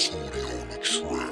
Volatility on the track.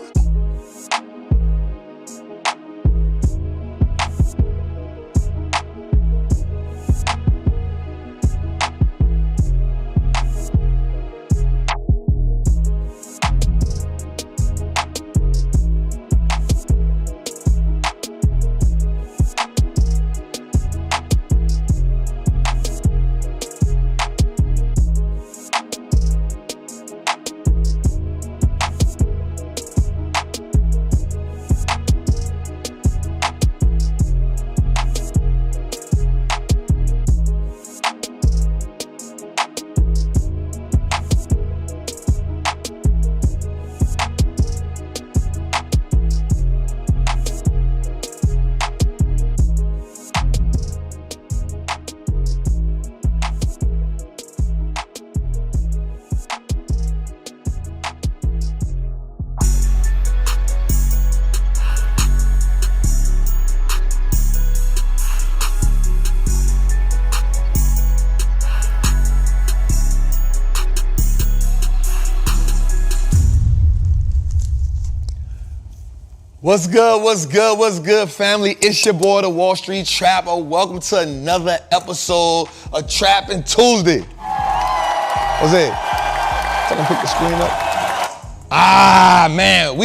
What's good, what's good, what's good, family? It's your boy, the Wall Street Trapper. Welcome to another episode of Trappin Tuesday. Jose, so I can pick the screen up. Man,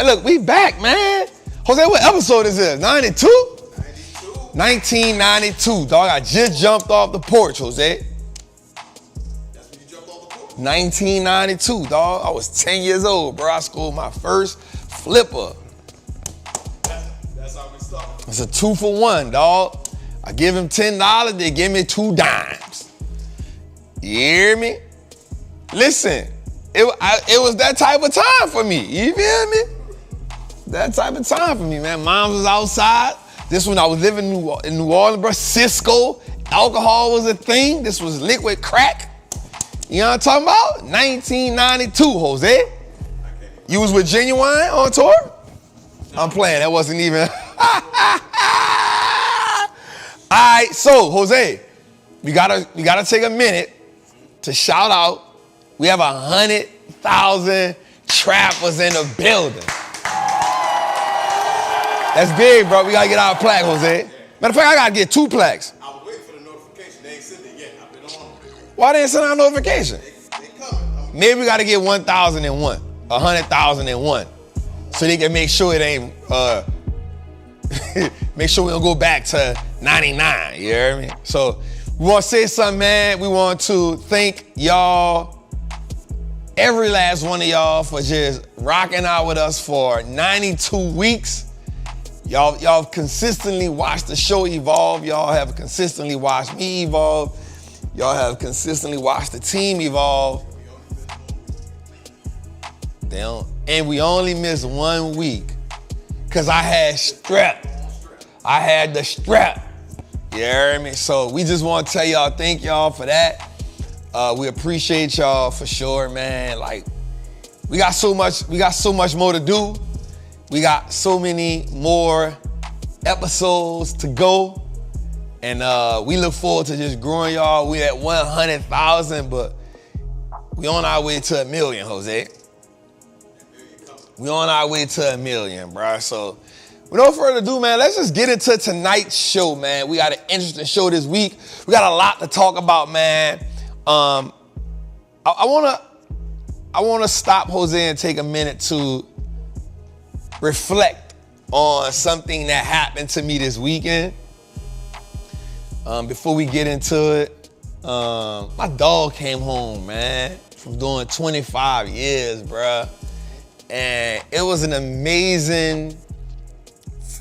look, we back, man. Jose, what episode is this? 92? 1992, dog. I just jumped off the porch, Jose. That's when you jumped off the porch? 1992, dog. I was 10 years old, bro. I scored my first flipper. That's how we started. It's a 2-for-1, dog. I give him $10, they give me 2 dimes. You hear me? Listen, it was that type of time for me. You feel me? That type of time for me, man. Mom was outside. This when I was living in New Orleans, bro. Cisco, alcohol was a thing. This was liquid crack. You know what I'm talking about? 1992, Jose. You was with Genuine on tour? I'm playing, that wasn't even. All right, so Jose, we gotta take a minute to shout out. We have 100,000 trappers in the building. That's big, bro. We gotta get our plaque, Jose. Matter of fact, I gotta get 2 plaques. I was waiting for the notification. They ain't sent it yet. I've been on. Why they ain't send out a notification? They coming. Maybe we gotta get 1,001, 100,001. So they can make sure it ain't, make sure we don't go back to 99, you hear me? So we want to say something, man. We want to thank y'all, every last one of y'all, for just rocking out with us for 92 weeks. Y'all consistently watched the show evolve. Y'all have consistently watched me evolve. Y'all have consistently watched the team evolve. And we only missed 1 week because I had strep. I had the strep. You hear me? So we just want to tell y'all, thank y'all for that. We appreciate y'all for sure, man. Like, we got so much more to do. We got so many more episodes to go. And we look forward to just growing y'all. We at 100,000, but we on our way to 1 million, Jose. We on our way to 1 million, bro. So, with no further ado, man, let's just get into tonight's show, man. We got an interesting show this week. We got a lot to talk about, man. I wanna stop, Jose, and take a minute to reflect on something that happened to me this weekend. Before we get into it, my dog came home, man, from doing 25 years, bruh. And it was an amazing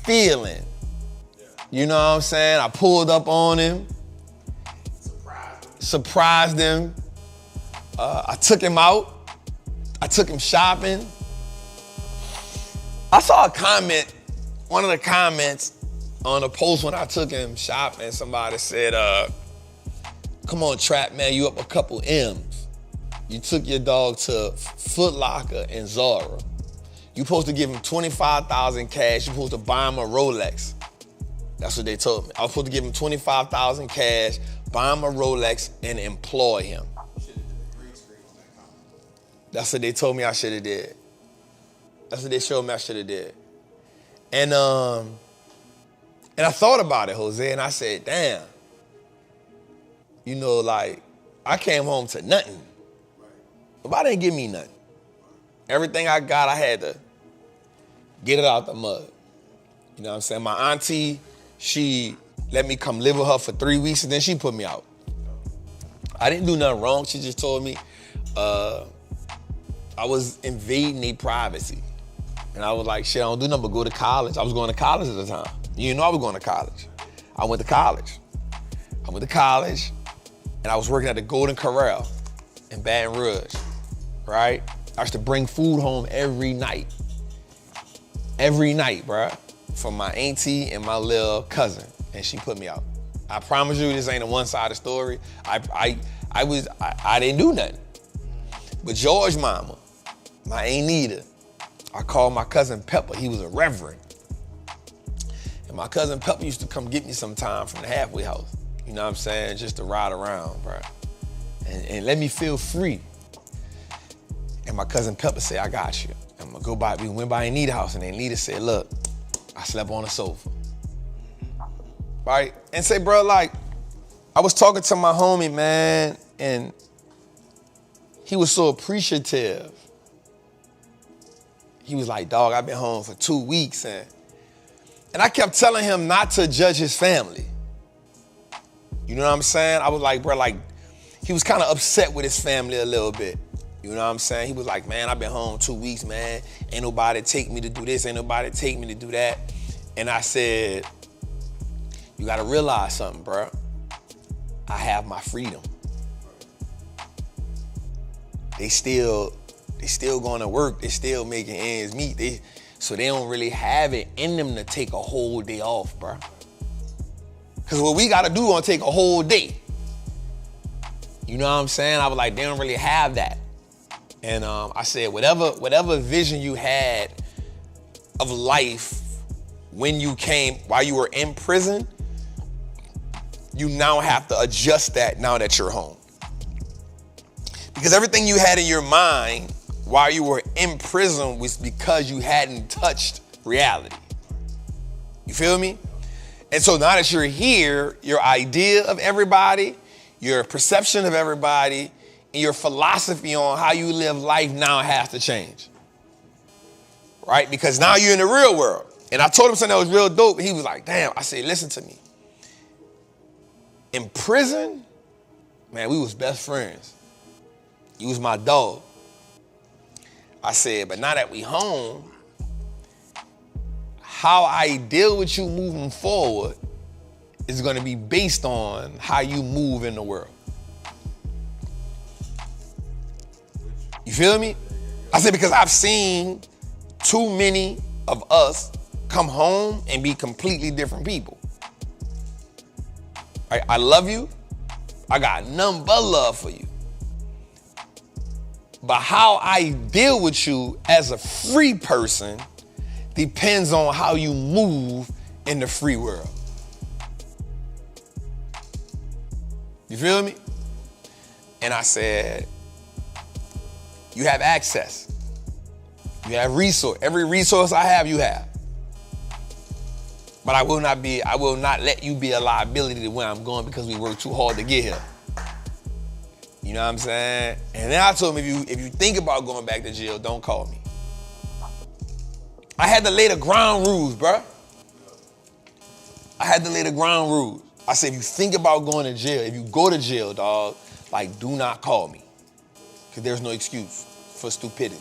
feeling. You know what I'm saying? I pulled up on him. Surprised him. I took him out. I took him shopping. I saw a comment, one of the comments on a post when I took him shopping, somebody said, come on, Trap, man, you up a couple M's. You took your dog to Foot Locker and Zara. You supposed to give him 25,000 cash. You supposed to buy him a Rolex. That's what they told me. I was supposed to give him 25,000 cash, buy him a Rolex, and employ him. That's what they told me I should have did. That's what they showed me I should have did. And I thought about it, Jose, and I said, damn. You know, like, I came home to nothing. Nobody didn't give me nothing. Everything I got, I had to get it out the mud. You know what I'm saying? My auntie, she let me come live with her for 3 weeks, and then she put me out. I didn't do nothing wrong. She just told me I was invading their privacy. And I was like, shit, I don't do nothing but go to college. I was going to college at the time. You know I was going to college. I went to college. And I was working at the Golden Corral in Baton Rouge, right? I used to bring food home every night. Every night, bruh, from my auntie and my little cousin, and she put me out. I promise you, this ain't a one-sided story. I didn't do nothing. But George mama, my Aunt Nita, I called my cousin Pepper. He was a reverend. And my cousin Pepper used to come get me sometime from the halfway house. You know what I'm saying? Just to ride around, bro. And let me feel free. And my cousin Pepper said, I got you. I'm gonna go by, we went by Anita's house, and Anita said, look, I slept on the sofa. Right? And say, bro, like, I was talking to my homie, man, and he was so appreciative. He was like, dog, I've been home for 2 weeks, and I kept telling him not to judge his family. You know what I'm saying? I was like, bro, like, he was kind of upset with his family a little bit. You know what I'm saying? He was like, man, I've been home 2 weeks, man. Ain't nobody take me to do this, ain't nobody take me to do that. And I said, you gotta realize something, bro. I have my freedom. They still going to work. They still making ends meet. So they don't really have it in them to take a whole day off, bro. Because what we got to do gonna take a whole day. You know what I'm saying? I was like, they don't really have that. And I said, whatever vision you had of life when you came, while you were in prison, you now have to adjust that now that you're home. Because everything you had in your mind while you were in prison was because you hadn't touched reality. You feel me? And so now that you're here, your idea of everybody, your perception of everybody, and your philosophy on how you live life now has to change. Right? Because now you're in the real world. And I told him something that was real dope, and he was like, damn. I said, listen to me. In prison, man, we was best friends. You was my dog. I said, but now that we home, how I deal with you moving forward is gonna be based on how you move in the world. You feel me? I said, because I've seen too many of us come home and be completely different people. I love you. I got nothing but love for you. But how I deal with you as a free person depends on how you move in the free world. You feel me? And I said, you have access. You have resource. Every resource I have, you have. But I will not let you be a liability to where I'm going because we worked too hard to get here. You know what I'm saying? And then I told him, if you think about going back to jail, don't call me. I had to lay the ground rules, bro. I had to lay the ground rules. I said, if you think about going to jail, if you go to jail, dog, like, do not call me. Because there's no excuse for stupidity.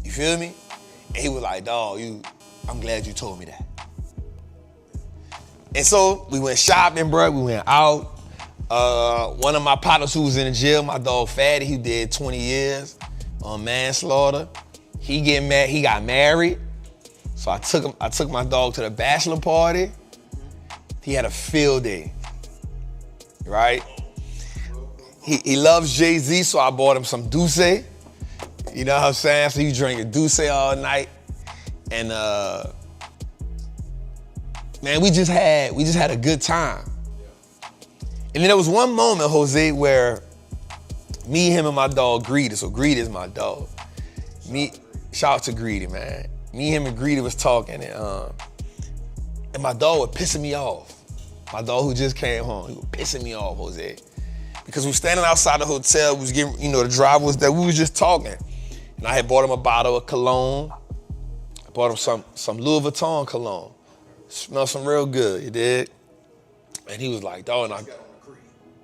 You feel me? And he was like, dog, I'm glad you told me that. And so we went shopping, bro. We went out. One of my partners who was in the jail, my dog Fatty, he did 20 years on manslaughter. He got married. So I took my dog to the bachelor party. He had a field day, right? He loves Jay-Z, so I bought him some Douce. You know what I'm saying? So he drinking Douce all night. And man, we just had a good time. And then there was one moment, Jose, where Me, him, and my dog Greedy. So Greedy is my dog. Shout out to Greedy, man. Me, him, and Greedy was talking, and my dog was pissing me off. My dog who just came home, he was pissing me off, Jose. Because we were standing outside the hotel, we was getting, the driver was there, we was just talking. And I had bought him a bottle of cologne. I bought him some Louis Vuitton cologne. Smells some real good, you did? And he was like, dog, and I got on the Creed.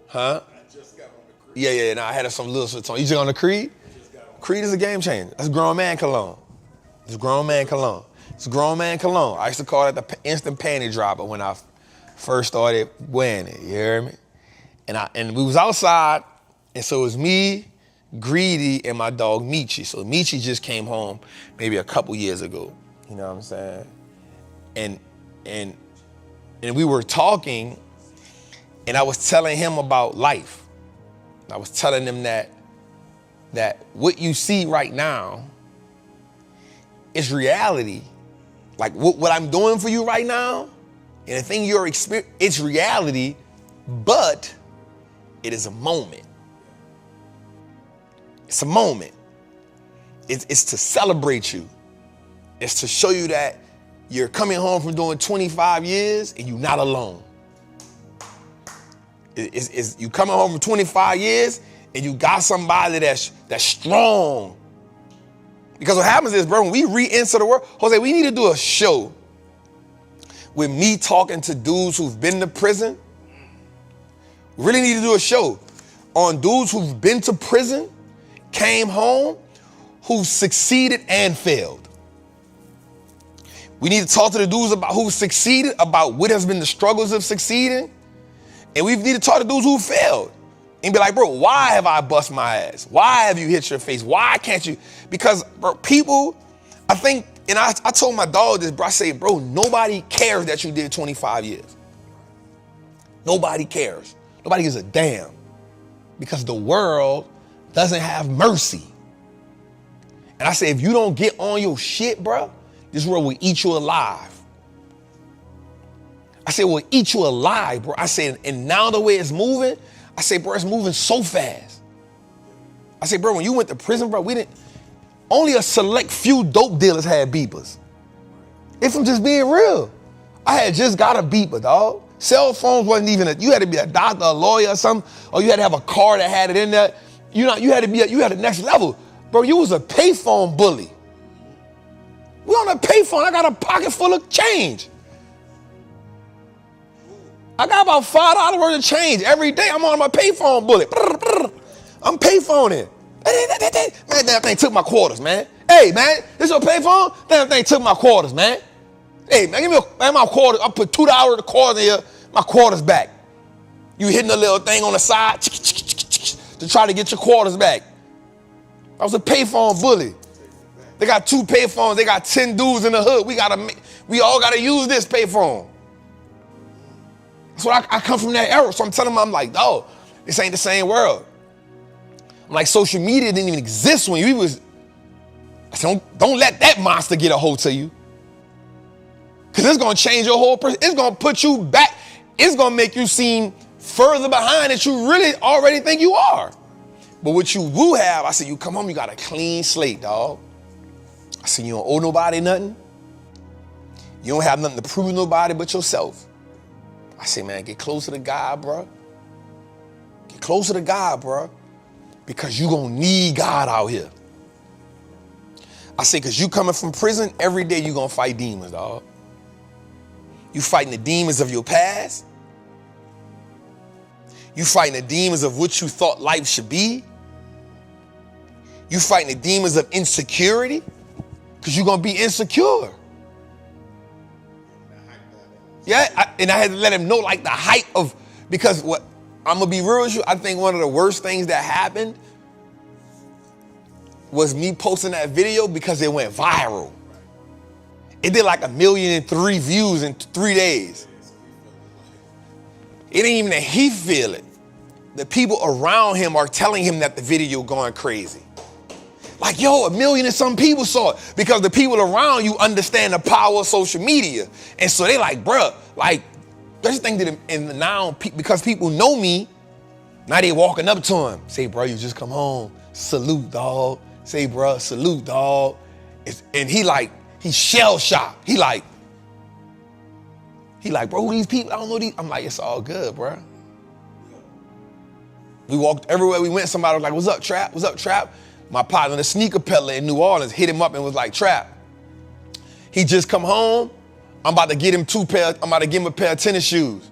Huh? I just got on the Creed. Yeah, and I had some Louis Vuitton. You just on the Creed? Creed is a game changer. That's grown man cologne. It's grown man cologne. It's grown man cologne. I used to call it the instant panty dropper when I first started wearing it, you hear me? And we was outside, and so it was me, Greedy, and my dog Michi. So Michi just came home maybe a couple years ago, you know what I'm saying? And we were talking, and I was telling him about life. I was telling him that what you see right now is reality. Like what I'm doing for you right now, and the thing you're experiencing, it's reality, but it is a moment. It's a moment. It's to celebrate you. It's to show you that you're coming home from doing 25 years and you're not alone. It's you coming home from 25 years and you got somebody that's strong. Because what happens is, bro, when we re-enter the world, Jose, we need to do a show with me talking to dudes who've been to prison. We really need to do a show on dudes who've been to prison, came home, who succeeded and failed. We need to talk to the dudes about who succeeded, about what has been the struggles of succeeding. And we need to talk to dudes who failed and be like, bro, why have I bust my ass? Why have you hit your face? Why can't you? Because, bro, people, I think, and I told my dog this, bro, I say, bro, nobody cares that you did 25 years. Nobody cares. Nobody gives a damn. Because the world doesn't have mercy. And I say, if you don't get on your shit, bro, this world will eat you alive. I say, we'll eat you alive, bro. I say, and now the way it's moving, I say, bro, it's moving so fast. I say, bro, when you went to prison, bro, only a select few dope dealers had beepers. If I'm just being real, I had just got a beeper, dog. Cell phones wasn't even, you had to be a doctor, a lawyer or something, or you had to have a car that had it in there. You had the next level. Bro, you was a payphone bully. We on a payphone, I got a pocket full of change. I got about $5 worth of change every day. I'm on my payphone bullet. I'm payphoning. Man, that thing took my quarters, man. Hey, man, this your payphone? That thing took my quarters, man. Hey, man, give me my quarters. I put $2 of quarters in here, my quarters back. You hitting a little thing on the side to try to get your quarters back. I was a payphone bully. They got 2 payphones. They got 10 dudes in the hood. We all got to use this payphone. So I come from that era. So I'm telling them, I'm like, oh, this ain't the same world. I'm like, social media didn't even exist when you was. I said, don't let that monster get a hold to you. Because it's going to change your whole person. It's going to put you back. It's going to make you seem further behind that you really already think you are. But what you will have, I said, you come home, you got a clean slate, dog. I said, you don't owe nobody nothing. You don't have nothing to prove to nobody but yourself. I say, man, get closer to God, bro. Get closer to God, bro. Because you gonna need God out here. I say, because you coming from prison, every day you gonna fight demons, dog. You fighting the demons of your past. You fighting the demons of what you thought life should be. You fighting the demons of insecurity. Because you're gonna be insecure. Yeah, and I had to let him know, like, the hype of, because what I'm gonna be real with you, I think one of the worst things that happened was me posting that video because it went viral. It did like 1,000,003 views in 3 days. It ain't even that he feel it. The people around him are telling him that the video going crazy. Like, yo, 1 million and some people saw it, because the people around you understand the power of social media. And so they like, bruh, like, there's a thing that, and now because people know me, Now they walking up to him. Say, bro, you just come home. Salute, dog. Say, bro, salute, dog. And he's shell shocked. He like, bro, who these people? I don't know these. I'm like, it's all good, bro. We walked everywhere we went. Somebody was like, what's up, Trap? What's up, Trap? My partner, the sneaker peddler in New Orleans, hit him up and was like, Trap, he just come home. I'm about to give him a pair of tennis shoes.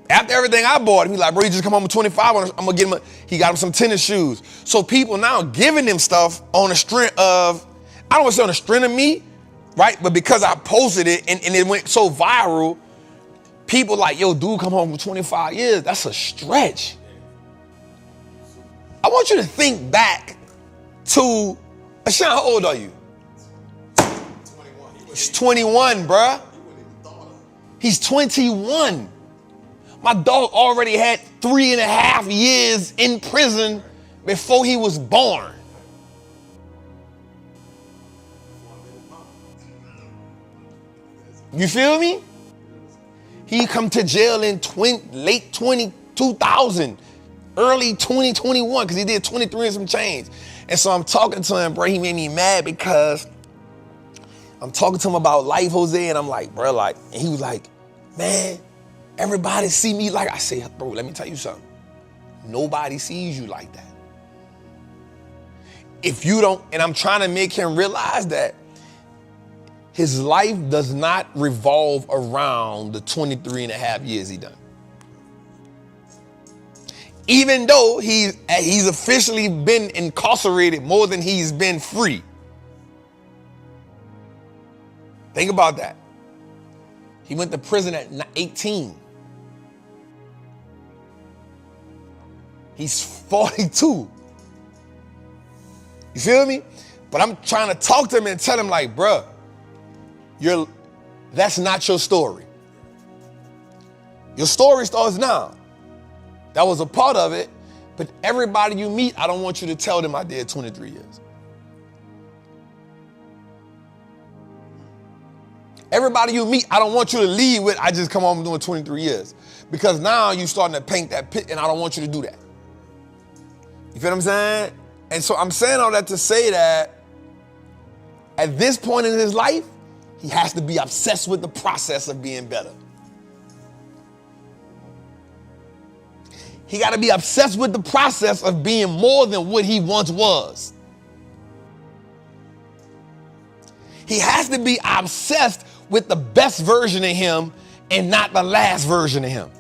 After everything I bought him, he like, bro, he just come home with 25. I'm gonna get him, he got him some tennis shoes. So people now giving him stuff on the strength of, I don't want to say on the strength of me, right? But because I posted it and it went so viral, people like, yo, dude come home for 25 years. That's a stretch. I want you to think back to, Ashan, how old are you? 21. He's 21, bruh. He's 21. My dog already had 3.5 years in prison before he was born. You feel me? He come to jail in late 2000, early 2021, because he did 23 and some change. And so I'm talking to him, bro. He made me mad because I'm talking to him about life, Jose, and I'm like, bro, like, and he was like, man, everybody see me like, I say, bro, let me tell you something. Nobody sees you like that. If you don't, and I'm trying to make him realize that his life does not revolve around the 23.5 years he done. Even though he's officially been incarcerated more than he's been free. Think about that. He went to prison at 18. He's 42. You feel me? But I'm trying to talk to him and tell him like, bruh, that's not your story. Your story starts now. That was a part of it, but everybody you meet, I don't want you to tell them I did 23 years. Everybody you meet, I don't want you to leave with, I just come home doing 23 years. Because now you're starting to paint that pit and I don't want you to do that. You feel what I'm saying? And so I'm saying all that to say that at this point in his life, he has to be obsessed with the process of being better. He got to be obsessed with the process of being more than what he once was. He has to be obsessed with the best version of him and not the last version of him.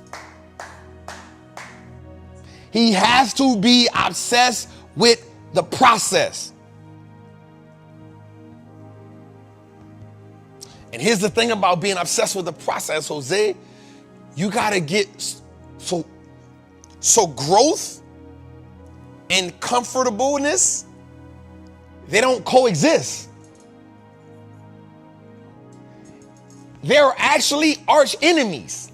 He has to be obsessed with the process. And here's the thing about being obsessed with the process, Jose. You got to get so growth and comfortableness, they don't coexist. They're actually arch enemies.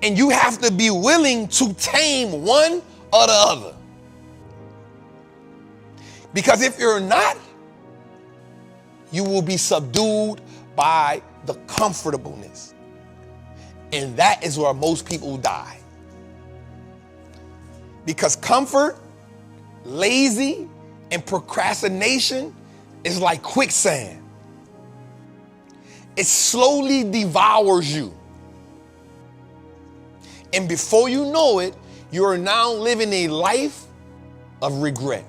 And you have to be willing to tame one or the other. Because if you're not, you will be subdued by the comfortableness. And that is where most people die. Because comfort, lazy, and procrastination is like quicksand. It slowly devours you. And before you know it, you are now living a life of regret.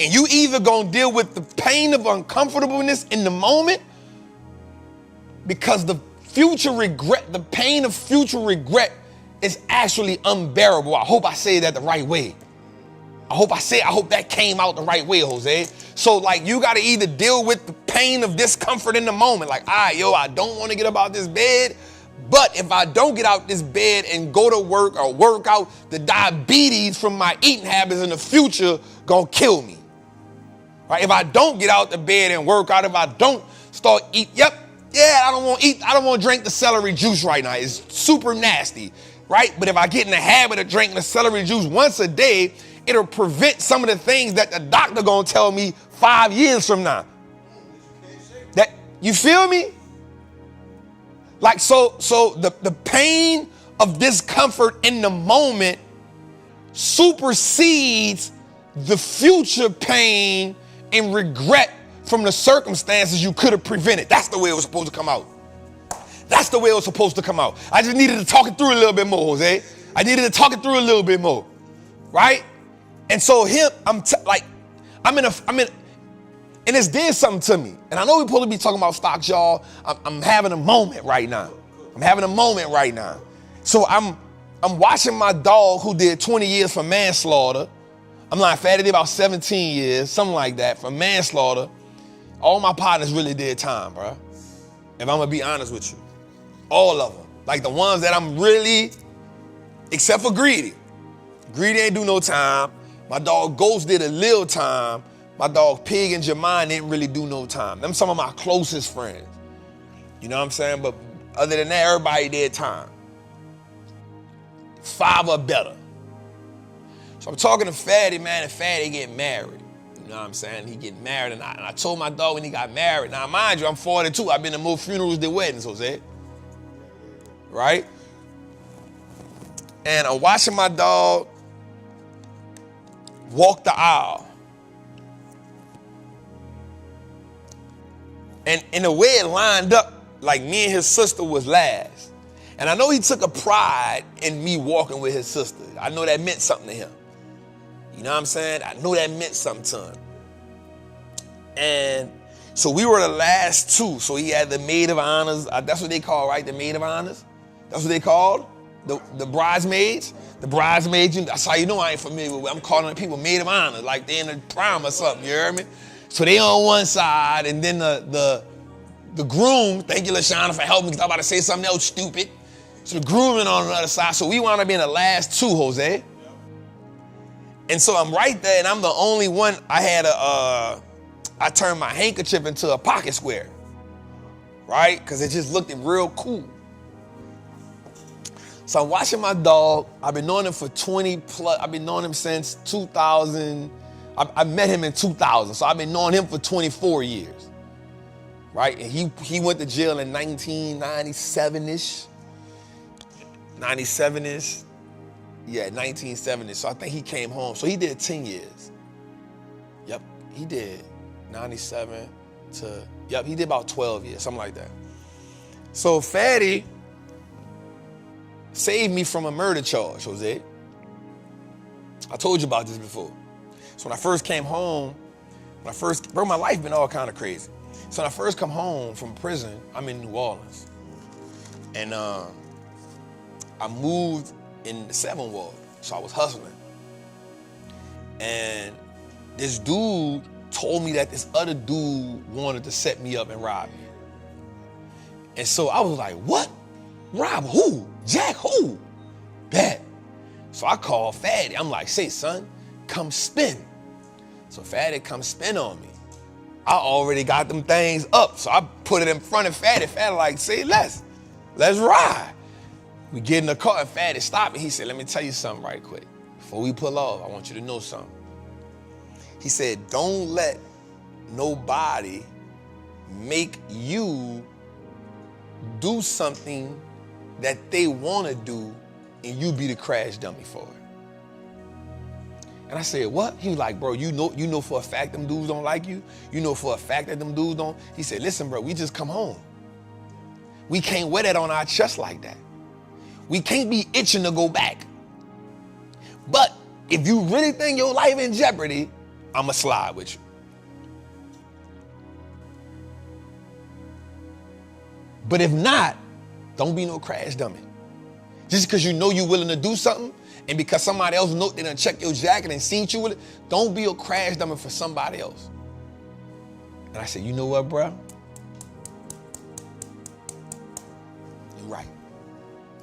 And you either gonna deal with the pain of uncomfortableness in the moment, because the future regret, the pain of future regret is actually unbearable. I hope I say that the right way. I hope that came out the right way, Jose. So like you gotta either deal with the pain of discomfort in the moment. Like, all right, yo, I don't wanna get up out this bed, but if I don't get out this bed and go to work or work out, the diabetes from my eating habits in the future gonna kill me. Right? If I don't get out the bed and work out, if I don't start eat, I don't want to eat, I don't want to drink the celery juice right now. It's super nasty, right? But if I get in the habit of drinking the celery juice once a day, it'll prevent some of the things that the doctor gonna tell me 5 years from now. That, you feel me? Like, so the pain of discomfort in the moment supersedes the future pain and regret from the circumstances you could have prevented. That's the way it was supposed to come out. That's the way it was supposed to come out. I just needed to talk it through a little bit more, Jose. I needed to talk it through a little bit more, right? And so and it's did something to me. And I know we're supposed to be talking about stocks, y'all. I'm having a moment right now. So I'm watching my dog who did 20 years for manslaughter. I'm like, Fatty did about 17 years, something like that, for manslaughter. All my partners really did time, bro. If I'm gonna be honest with you. All of them. Like the ones that I'm really, except for Greedy. Greedy ain't do no time. My dog Ghost did a little time. My dog Pig and Jermaine didn't really do no time. Them some of my closest friends. You know what I'm saying? But other than that, everybody did time. 5 or better. So I'm talking to Fatty, man, and Fatty get married. You know what I'm saying? He get married, and I told my dog when he got married. Now, mind you, I'm 42. I've been to more funerals than weddings, Jose. Right? And I'm watching my dog walk the aisle. And in a way it lined up like me and his sister was last. And I know he took a pride in me walking with his sister. I know that meant something to him. You know what I'm saying? I know that meant something to him. And so we were the last two. So he had the maid of honors. That's what they call, right? The maid of honors. That's what they called. The bridesmaids. The bridesmaids. That's how you know I ain't familiar with it. I'm calling people maid of honors, like they in the prom or something. You hear me? So they on one side, and then the groom. Thank you, LaShawna, for helping me, because I'm about to say something else stupid. So the grooming on the other side. So we wound up being the last two, Jose. And so I'm right there, and I'm the only one. I turned my handkerchief into a pocket square, right? Because it just looked real cool. So I'm watching my dog. I've been knowing him for 20 plus. I've been knowing him since 2000. I met him in 2000. So I've been knowing him for 24 years, right? And he went to jail in 1997-ish. 97-ish. Yeah, 1970. So I think he came home. So he did 10 years. Yep, he did 97 to, yep, he did about 12 years, something like that. So Fatty saved me from a murder charge, Jose. I told you about this before. So when I first came home, bro, my life been all kind of crazy. So when I first come home from prison, I'm in New Orleans. And I moved in the 7th Ward, so I was hustling. And this dude told me that this other dude wanted to set me up and rob me. And so I was like, what? Rob who? Jack who? Bet. So I called Fatty. I'm like, say, son, come spin. So Fatty come spin on me. I already got them things up, so I put it in front of Fatty. Fatty like, say, let's ride. We get in the car, and Fatty stopped me. He said, let me tell you something right quick. Before we pull off, I want you to know something. He said, don't let nobody make you do something that they want to do and you be the crash dummy for it. And I said, what? He was like, bro, you know for a fact them dudes don't like you? You know for a fact that them dudes don't? He said, listen, bro, we just come home. We can't wear that on our chest like that. We can't be itching to go back. But if you really think your life in jeopardy, I'ma slide with you. But if not, don't be no crash dummy. Just because you know you're willing to do something, and because somebody else know they done check your jacket and seen you with it, don't be a crash dummy for somebody else. And I said, you know what, bro? You're right.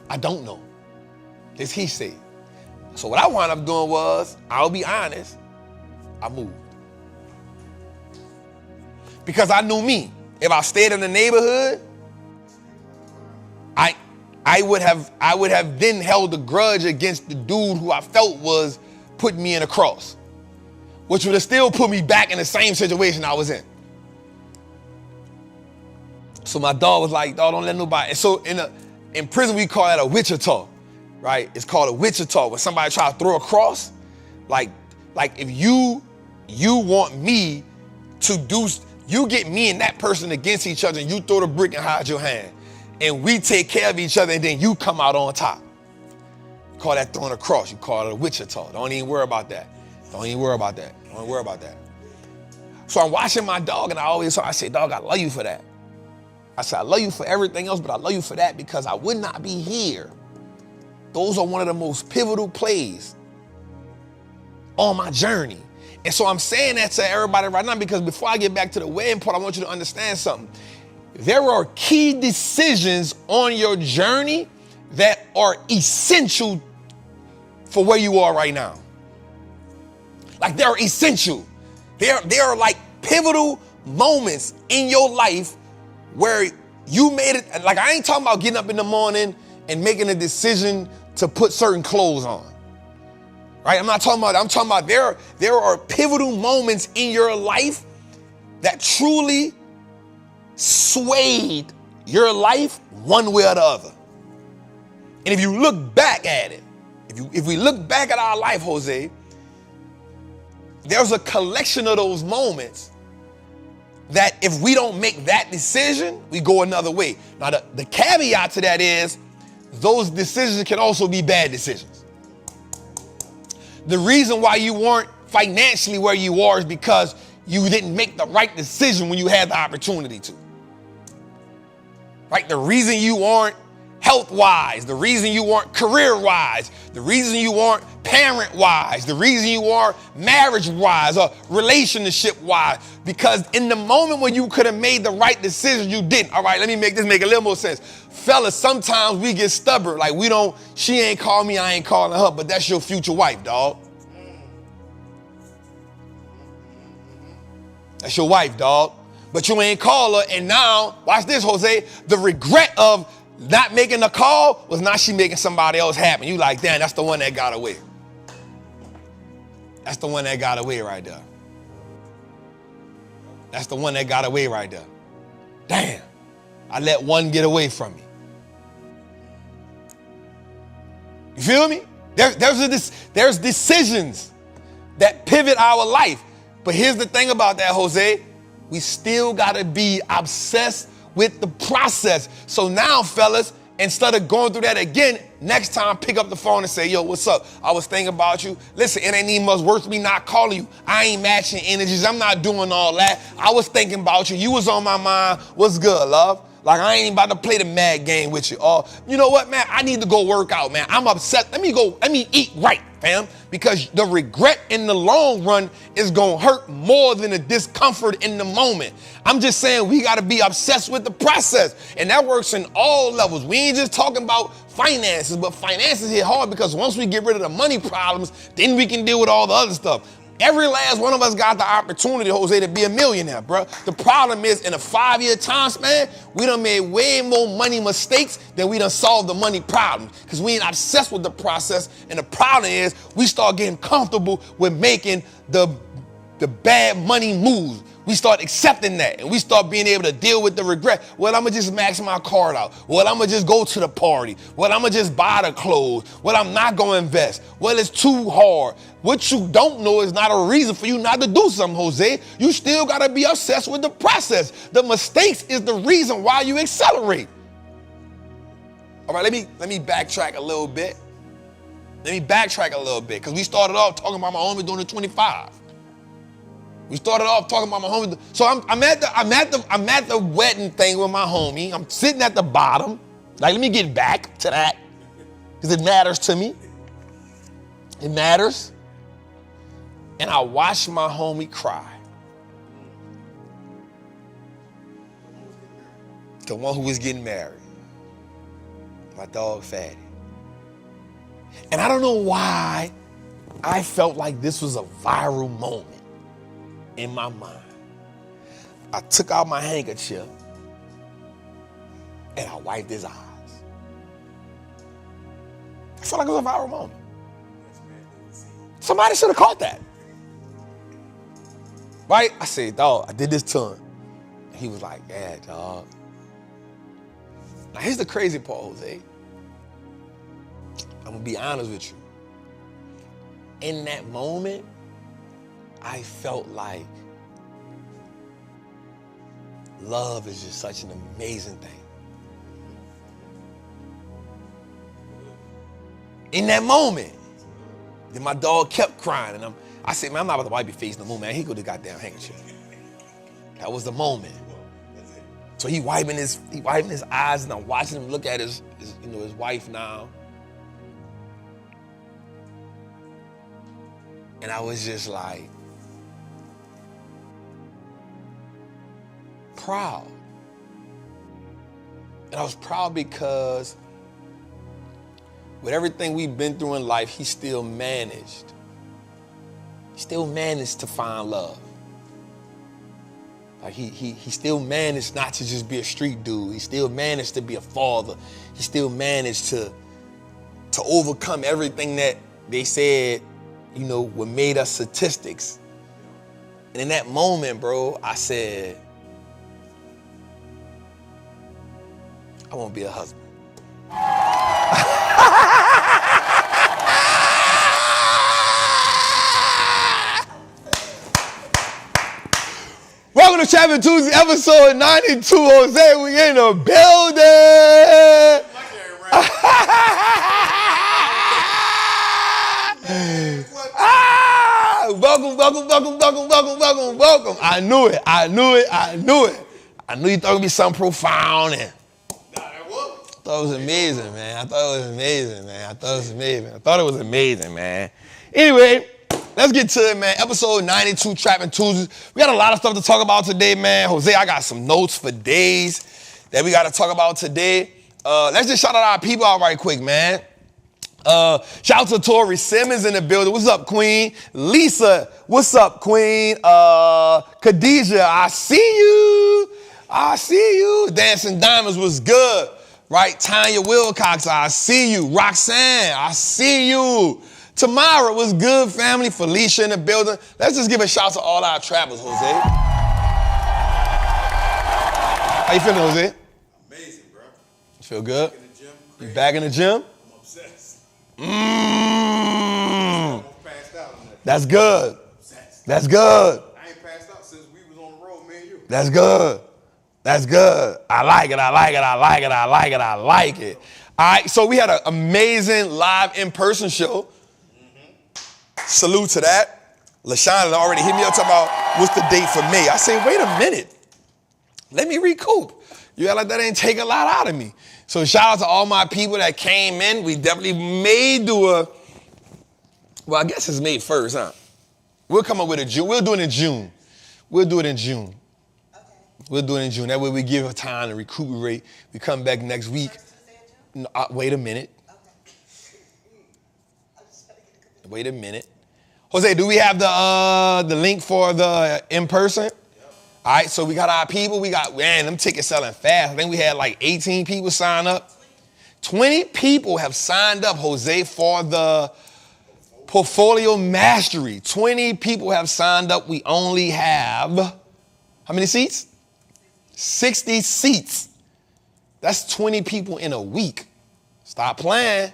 I don't know. This he said. So what I wound up doing was, I'll be honest, I moved. Because I knew me. If I stayed in the neighborhood, I would have then held a grudge against the dude who I felt was putting me in a cross, which would have still put me back in the same situation I was in. So my dog was like, dog, don't let nobody. And so in prison, we call that a Wichita, right? It's called a Wichita. When somebody try to throw a cross, like if you want me to do, you get me and that person against each other and you throw the brick and hide your hand. And we take care of each other and then you come out on top. You call that throwing a cross. You call it a Wichita. Don't even worry about that. Don't even worry about that. Don't worry about that. So I'm watching my dog and I say, dog, I love you for that. I said, I love you for everything else, but I love you for that because I would not be here. Those are one of the most pivotal plays on my journey. And so I'm saying that to everybody right now because before I get back to the wedding part, I want you to understand something. There are key decisions on your journey that are essential for where you are right now. Like they're essential. They are like pivotal moments in your life where you made it. Like I ain't talking about getting up in the morning and making a decision to put certain clothes on. Right? I'm talking about there are pivotal moments in your life that truly swayed your life one way or the other. And if you look back at it, if we look back at our life, Jose, there's a collection of those moments that if we don't make that decision, we go another way. Now, the caveat to that is those decisions can also be bad decisions. The reason why you weren't financially where you are is because you didn't make the right decision when you had the opportunity to. Right? The reason you aren't health-wise, the reason you aren't career-wise, the reason you aren't parent-wise, the reason you aren't marriage-wise or relationship-wise, because in the moment when you could have made the right decision, you didn't. All right, let me make this make a little more sense. Fellas, sometimes we get stubborn. Like she ain't called me, I ain't calling her, but that's your future wife, dog. That's your wife, dog. But you ain't call her, and now, watch this, Jose, the regret of not making a call was now she making somebody else happen. You like, damn, that's the one that got away. That's the one that got away right there. That's the one that got away right there. Damn, I let one get away from me. You feel me? There's decisions that pivot our life. But here's the thing about that, Jose. We still got to be obsessed with the process. So now, fellas, instead of going through that again, next time pick up the phone and say, yo, what's up? I was thinking about you. Listen, it ain't even much worth me not calling you. I ain't matching energies. I'm not doing all that. I was thinking about you. You was on my mind. What's good, love? Like, I ain't even about to play the mad game with you. Or, you know what, man? I need to go work out, man. I'm upset. Let me eat right, fam. Because the regret in the long run is going to hurt more than the discomfort in the moment. I'm just saying we got to be obsessed with the process. And that works in all levels. We ain't just talking about finances, but finances hit hard because once we get rid of the money problems, then we can deal with all the other stuff. Every last one of us got the opportunity, Jose, to be a millionaire, bro. The problem is in a 5-year time span, we done made way more money mistakes than we done solved the money problem because we ain't obsessed with the process. And the problem is we start getting comfortable with making the bad money moves. We start accepting that and we start being able to deal with the regret. Well, I'm going to just max my card out. Well, I'm going to just go to the party. Well, I'm going to just buy the clothes. Well, I'm not going to invest. Well, it's too hard. What you don't know is not a reason for you not to do something, Jose. You still got to be obsessed with the process. The mistakes is the reason why you accelerate. All right, let me backtrack a little bit. Because we started off talking about my homie doing the 25. We started off talking about my homie. So I'm at the wedding thing with my homie. I'm sitting at the bottom. Like, let me get back to that because it matters to me. It matters. And I watched my homie cry. The one who was getting married. My dog Fatty. And I don't know why I felt like this was a viral moment in my mind. I took out my handkerchief and I wiped his eyes. I felt like it was a viral moment. Somebody should have caught that. Right? I said, dog, I did this to him. And he was like, yeah, dog. Now, here's the crazy part, Jose. I'm going to be honest with you. In that moment, I felt like love is just such an amazing thing. In that moment, then my dog kept crying, and I said, man, I'm not about to wipe your face no more, man. He go to the goddamn handkerchief. That was the moment. So he wiping his eyes, and I'm watching him look at his wife now. And I was just like, proud. And I was proud because with everything we've been through in life, he still managed. He still managed to find love. Like he still managed not to just be a street dude. He still managed to be a father. He still managed to overcome everything that they said, what made us statistics. And in that moment, bro, I said, I want to be a husband. Welcome to Trappin Tuesday, episode 92. Jose, we in the building. Welcome. I knew it. I knew you thought it would be something profound. And I thought it was amazing, man. I thought it was amazing, man. Anyway, let's get to it, man. Episode 92, Trappin Tuesdays. We got a lot of stuff to talk about today, man. Jose, I got some notes for days that we got to talk about today. Let's just shout out our people out right quick, man. Shout out to Tori Simmons in the building. What's up, Queen? Lisa, what's up, Queen? Khadijah, I see you. Dancing Diamonds was good. Right? Tanya Wilcox, I see you. Roxanne, I see you. Tamara was good, family. Felicia in the building. Let's just give a shout to all our travelers, Jose. How you feeling, Jose? Amazing, bro. You feel good? Back in the gym. You back in the gym? I'm obsessed. Mm. I'm passed out on that. That's good. Obsessed. That's good. I ain't passed out since we was on the road, me and you. That's good. That's good. I like it. All right, so we had an amazing live in-person show. Salute to that. LaShawn already hit me up talking about what's the date for May. I say, wait a minute. Let me recoup. You act like that ain't take a lot out of me. So shout out to all my people that came in. We definitely may do I guess it's May 1st, huh? We'll come up with a June. We'll do it in June. Okay. We'll do it in June. That way we give her time to recuperate. We come back next week. No, wait a minute. Wait a minute. Jose, do we have the link for the in-person? Yep. All right, so we got our people. Them tickets selling fast. I think we had like 18 people sign up. 20 people have signed up, Jose, for the Portfolio Mastery. 20 people have signed up. We only have, how many seats? 60 seats. That's 20 people in a week. Stop playing.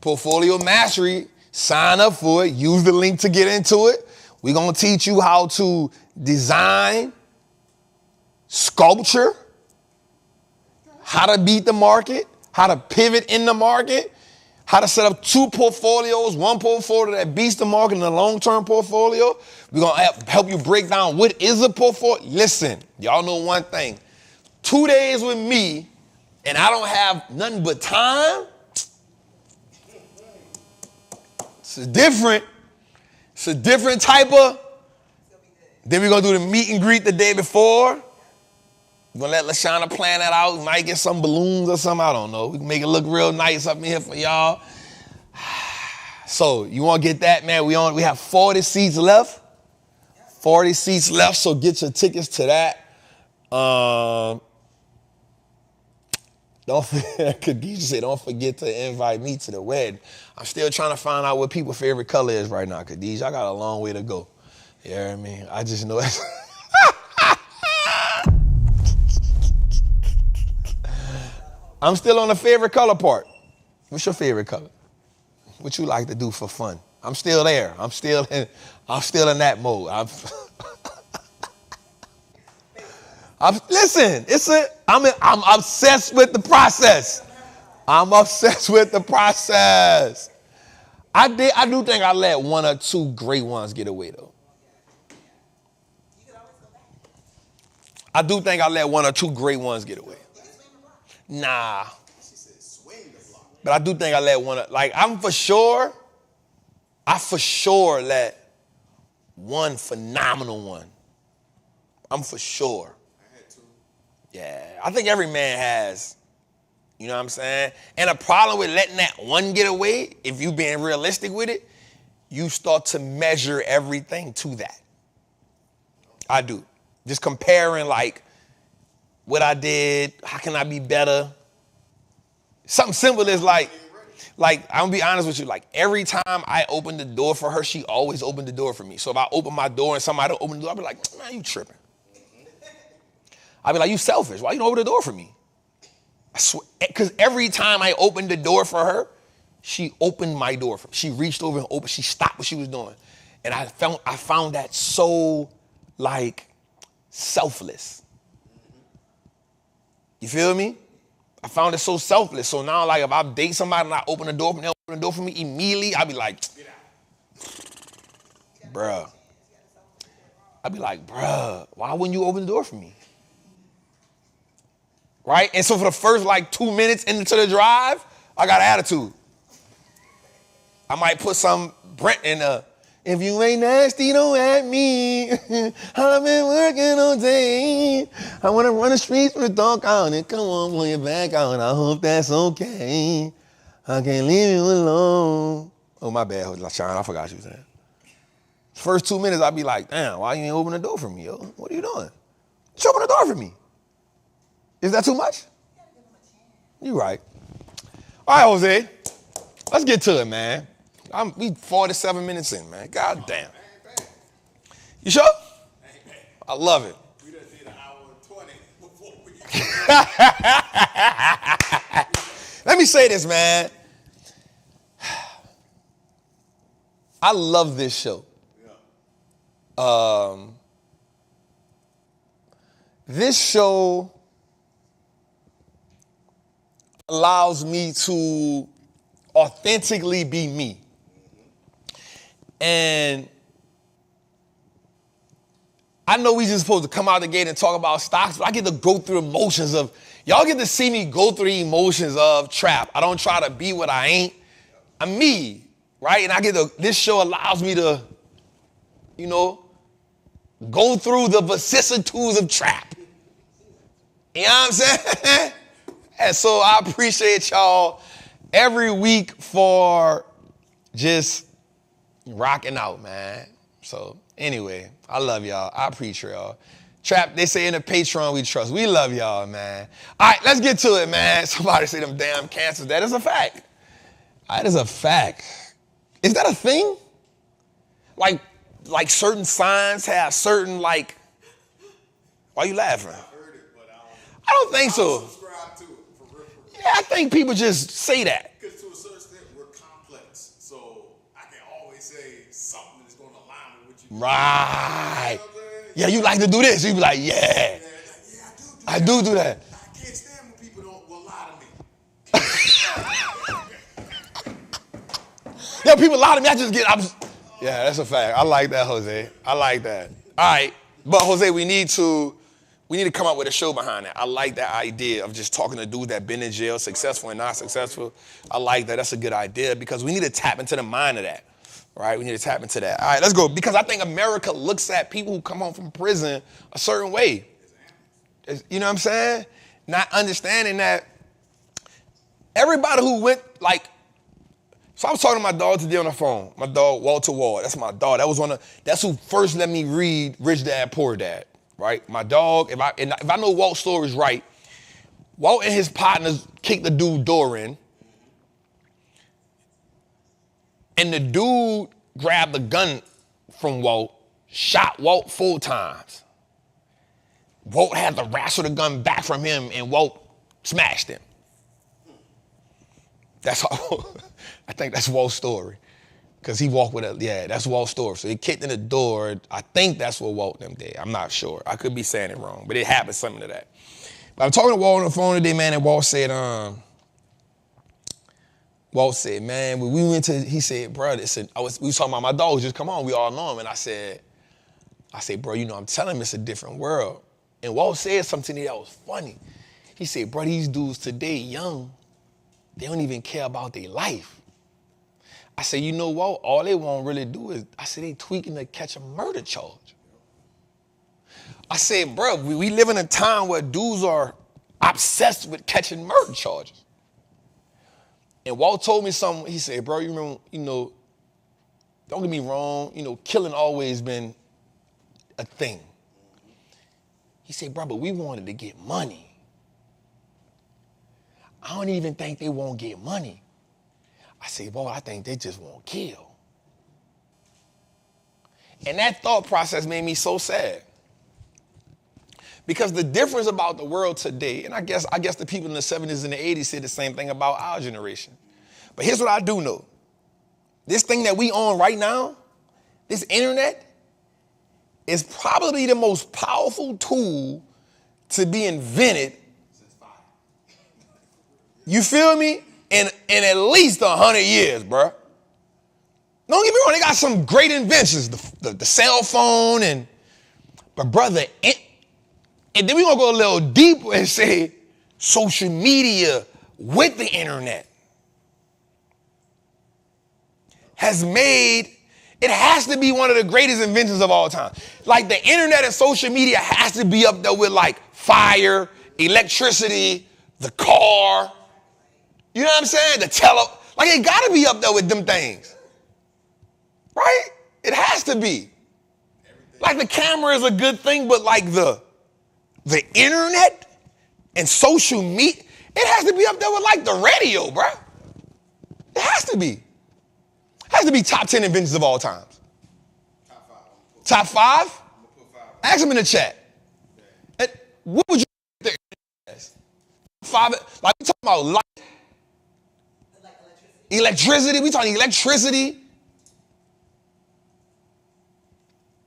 Portfolio Mastery. Sign up for it. Use the link to get into it. We're going to teach you how to design, sculpture, how to beat the market, how to pivot in the market, how to set up two portfolios, one portfolio that beats the market and a long-term portfolio. We're going to help you break down what is a portfolio. Listen, y'all know one thing. 2 days with me and I don't have nothing but time. It's different type of. Then we're going to do the meet and greet the day before. We're going to let LaShawna plan that out. We might get some balloons or something. I don't know. We can make it look real nice up in here for y'all. So you want to get that, man? We have 40 seats left. 40 seats left, so get your tickets to that. Khadijah said, don't forget to invite me to the wedding. I'm still trying to find out what people's favorite color is right now, Khadijah. I got a long way to go. You know what I mean? I just know it's... I'm still on the favorite color part. What's your favorite color? What you like to do for fun? I'm still there. I'm still in that mode. Listen, I'm obsessed with the process. I'm obsessed with the process. I do think I let one or two great ones get away though. I do think I let one or two great ones get away. Nah. But I do think I let one, I for sure let one phenomenal one. I'm for sure. I had two. Yeah, I think every man has, you know what I'm saying? And a problem with letting that one get away, if you being realistic with it, you start to measure everything to that. I do. Just comparing like what I did, how can I be better? Something simple is like I'm gonna be honest with you, like every time I open the door for her, she always opened the door for me. So if I open my door and somebody don't open the door, I'll be like, man, you tripping. I'll be like, you selfish. Why you don't open the door for me? I swear, because every time I opened the door for her, she opened my door for me. She reached over and opened, she stopped what she was doing. And I found that so like selfless. You feel me? I found it so selfless. So now, like, if I date somebody and I open the door for them, they open the door for me immediately, I'll be like, bruh. I'll be like, bruh, why wouldn't you open the door for me? Right? And so for the first, like, 2 minutes into the drive, I got attitude. I might put some Brent in if you ain't nasty, don't at me. I've been working all day. I want to run the streets with a dog on it. Come on, pull your back on. I hope that's okay. I can't leave you alone. Oh, my bad, Sean. I forgot you saying. First 2 minutes, I'd be like, damn, why you ain't open the door for me, yo? What are you doing? Just open the door for me. Is that too much? You right. All right, Jose. Let's get to it, man. We 47 minutes in, man. God damn. You sure? I love it. We done did an hour and 20 before we... Let me say this, man. I love this show. Yeah. This show allows me to authentically be me. And I know we just supposed to come out the gate and talk about stocks, but I get to go through emotions of, y'all get to see me go through the emotions of trap. I don't try to be what I ain't. I'm me, right? And this show allows me to, you know, go through the vicissitudes of trap. You know what I'm saying? And so I appreciate y'all every week for just rocking out, man. So anyway, I love y'all. I appreciate y'all. Trap, they say in the Patreon we trust. We love y'all, man. All right, let's get to it, man. Somebody say them damn cancers. That is a fact. That is a fact. Is that a thing? Like certain signs have certain, like, why you laughing? I heard it, but I don't think so. subscribe to it, for real. Yeah, I think people just say that. Because to a certain extent, we're complex. So I can always say something that's going to align with what you do. Right. You know what I'm saying? Yeah, you like to do this. You be like, yeah. Yeah, I do that. I can't stand when people will lie to me. Yeah, people lie to me. Yeah, that's a fact. I like that, Jose. I like that. All right. But, Jose, we need to come up with a show behind that. I like that idea of just talking to dudes that been in jail, successful and not successful. I like that. That's a good idea because we need to tap into the mind of that, right? We need to tap into that. All right, let's go. Because I think America looks at people who come home from prison a certain way. You know what I'm saying? Not understanding that everybody who went, like, so I was talking to my dog today on the phone. My dog, Walter Wall. That's my dog. That's who first let me read Rich Dad, Poor Dad, right? My dog, if I know Walt's story is right, Walt and his partners kicked the dude door in, and the dude grabbed the gun from Walt, shot Walt 4 times. Walt had to wrestle the gun back from him, and Walt smashed him. That's how, I think that's Walt's story. Because he walked with a, yeah, that's Walt's story. So he kicked in the door. I think that's what Walt them did. I'm not sure. I could be saying it wrong, but it happened, something to that. But I'm talking to Walt on the phone today, man, and Walt said, man, when we went to, he said, bro, we was talking about my dogs just come on, we all know him. And I said, bro, you know, I'm telling him it's a different world. And Walt said something to me that was funny. He said, bro, these dudes today, young, they don't even care about their life. I said, you know what? All they want really do is, I said, they tweaking to catch a murder charge. I said, bro, we live in a time where dudes are obsessed with catching murder charges. And Walt told me something. He said, bro, you remember, you know, don't get me wrong, you know, killing always been a thing. He said, bro, but we wanted to get money. I don't even think they won't get money. I said, boy, I think they just won't kill. And that thought process made me so sad. Because the difference about the world today, and I guess the people in the 70s and the 80s said the same thing about our generation. But here's what I do know. This thing that we on right now, this internet, is probably the most powerful tool to be invented. You feel me? In at least 100 years, bro. Don't get me wrong, they got some great inventions, the cell phone, but brother, and then we're gonna go a little deeper and say social media with the internet has made, it has to be one of the greatest inventions of all time. Like the internet and social media has to be up there with like fire, electricity, the car, you know what I'm saying? Like it gotta be up there with them things. Right? It has to be. Like the camera is a good thing, but like the internet and social media, it has to be up there with like the radio, bro. It has to be. It has to be top 10 inventions of all times. Top 5? Ask them in the chat. And what would you think? 5, like we talking about light. Electricity, we talking electricity.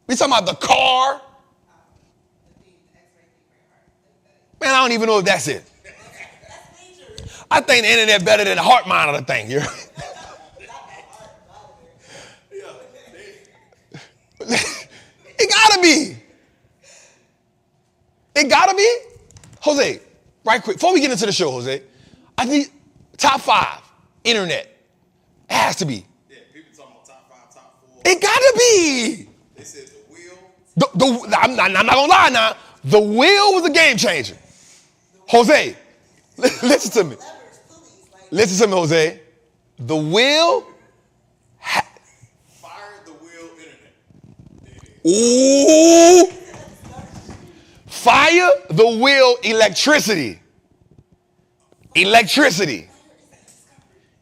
We talking about the car. Man, I don't even know if that's it. I think the internet better than the heart monitor thing. It gotta be. It gotta be. Jose, right quick, before we get into the show, Jose, I need top 5, internet. It has to be. Yeah, people talking about top 5, top 4. It gotta be. They said the wheel. I'm not gonna lie now. The wheel was a game changer. Jose, listen to me. Listen to me, Jose. The wheel. Fire the wheel internet. Ooh. Fire the wheel electricity. Electricity.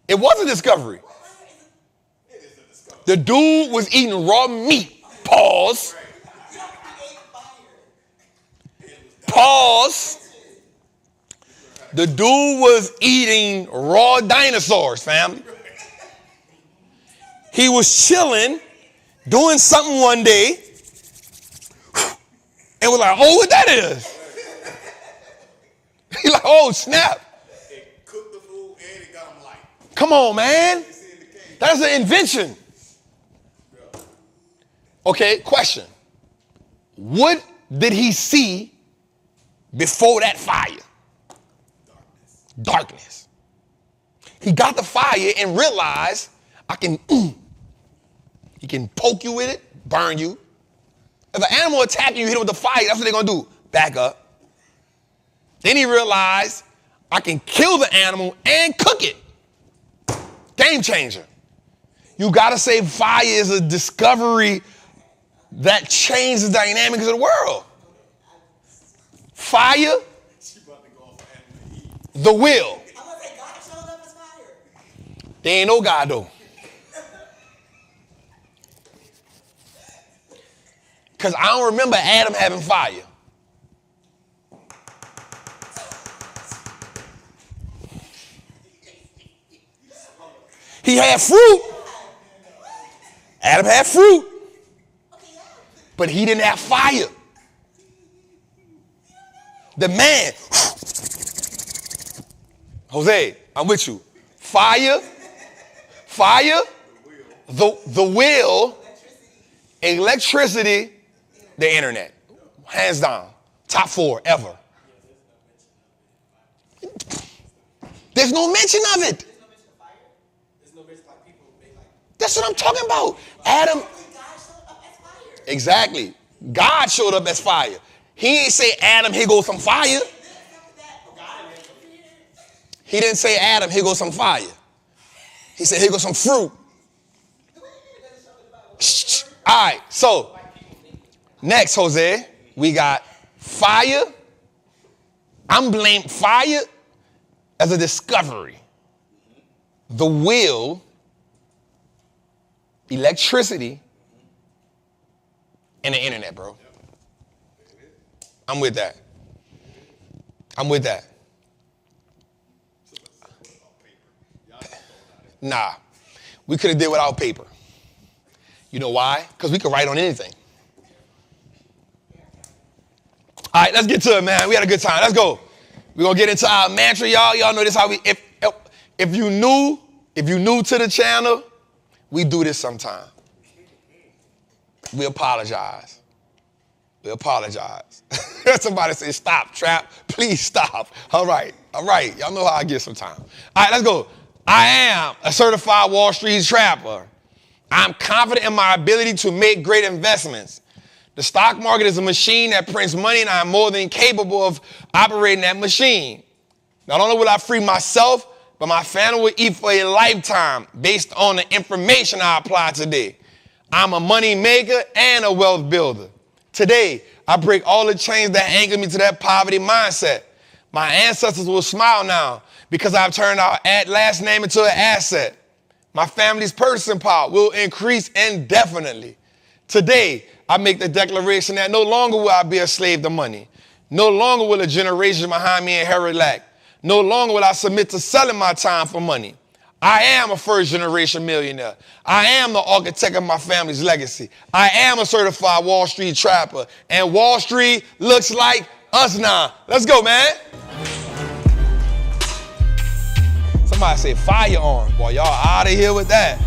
It was a discovery. The dude was eating raw meat. Pause. Pause. The dude was eating raw dinosaurs, family. He was chilling, doing something one day, and was like, oh, what that is? He like, oh, snap. It cooked the food and it got him light. Come on, man. That's an invention. Okay, question. What did he see before that fire? Darkness. He got the fire and realized he can poke you with it, burn you. If an animal attacks you, hit it with the fire, that's what they're gonna do. Back up. Then he realized I can kill the animal and cook it. Game changer. You gotta say fire is a discovery that changed the dynamics of the world. Fire, the will. There ain't no God though. Because I don't remember Adam having fire. He had fruit. Adam had fruit. But he didn't have fire. The man, Jose, I'm with you. Fire, the will, electricity, the internet. Hands down. Top 4 ever. There's no mention of it. That's what I'm talking about. Adam. Exactly. God showed up as fire. He ain't say, Adam, here goes some fire. He didn't say, Adam, here goes some fire. He said, here goes some fruit. Shh. All right, so next, Jose, we got fire. I'm blaming fire as a discovery. The will, electricity, and the internet, bro. I'm with that. Nah, we could have did without paper. You know why? Because we could write on anything. All right, let's get to it, man. We had a good time. Let's go. We're going to get into our mantra, y'all. Y'all know this how we, if you new to the channel, we do this sometime. We apologize. Somebody say, stop, Trap. Please stop. All right. Y'all know how I get sometimes. All right, let's go. I am a certified Wall Street trapper. I'm confident in my ability to make great investments. The stock market is a machine that prints money, and I'm more than capable of operating that machine. Not only will I free myself, but my family will eat for a lifetime based on the information I apply today. I'm a money maker and a wealth builder. Today, I break all the chains that anchor me to that poverty mindset. My ancestors will smile now because I've turned our last name into an asset. My family's purchasing power will increase indefinitely. Today, I make the declaration that no longer will I be a slave to money. No longer will a generation behind me inherit lack. No longer will I submit to selling my time for money. I am a first-generation millionaire. I am the architect of my family's legacy. I am a certified Wall Street trapper. And Wall Street looks like us now. Let's go, man. Somebody said firearms. Boy, y'all out of here with that.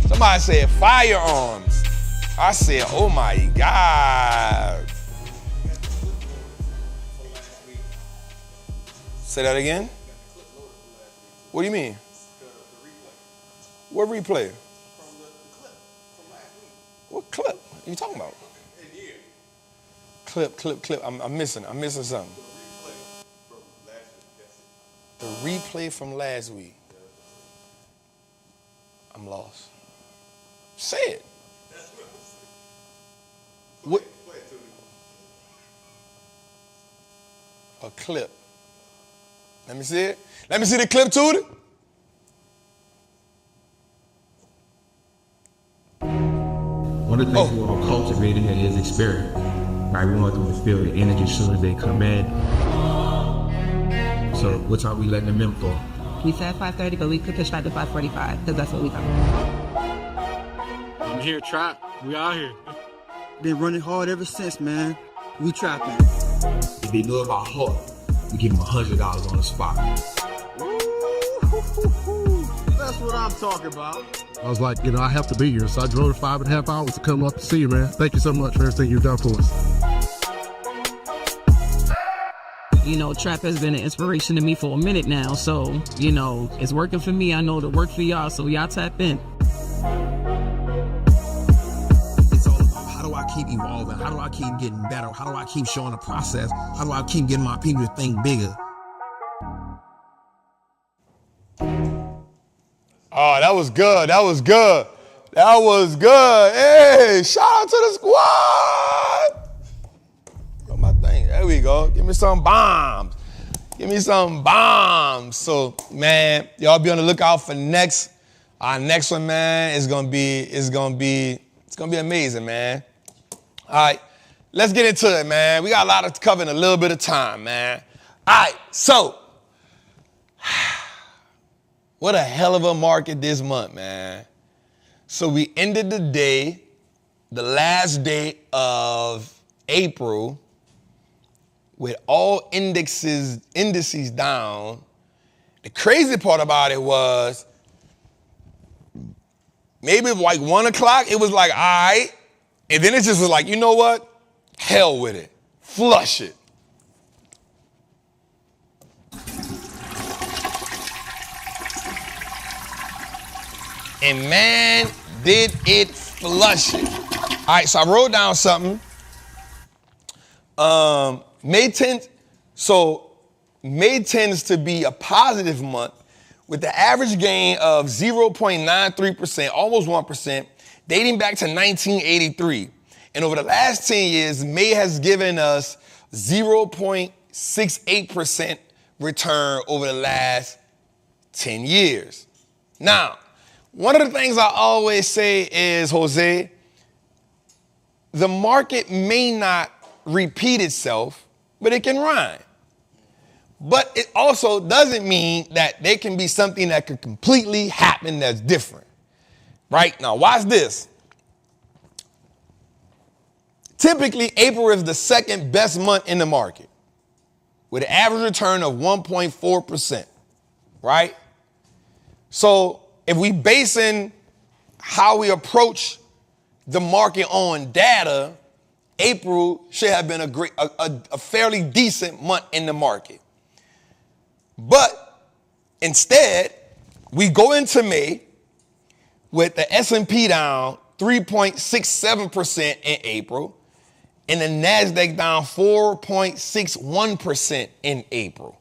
Somebody said firearms. I said, oh, my God. Say that again? What do you mean? What replay? From the clip from last week. What clip are you talking about? In here. Clip. I'm missing something. The replay from last week. The replay from last week. I'm lost. Say it. That's what I'm saying. What? Play it to me. A clip. Let me see it. Let me see the clip, Tootie. One of the things we want to cultivate in here is experience. Right? We want them to feel the energy as soon as they come in. So what time we letting them in for? We said 5:30, but we could push back to 5:45 because that's what we thought. I'm here, Trap. We out here. Been running hard ever since, man. We trapping. If they know about heart, we give them $100 on the spot. That's what I'm talking about. I was like, I have to be here. So I drove 5.5 hours to come up to see you, man. Thank you so much for everything you've done for us. Trap has been an inspiration to me for a minute now. So, it's working for me. I know it'll work for y'all. So y'all tap in. It's all about how do I keep evolving? How do I keep getting better? How do I keep showing the process? How do I keep getting my people to think bigger? Oh, that was good. Hey, shout out to the squad. Oh, my thing. There we go. Give me some bombs. So, man, y'all be on the lookout for our next one, man. It's gonna be amazing, man. All right, let's get into it, man. We got a lot to cover in a little bit of time, man. All right, so What a hell of a market this month, man. So we ended the day, the last day of April, with all indices down. The crazy part about it was maybe like 1 o'clock, it was like, all right. And then it just was like, you know what? Hell with it. Flush it. And man, did it flush it. All right, so I wrote down something. May tends to be a positive month with the average gain of 0.93%, almost 1%, dating back to 1983. And over the last 10 years, May has given us 0.68% return over the last 10 years. Now, one of the things I always say is, Jose, the market may not repeat itself, but it can rhyme. But it also doesn't mean that there can be something that could completely happen that's different. Right? Now, watch this. Typically, April is the second best month in the market with an average return of 1.4%. Right? So if we basing how we approach the market on data, April should have been a fairly decent month in the market. But instead, we go into May with the S&P down 3.67% in April and the NASDAQ down 4.61% in April,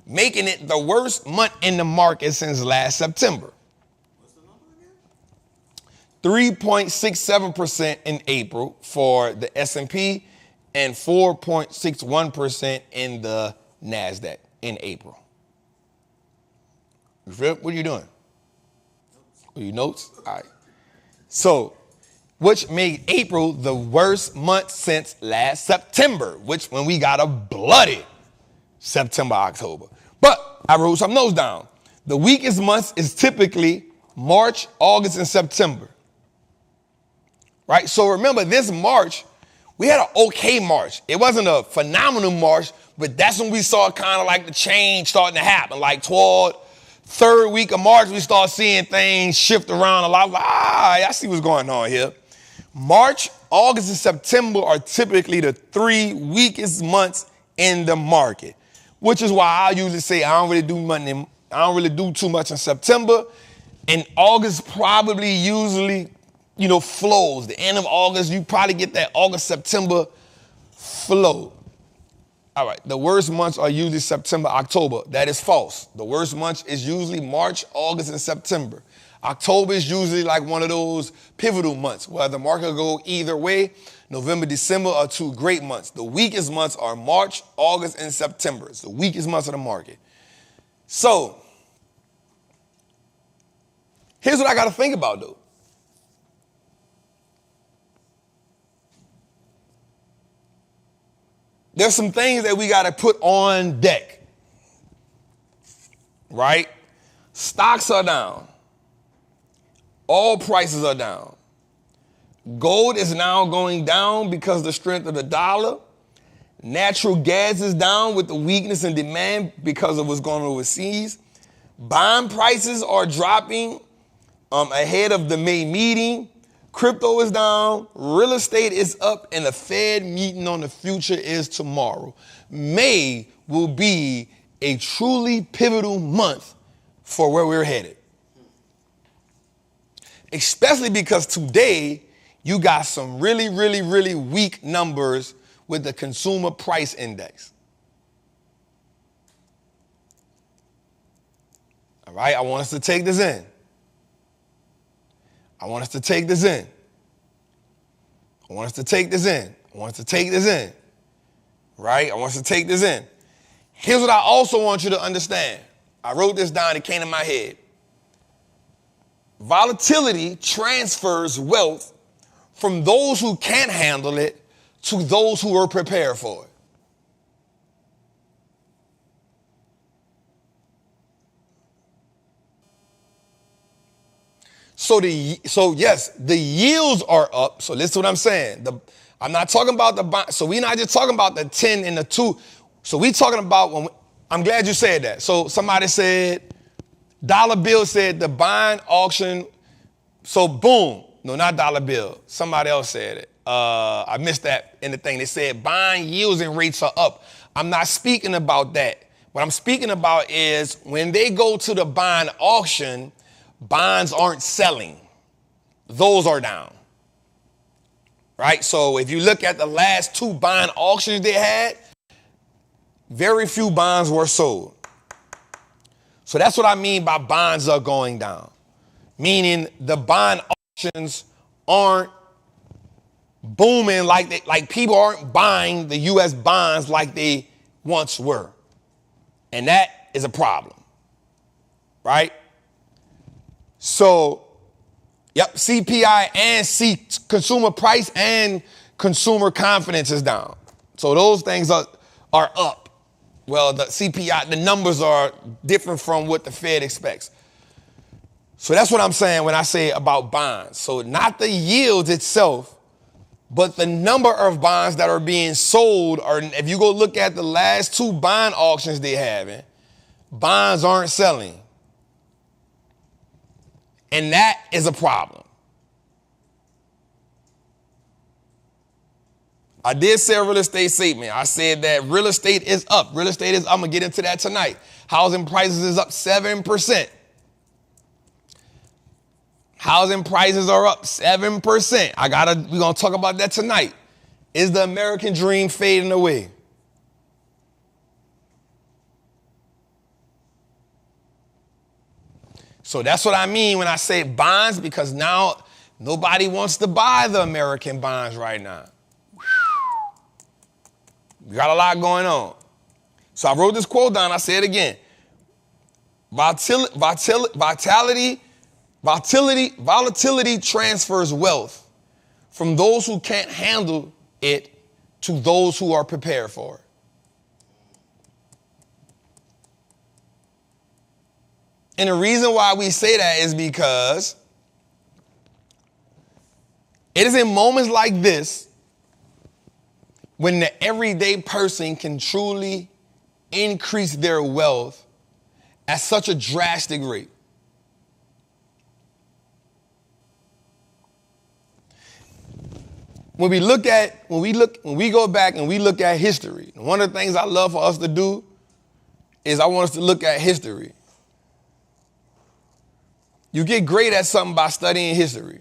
making it the worst month in the market since last September. 3.67% in April for the S&P and 4.61% in the NASDAQ in April. What are you doing? Are you notes? All right. So, which made April the worst month since last September, when we got a bloody September, October. But I wrote some notes down. The weakest months is typically March, August, and September. Right? So remember, this March, we had an okay March. It wasn't a phenomenal March, but that's when we saw kind of like the change starting to happen. Like toward third week of March, we start seeing things shift around a lot. Like, I see what's going on here. March, August, and September are typically the 3 weakest months in the market, which is why I usually say I don't really do too much in September. And August probably usually flows. The end of August, you probably get that August, September flow. All right, the worst months are usually September, October. That is false. The worst months is usually March, August, and September. October is usually like one of those pivotal months where the market will go either way. November, December are 2 great months. The weakest months are March, August, and September. It's the weakest months of the market. So, here's what I got to think about, though. There's some things that we got to put on deck, right? Stocks are down. All prices are down. Gold is now going down because of the strength of the dollar. Natural gas is down with the weakness in demand because of what's going on overseas. Bond prices are dropping ahead of the May meeting. Crypto is down, real estate is up, and the Fed meeting on the future is tomorrow. May will be a truly pivotal month for where we're headed. Especially because today you got some really, really, really weak numbers with the consumer price index. All right, I want us to take this in. I want us to take this in. Right? I want us to take this in. Here's what I also want you to understand. I wrote this down, it came in my head. Volatility transfers wealth from those who can't handle it to those who are prepared for it. So yes, the yields are up. So listen to what I'm saying. I'm not talking about the bond. So we're not just talking about the 10 and the 2. So we talking about I'm glad you said that. So somebody said, Dollar Bill said the bond auction. So boom. No, not Dollar Bill. Somebody else said it. I missed that in the thing. They said bond yields and rates are up. I'm not speaking about that. What I'm speaking about is when they go to the bond auction, bonds aren't selling. Those are down. Right? So if you look at the last 2 bond auctions they had, very few bonds were sold. So that's what I mean by bonds are going down. Meaning the bond auctions aren't booming like people aren't buying the US bonds like they once were. And that is a problem. Right? So, yep, CPI and consumer price and consumer confidence is down. So those things are up. Well, the CPI, the numbers are different from what the Fed expects. So that's what I'm saying when I say about bonds. So not the yields itself, but the number of bonds that are being sold. Or if you go look at the last 2 bond auctions they having, bonds aren't selling. And that is a problem. I did say a real estate statement. I said that real estate is up. Real estate is up. I'm going to get into that tonight. Housing prices is up 7%. Housing prices are up 7%. We're going to talk about that tonight. Is the American dream fading away? So that's what I mean when I say bonds, because now nobody wants to buy the American bonds right now. We got a lot going on. So I wrote this quote down. I say it again. Volatility transfers wealth from those who can't handle it to those who are prepared for it. And the reason why we say that is because it is in moments like this when the everyday person can truly increase their wealth at such a drastic rate. When we go back and we look at history, one of the things I love for us to do is I want us to look at history. You get great at something by studying history.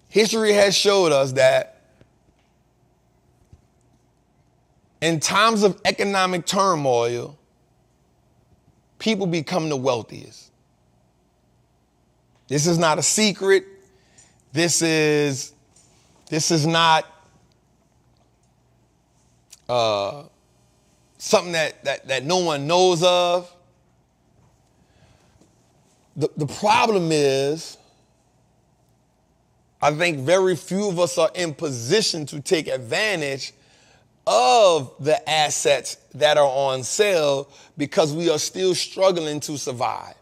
History has showed us that in times of economic turmoil, people become the wealthiest. This is not a secret. This is not something that no one knows of. The problem is, I think very few of us are in position to take advantage of the assets that are on sale because we are still struggling to survive.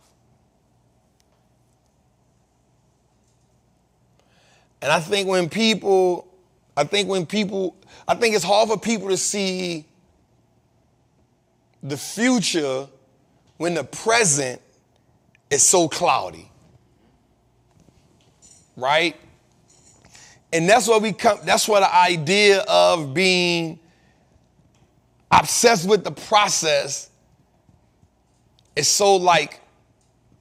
And I think it's hard for people to see the future when the present is so cloudy. Right? And that's where the idea of being obsessed with the process is so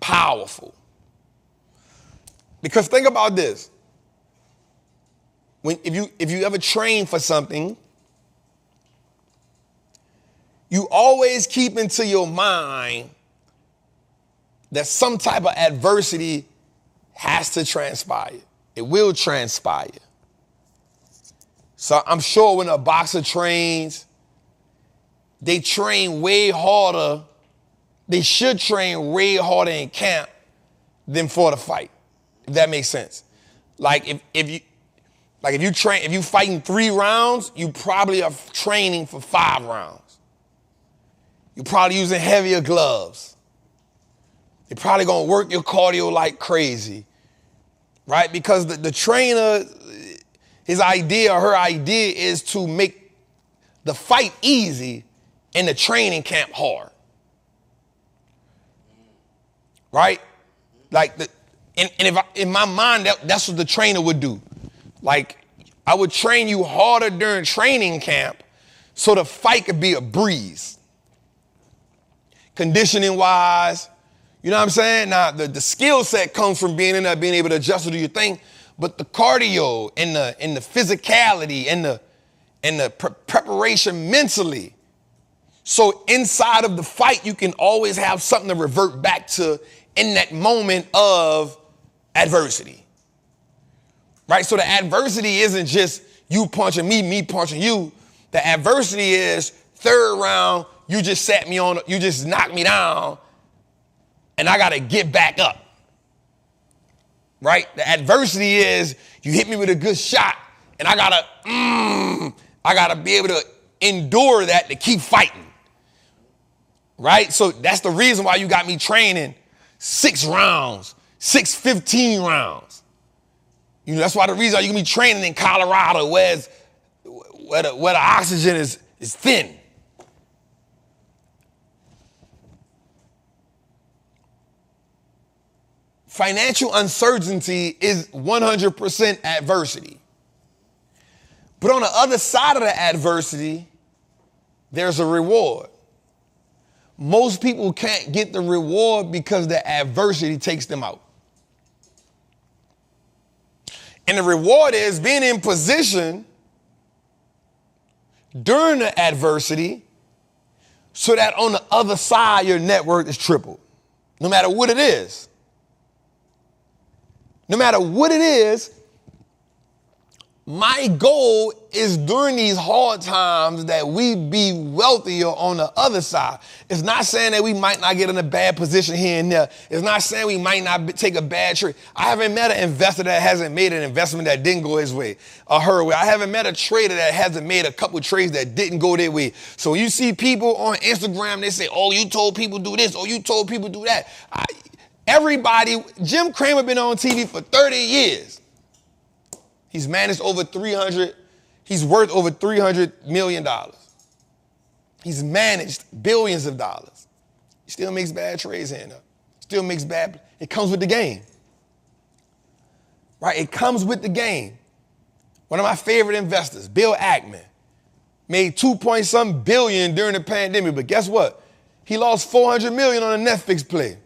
powerful. Because think about this. If you ever train for something, you always keep into your mind that some type of adversity has to transpire. It will transpire. So I'm sure when a boxer trains, they train way harder. They should train way harder in camp than for the fight, if that makes sense. If you fighting 3 rounds, you probably are training for 5 rounds. You're probably using heavier gloves. They're probably gonna work your cardio like crazy. right? Because the trainer, his idea or her idea is to make the fight easy and the training camp hard. Right? Like, in my mind, that's what the trainer would do. Like, I would train you harder during training camp so the fight could be a breeze. Conditioning wise, you know what I'm saying? Now, the skill set comes from being in there, being able to adjust to do your thing, but the cardio and the physicality and the preparation mentally. So inside of the fight, you can always have something to revert back to in that moment of adversity. Right? So the adversity isn't just you punching me, me punching you. The adversity is third round, you just knocked me down, and I gotta get back up. Right? The adversity is you hit me with a good shot, and I gotta be able to endure that to keep fighting. Right? So that's the reason why you got me training 6 rounds, 15 rounds. You know, that's why the reason you can be training in Colorado where the oxygen is thin. Financial uncertainty is 100% adversity. But on the other side of the adversity, there's a reward. Most people can't get the reward because the adversity takes them out. And the reward is being in position during the adversity so that on the other side, your net worth is tripled. No matter what it is. No matter what it is, my goal is during these hard times that we be wealthier on the other side. It's not saying that we might not get in a bad position here and there. It's not saying we might not take a bad trade. I haven't met an investor that hasn't made an investment that didn't go his way or her way. I haven't met a trader that hasn't made a couple trades that didn't go their way. So you see people on Instagram, they say, oh, you told people do this, oh, you told people do that. Everybody, Jim Cramer been on TV for 30 years. He's managed he's worth over $300 million. He's managed billions of dollars. He still makes bad trades here and there. Still makes bad, it comes with the game. Right, it comes with the game. One of my favorite investors, Bill Ackman, made 2-point-something billion during the pandemic, but guess what? He lost $400 million on a Netflix play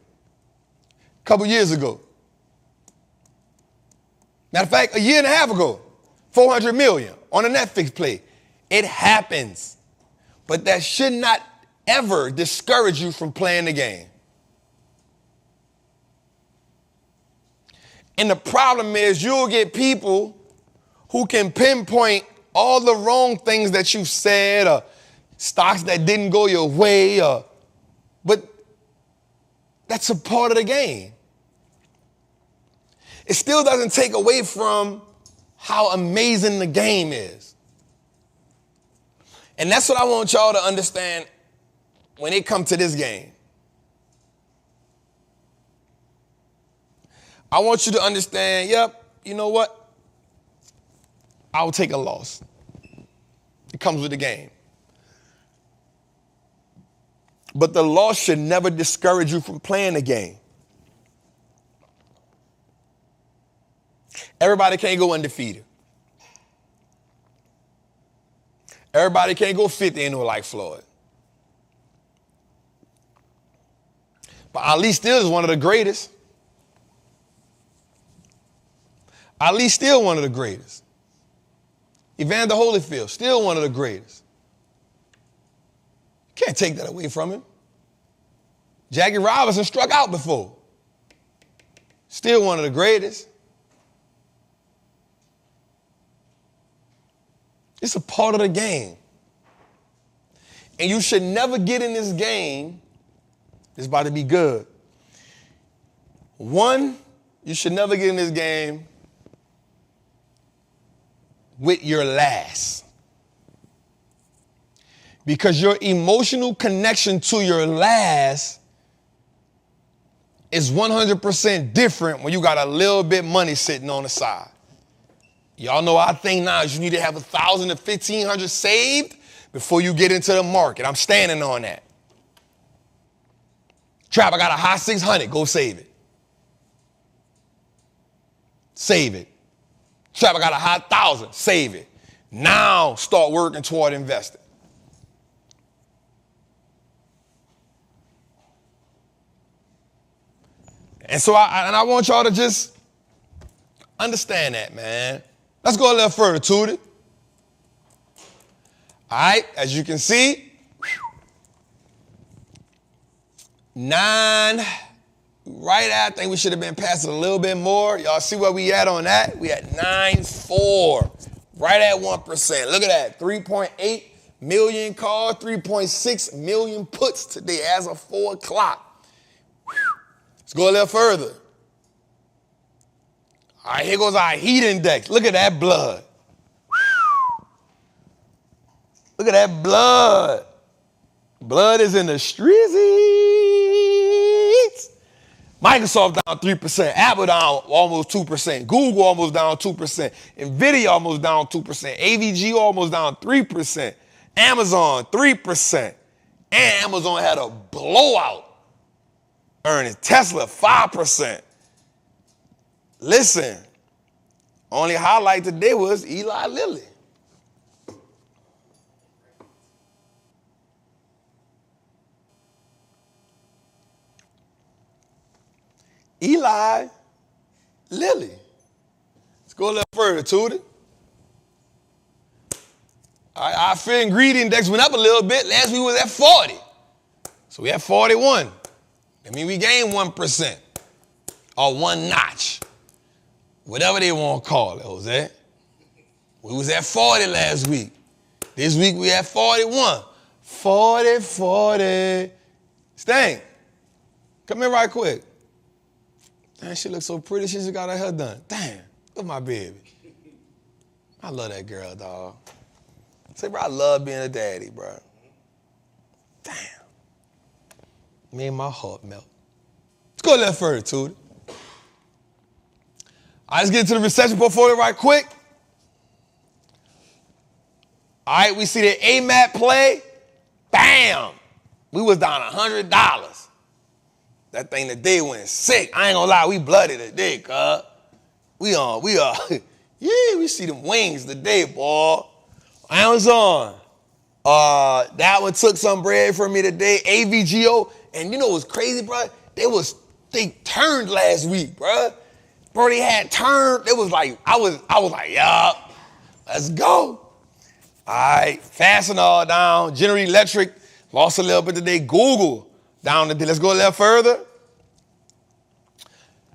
a couple years ago. Matter of fact, a year and a half ago, $400 million on a Netflix play. It happens. But that should not ever discourage you from playing the game. And the problem is you'll get people who can pinpoint all the wrong things that you've said or stocks that didn't go your way, but that's a part of the game. It still doesn't take away from how amazing the game is. And that's what I want y'all to understand when it comes to this game. I want you to understand, yep, you know what? I'll take a loss. It comes with the game. But the loss should never discourage you from playing the game. Everybody can't go undefeated. Everybody can't go 50 and like Floyd. But Ali still is one of the greatest. Ali still one of the greatest. Evander Holyfield, still one of the greatest. Can't take that away from him. Jackie Robinson struck out before. Still one of the greatest. It's a part of the game. And you should never get in this game. It's about to be good. One, you should never get in this game with your last. Because your emotional connection to your last is 100% different when you got a little bit money sitting on the side. Y'all know our thing now is you need to have 1,000 to 1,500 saved before you get into the market. I'm standing on that. Trap, I got a high 600, go save it. Save it. Trap, I got a high 1,000, save it. Now start working toward investing. And so I want y'all to just understand that, man. Let's go a little further, Tootie. All right, as you can see, 9, right at, I think we should have been passing a little bit more. Y'all see where we at on that? We at 9.4, right at 1%. Look at that, 3.8 million calls, 3.6 million puts today as of 4 o'clock. Let's go a little further. All right, here goes our heat index. Look at that blood. Look at that blood. Blood is in the streets. Microsoft down 3%. Apple down almost 2%. Google almost down 2%. Nvidia almost down 2%. AVG almost down 3%. Amazon 3%. And Amazon had a blowout earnings. Tesla 5%. Listen, only highlight today was Eli Lilly. Eli Lilly. Let's go a little further, Tootie. Our fear and greed index went up a little bit. Last week was at 40. So we at 41. I mean, we gained 1% or one notch. Whatever they want to call it, Jose. We was at 40 last week. This week we at 41. 40. Stang, come here right quick. Damn, she looks so pretty. She just got her hair done. Damn, look at my baby. I love that girl, dog. Say, bro, I love being a daddy, bro. Damn. Made my heart melt. Let's go a little further, Tootie. All right, let's get into the recession portfolio right quick. All right, we see the AMAT play. Bam! We was down $100. That thing today went sick. I ain't gonna lie, we bloody today, cuz. We see them wings today, boy. Amazon. That one took some bread from me today. AVGO. And you know what's crazy, bro? They turned last week, bro. Bro, they had turned. It was like, I was like, yeah, let's go. All right, Fastenal down. General Electric lost a little bit today. Google down today. Let's go a little further.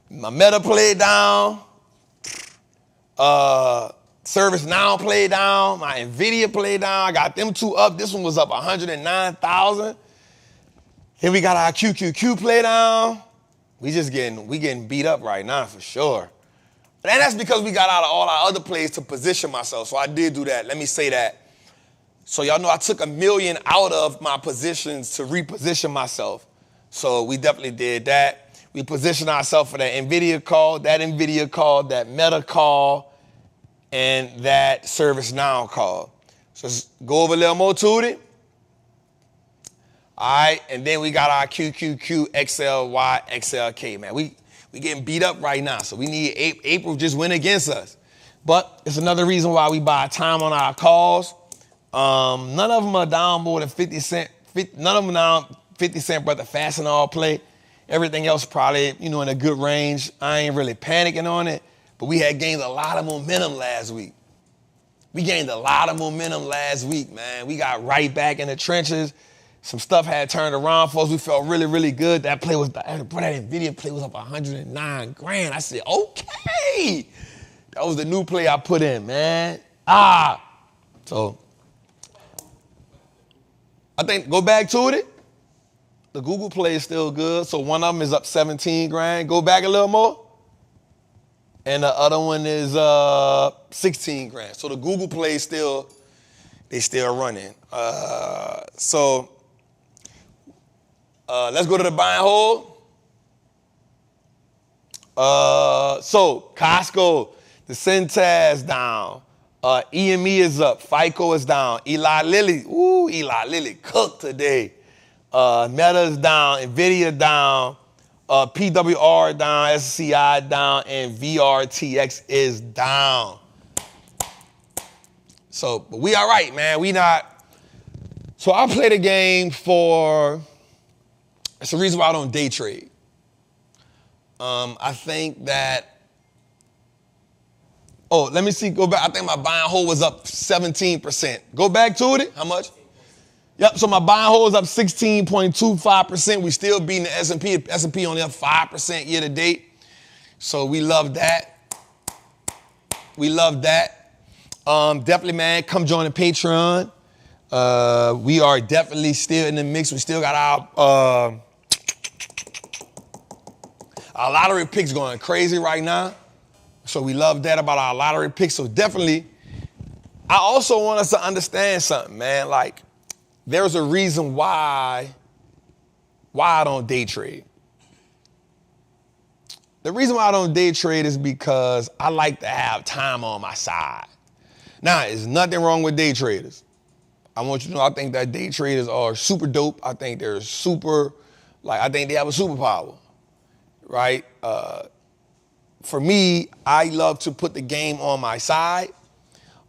My Meta played down. ServiceNow played down. My Nvidia played down. I got them two up. This one was up 109,000. Here we got our QQQ play down. We getting beat up right now for sure. And that's because we got out of all our other plays to position myself. So I did do that. Let me say that. So y'all know I took $1 million out of my positions to reposition myself. So we definitely did that. We positioned ourselves for that Nvidia call, that Meta call, and that ServiceNow call. So let's go over a little more to it. All right, and then we got our QQQ, XLY, XLK, man. We getting beat up right now, so we need April just went against us. But it's another reason why we buy time on our calls. None of them are down more than 50 cent. None of them down 50 cent, but the Fastenal play. Everything else probably, in a good range. I ain't really panicking on it, but we had gained a lot of momentum last week. We gained a lot of momentum last week, man. We got right back in the trenches. Some stuff had turned around for us. We felt really, really good. That Nvidia play was up 109 grand. I said, okay. That was the new play I put in, man. So I think go back to it. The Google play is still good. So one of them is up 17 grand. Go back a little more. And the other one is 16 grand. So the Google play is they still running. Let's go to the buy and hold. So Costco, the Centaz down. EME is up. FICO is down. Eli Lilly cooked today. Meta is down. Nvidia down. PWR down. SCI down. And VRTX is down. So, but we all right, man. We not. So I play the game for. It's the reason why I don't day trade. I think that. Oh, let me see. Go back. I think my buy and hold was up 17%. Go back to it. How much? Yep. So my buy and hold is up 16.25%. We still beating the S&P. S&P only up 5% year to date. So we love that. We love that. Definitely, man. Come join the Patreon. We are definitely still in the mix. We still got our lottery picks going crazy right now. So we love that about our lottery picks. So definitely, I also want us to understand something, man. Like, there's a reason why I don't day trade. The reason why I don't day trade is because I like to have time on my side. Now, there's nothing wrong with day traders. I want you to know, I think that day traders are super dope. I think they're super, I think they have a superpower, right? For me, I love to put the game on my side.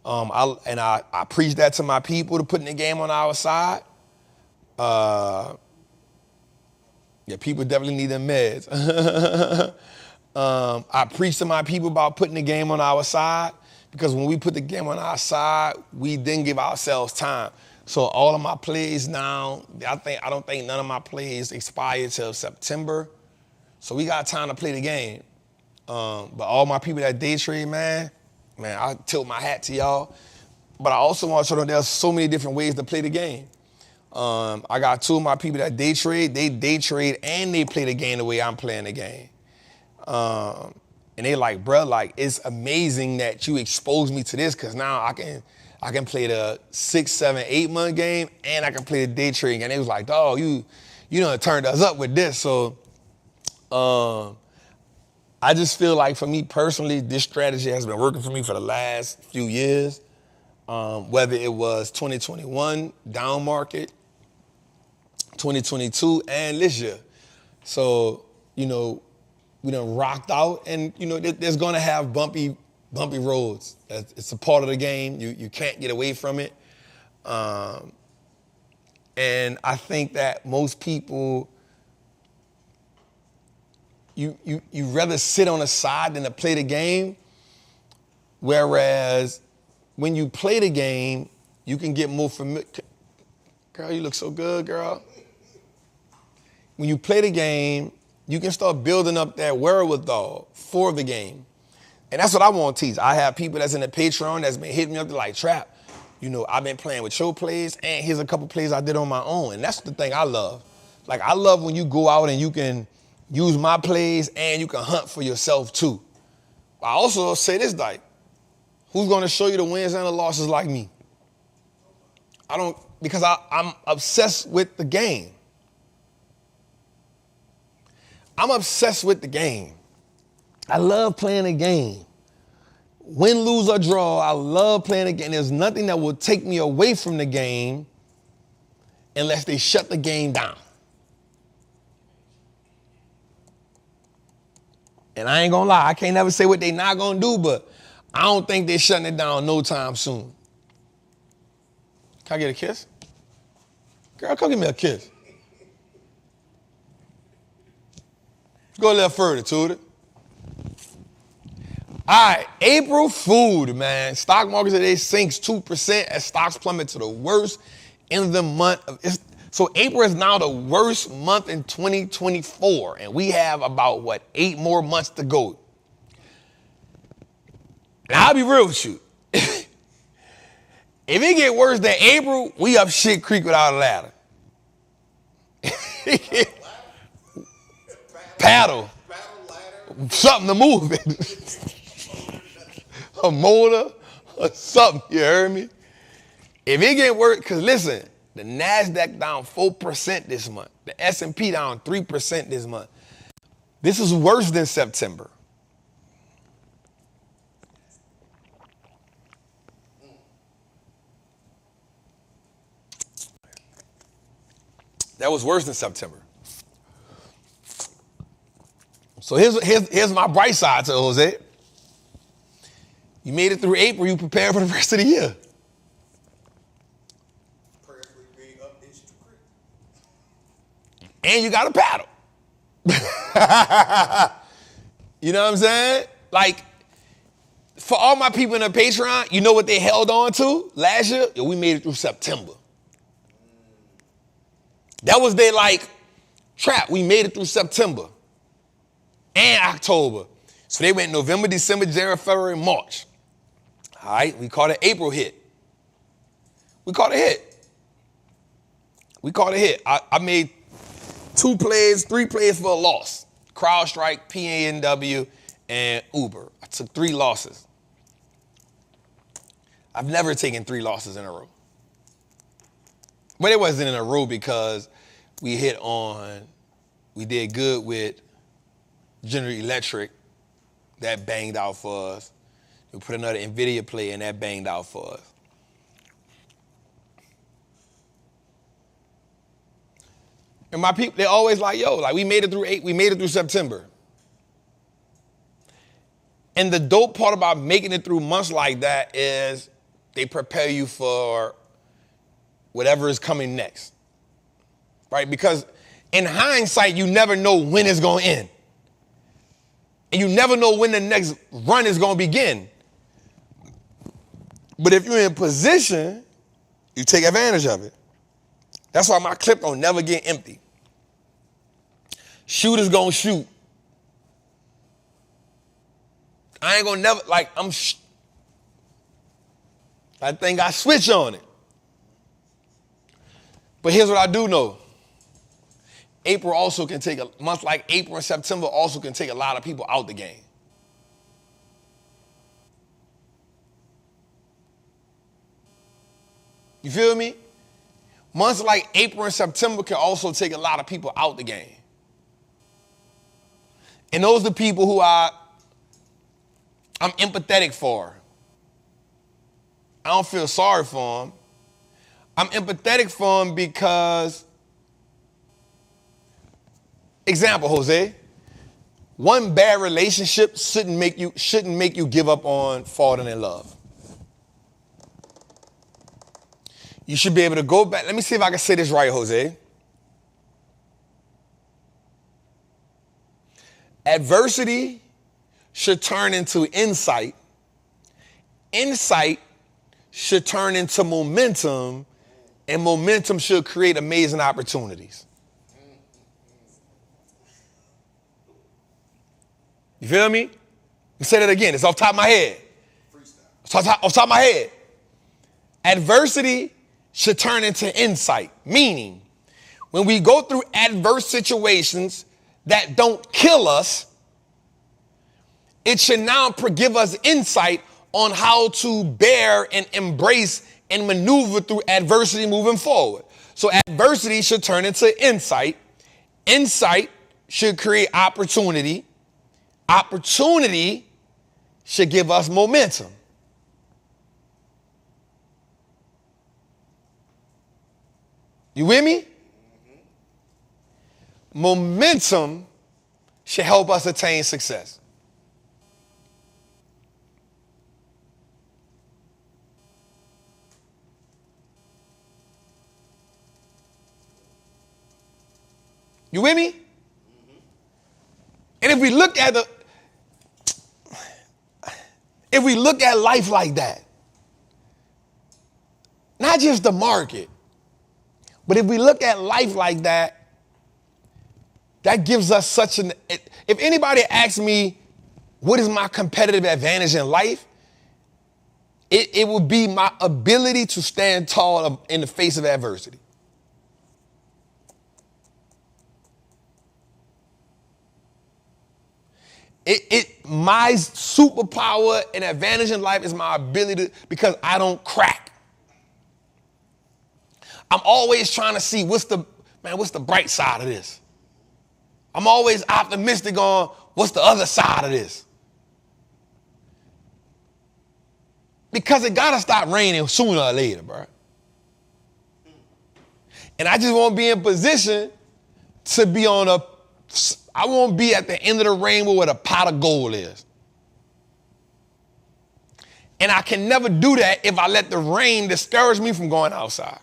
I preach that to my people, to putting the game on our side. People definitely need them meds. I preach to my people about putting the game on our side, because when we put the game on our side, we then give ourselves time. So all of my plays now, I don't think none of my plays expire till September. So we got time to play the game. But all my people that day trade, man, I tilt my hat to y'all. But I also want to show them there's so many different ways to play the game. I got two of my people that day trade. They day trade and they play the game the way I'm playing the game. And they like, bro, it's amazing that you exposed me to this, because now I can play the 6, 7, 8 month game, and I can play the day trading. And they was like, dog, you done turned us up with this. So I just feel like, for me personally, this strategy has been working for me for the last few years. Whether it was 2021 down market, 2022, and this year. So, we done rocked out, and there's gonna have bumpy roads. It's a part of the game. You can't get away from it. And I think that most people, you rather sit on the side than to play the game. Whereas when you play the game, you can get more familiar. Girl, you look so good, girl. When you play the game, you can start building up that wherewithal for the game. And that's what I want to teach. I have people that's in the Patreon that's been hitting me up to like, Trap, I've been playing with your plays, and here's a couple plays I did on my own. And that's the thing I love. Like, I love when you go out and you can use my plays and you can hunt for yourself too. I also say this, who's going to show you the wins and the losses like me? Because I'm obsessed with the game. I'm obsessed with the game. I love playing the game. Win, lose, or draw, I love playing the game. There's nothing that will take me away from the game unless they shut the game down. And I ain't gonna lie, I can't never say what they not gonna do, but I don't think they're shutting it down no time soon. Can I get a kiss? Girl, come give me a kiss. Go a little further, Tudor. All right, April food, man. Stock market today sinks 2% as stocks plummet to the worst in the month. So April is now the worst month in 2024, and we have about, 8 more months to go. Now, I'll be real with you. If it get worse than April, we up shit creek without a ladder. Paddle. Something to move it. A motor or something, you heard me? If it get worse, because listen, the NASDAQ down 4% this month. The S&P down 3% this month. This is worse than September. That was worse than September. So here's my bright side to Jose. You made it through April, you prepared for the rest of the year. Prayerfully being up inch to creek. And you got a paddle. You know what I'm saying? Like, for all my people in the Patreon, you know what they held on to last year? Yo, we made it through September. That was their, like, trap. We made it through September and October. So they went November, December, January, February, March. All right, we called it April hit. We called it hit. I made 2 plays, 3 plays for a loss. CrowdStrike, PANW, and Uber. I took 3 losses. I've never taken 3 losses in a row. But it wasn't in a row because we did good with General Electric. That banged out for us. We put another NVIDIA play and that banged out for us. And my people, they always like, yo, like we made it through September. And the dope part about making it through months like that is they prepare you for whatever is coming next, right? Because in hindsight, you never know when it's going to end. And you never know when the next run is going to begin. But if you're in position, you take advantage of it. That's why my clip don't never get empty. Shooters gonna shoot. I ain't gonna never, like, I think I switch on it. But here's what I do know. April also can take a month like April and September also can take a lot of people out the game. You feel me? Months like April and September can also take a lot of people out the game. And those are the people who I'm empathetic for. I don't feel sorry for them. I'm empathetic for them because, example, Jose, one bad relationship shouldn't make you give up on falling in love. You should be able to go back. Let me see if I can say this right, Jose. Adversity should turn into insight. Insight should turn into momentum, and momentum should create amazing opportunities. You feel me? Let me say that again. It's off the top of my head. It's off the top of my head. Adversity should turn into insight, meaning when we go through adverse situations that don't kill us, it should now give us insight on how to bear and embrace and maneuver through adversity moving forward. So adversity should turn into insight. Insight should create opportunity. Opportunity should give us momentum. You with me? Mm-hmm. Momentum should help us attain success. You with me? Mm-hmm. And if we look at life like that, not just the market, but if we look at life like that, that gives us such an, if anybody asks me, what is my competitive advantage in life? It would be my ability to stand tall in the face of adversity. My superpower and advantage in life is my ability because I don't crack. I'm always trying to see what's the bright side of this. I'm always optimistic on what's the other side of this. Because it gotta stop raining sooner or later, bro. And I just won't be in position to be I won't be at the end of the rainbow where the pot of gold is. And I can never do that if I let the rain discourage me from going outside.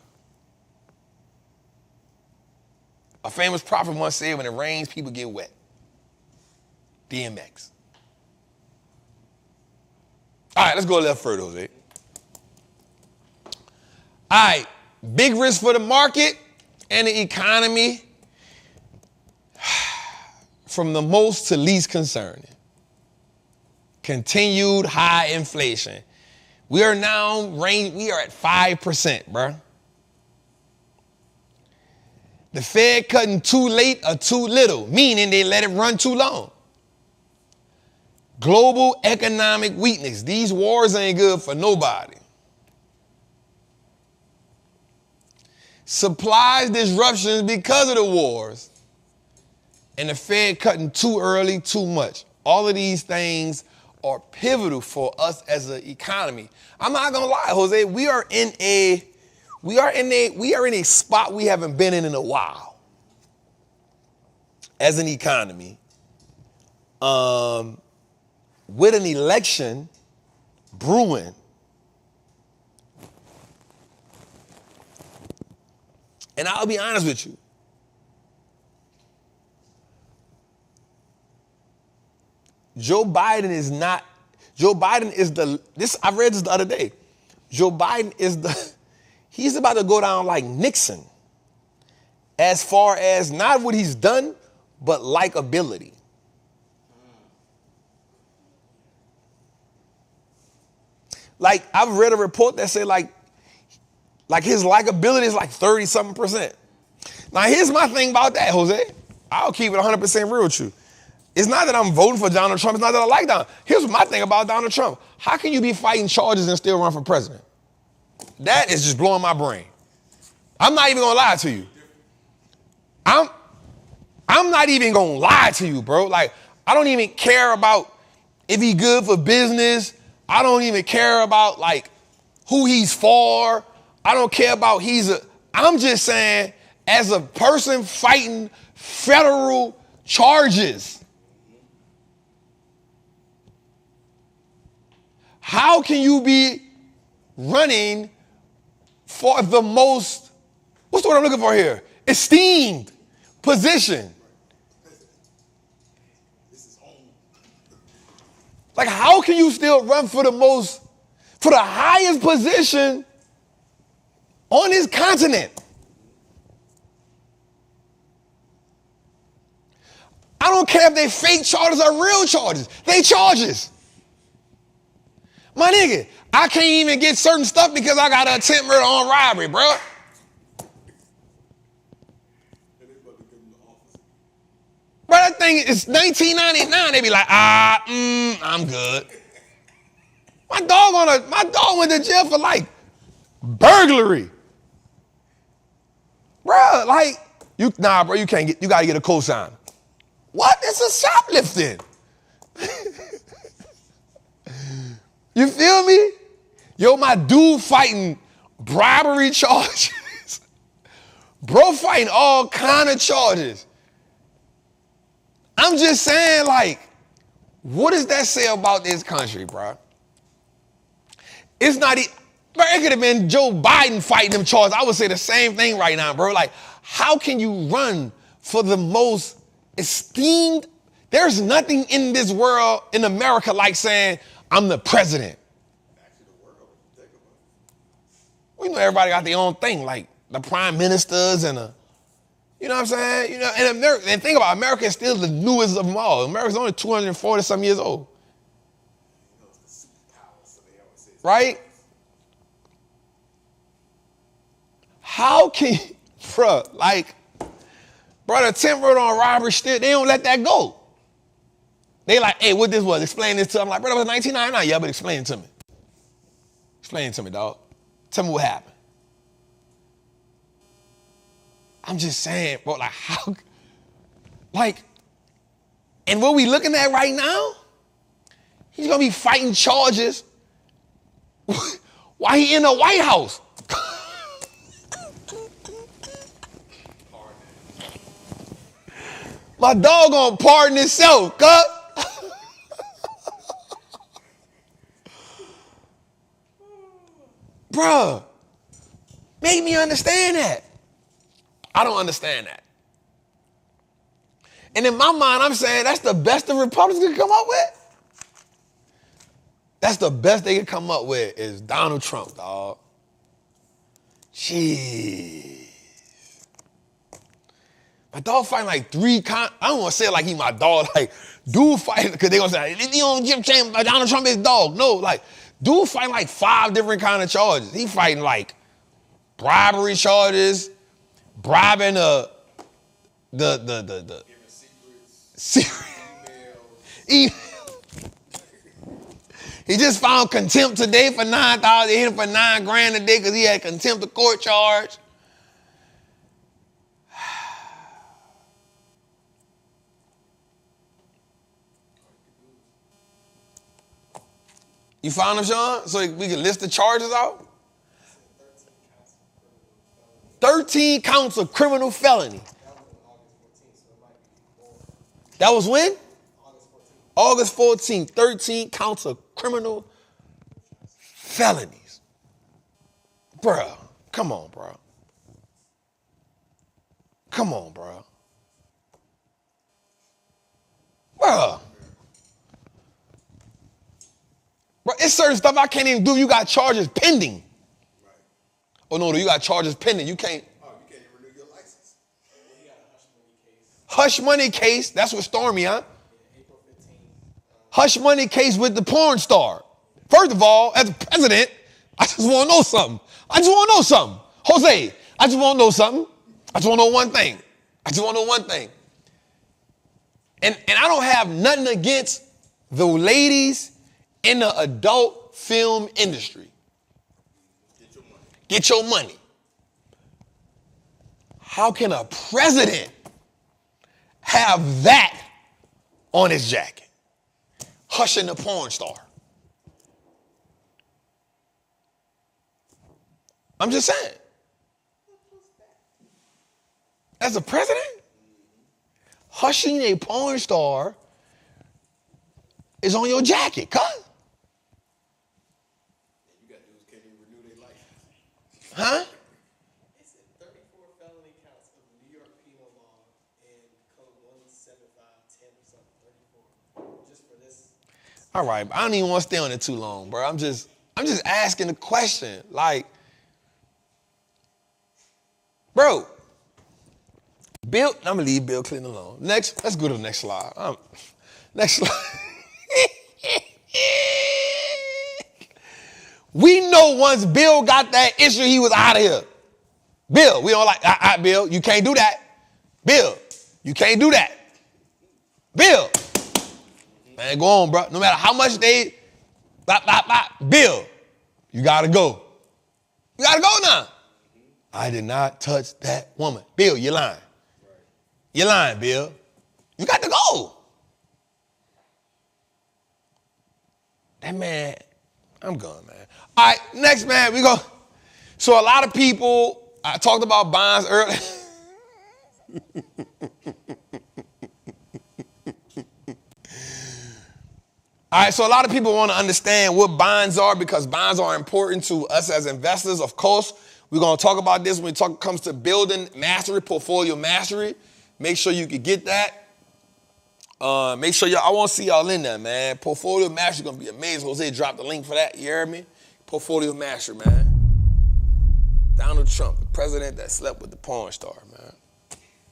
A famous prophet once said, when it rains, people get wet. DMX. All right, let's go a little further, Jose. All right, big risk for the market and the economy from the most to least concerning. Continued high inflation. We are at 5%, bro. The Fed cutting too late or too little, meaning they let it run too long. Global economic weakness. These wars ain't good for nobody. Supplies disruptions because of the wars. And the Fed cutting too early, too much. All of these things are pivotal for us as an economy. I'm not gonna lie, Jose, we are in a spot we haven't been in a while as an economy. With an election brewing. And I'll be honest with you. Joe Biden is I read this the other day. Joe Biden he's about to go down like Nixon as far as not what he's done, but likability. Like, I've read a report that said like his likability is like 30-something%. Now, here's my thing about that, Jose. I'll keep it 100% real with you. It's not that I'm voting for Donald Trump. It's not that I like Donald. Here's my thing about Donald Trump. How can you be fighting charges and still run for president? That is just blowing my brain. I'm not even gonna lie to you. I'm not even gonna lie to you, bro. Like, I don't even care about if he's good for business. I don't even care about like who he's for. I don't care about I'm just saying, as a person fighting federal charges, how can you be running for the most, what's the word I'm looking for here? Esteemed position. Like, how can you still run for the highest position on this continent? I don't care if they fake charges or real charges. They charges. My nigga, I can't even get certain stuff because I got an attempt murder on robbery, bro. Bro, that thing is 1999. They be like, I'm good. My dog went to jail for like burglary. Bro, like, you gotta get a cosign. What? It's a shoplifting. You feel me? Yo, my dude fighting bribery charges. Bro fighting all kind of charges. I'm just saying, like, what does that say about this country, bro? It's not, bro, it could have been Joe Biden fighting them charges. I would say the same thing right now, bro. Like, how can you run for the most esteemed? There's nothing in this world, in America, like saying, I'm the president. We know everybody got their own thing, like the prime ministers and you know what I'm saying? You know, and think about it, America is still the newest of them all. America's only 240-some years old. Right? How can you, bro, the attempt murder on robbery, still, they don't let that go. They like, hey, what this was? Explain this to me. I'm like, bro, that was 1999. Yeah, but explain it to me. Explain it to me, dog. Tell me what happened. I'm just saying, bro, like, how, like, and what we looking at right now, he's gonna be fighting charges while he in the White House. My dog gonna pardon himself, cut. Bruh, make me understand that. I don't understand that. And in my mind, I'm saying that's the best the Republicans can come up with. That's the best they can come up with is Donald Trump, dog. Jeez. My dog fighting like I don't want to say it like he my dog. Like, dude fighting, because they going to say, you know, Jim Chan, Donald Trump is dog. No, like, dude fighting like 5 different kind of charges. He fighting like bribery charges, bribing the secret email. He just found contempt today for $9,000. They hit him for $9,000 a day because he had contempt of court charge. You found him, Sean? So we can list the charges out? 13 counts of criminal felony. That was when? August 14th, 13 counts of criminal felonies. Bruh, come on, bro. Come on, bro. Bruh. Bro, it's certain stuff I can't even do. You got charges pending. Right. Oh, no, you got charges pending. You can't. Oh, you can't even renew your license. He got a hush money case. That's what Stormy, huh? Yeah, April 15th. Hush money case with the porn star. First of all, as president, I just want to know something. Jose, I just want to know something. I just want to know one thing. And I don't have nothing against the ladies in the adult film industry. Get your money. How can a president have that on his jacket? Hushing the porn star. I'm just saying. As a president, hushing a porn star is on your jacket, cuz. Huh? It said 34 felony counts of New York penal law and code 17510 or something, 34. Just for this. All right, I don't even want to stay on it too long, bro. I'm just asking the question. Like, bro, I'm gonna leave Bill Clinton alone. Next, let's go to the next slide. Next slide. We know once Bill got that issue, he was out of here. Bill, we don't like, Bill, you can't do that. Bill, you can't do that. Bill. Man, go on, bro. No matter how much they, Bill, you gotta go. You gotta go now. I did not touch that woman. Bill, you're lying. You're lying, Bill. You got to go. That man, I'm gone, man. All right, next, man, we go. So a lot of people, I talked about bonds earlier. All right, so a lot of people want to understand what bonds are because bonds are important to us as investors. Of course, we're going to talk about this when it comes to building mastery, portfolio mastery. Make sure you can get that. Make sure I want to see y'all in there, man. Portfolio mastery is going to be amazing. Jose dropped the link for that. You heard me? Portfolio mastery, man. Donald Trump, the president that slept with the porn star, man.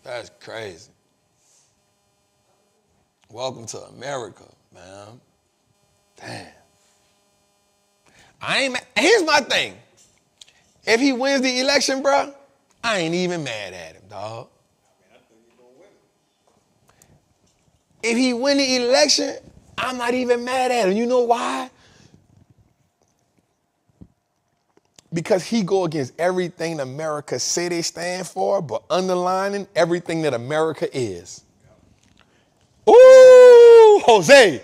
That's crazy. Welcome to America, man. Damn. Here's my thing. If he wins the election, bro, I ain't even mad at him, dog. If he win the election, I'm not even mad at him. You know why? Because he go against everything America say they stand for, but underlining everything that America is. Ooh, Jose.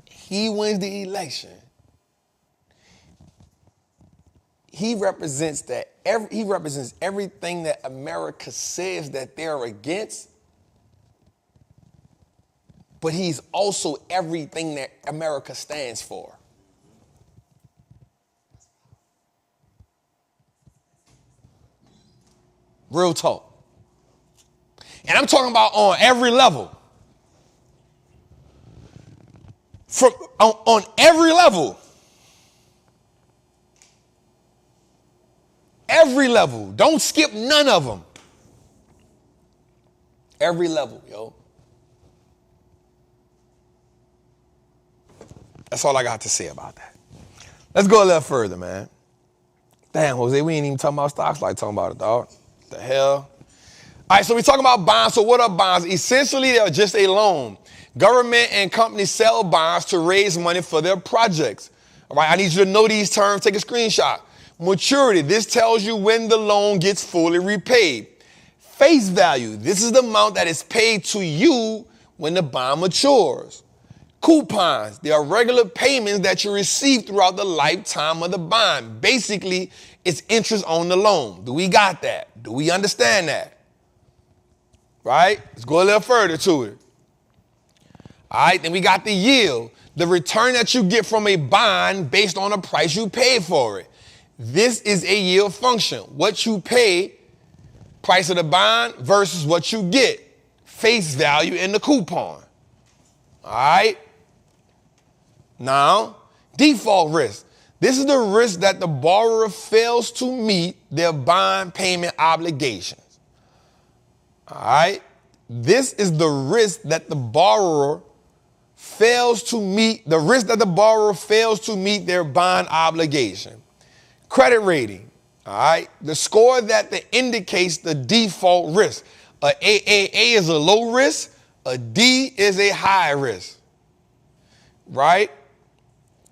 He wins the election. he represents he represents everything that America says that they're against, but he's also everything that America stands for. Real talk. And I'm talking about on every level. On every level. Every level. Don't skip none of them. Every level, yo. That's all I got to say about that. Let's go a little further, man. Damn, Jose, we ain't even talking about stocks like talking about it, dog. The hell? All right, so we're talking about bonds. So what are bonds? Essentially, they're just a loan. Government and companies sell bonds to raise money for their projects. All right, I need you to know these terms. Take a screenshot. Maturity. This tells you when the loan gets fully repaid. Face value. This is the amount that is paid to you when the bond matures. Coupons. They are regular payments that you receive throughout the lifetime of the bond. Basically, it's interest on the loan. Do we got that? Do we understand that? Right? Let's go a little further to it. All right, then we got the yield, the return that you get from a bond based on the price you paid for it. This is a yield function. What you pay, price of the bond versus what you get, face value in the coupon. All right? Now, default risk. This is the risk that the borrower fails to meet their bond payment obligations. All right? This is the risk that the borrower fails to meet their bond obligation. Credit rating. All right? The score that indicates the default risk. A AAA is a low risk. A D is a high risk. Right?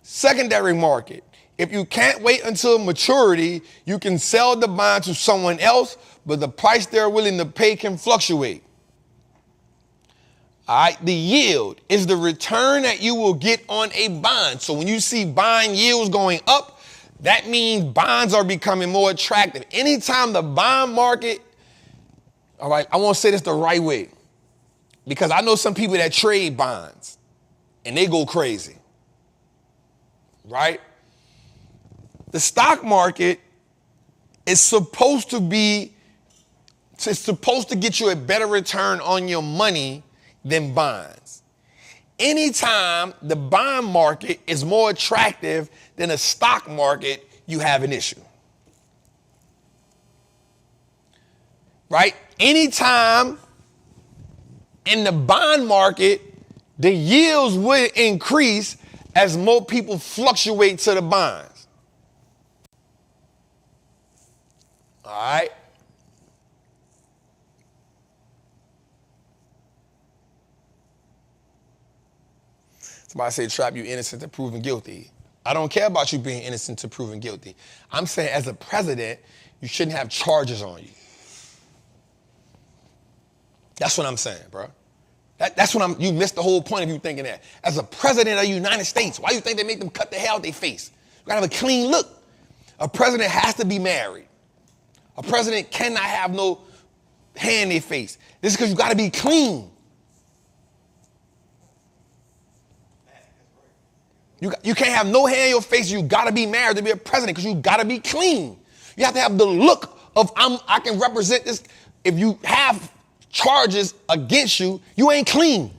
Secondary market. If you can't wait until maturity, you can sell the bond to someone else, but the price they're willing to pay can fluctuate. All right, the yield is the return that you will get on a bond. So when you see bond yields going up, that means bonds are becoming more attractive. Anytime the bond market, all right, I want to say this the right way, because I know some people that trade bonds and they go crazy. Right? The stock market is supposed to get you a better return on your money than bonds. Anytime the bond market is more attractive than a stock market, you have an issue. Right? Anytime in the bond market, the yields would increase as more people fluctuate to the bonds. All right. Somebody say, Trap, you innocent to proven guilty. I don't care about you being innocent to proven guilty. I'm saying as a president, you shouldn't have charges on you. That's what I'm saying, bro. That's what you missed the whole point of you thinking that. As a president of the United States, why do you think they make them cut the hair out their face? You gotta have a clean look. A president has to be married. A president cannot have no hair in their face. This is because you gotta be clean. You can't have no hair in your face. You gotta be married to be a president because you gotta be clean. You have to have the look of I can represent this. If you have charges against you, you ain't clean.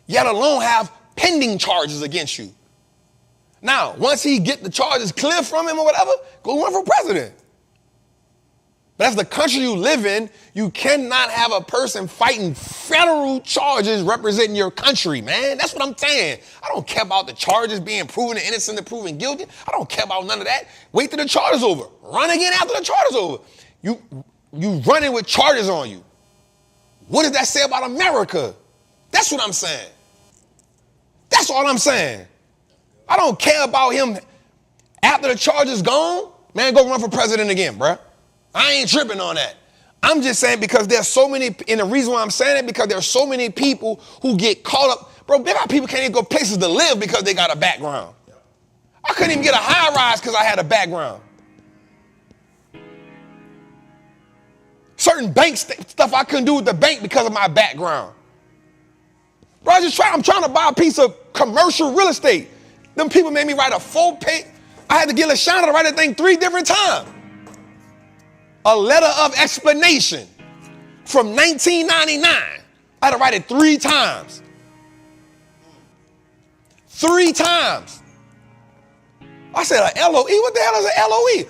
Yet alone have pending charges against you. Now, once he get the charges clear from him or whatever, go run for president. But as the country you live in, you cannot have a person fighting federal charges representing your country, man. That's what I'm saying. I don't care about the charges being proven innocent and proven guilty. I don't care about none of that. Wait till the charges over. Run again after the charges over. You running with charges on you. What does that say about America? That's what I'm saying. That's all I'm saying. I don't care about him after the charges gone. Man, go run for president again, bruh. I ain't tripping on that. I'm just saying because there's so many, and the reason why I'm saying it, because there's so many people who get caught up. Bro, big people can't even go places to live because they got a background. I couldn't even get a high rise because I had a background. Certain bank stuff I couldn't do with the bank because of my background. Bro, I'm trying to buy a piece of commercial real estate. Them people made me write a full page. I had to get LaShawna to write that thing 3 different times. A letter of explanation from 1999. I had to write it 3 times. 3 times. I said, a LOE? What the hell is an LOE?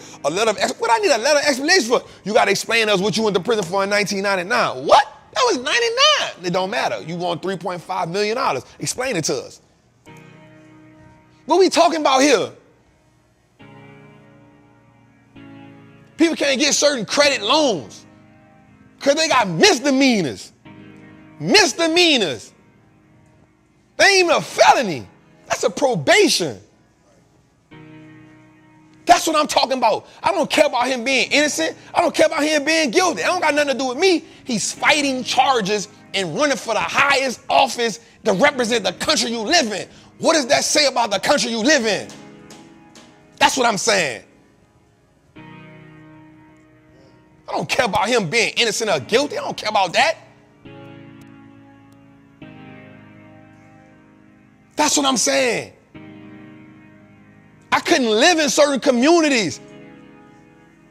What I need a letter of explanation for? You got to explain to us what you went to prison for in 1999. What? That was 99. It don't matter. You want $3.5 million. Explain it to us. What we talking about here? People can't get certain credit loans because they got misdemeanors. Misdemeanors. They ain't even a felony. That's a probation. That's what I'm talking about. I don't care about him being innocent. I don't care about him being guilty. It don't got nothing to do with me. He's fighting charges and running for the highest office to represent the country you live in. What does that say about the country you live in? That's what I'm saying. I don't care about him being innocent or guilty. I don't care about that. That's what I'm saying. I couldn't live in certain communities.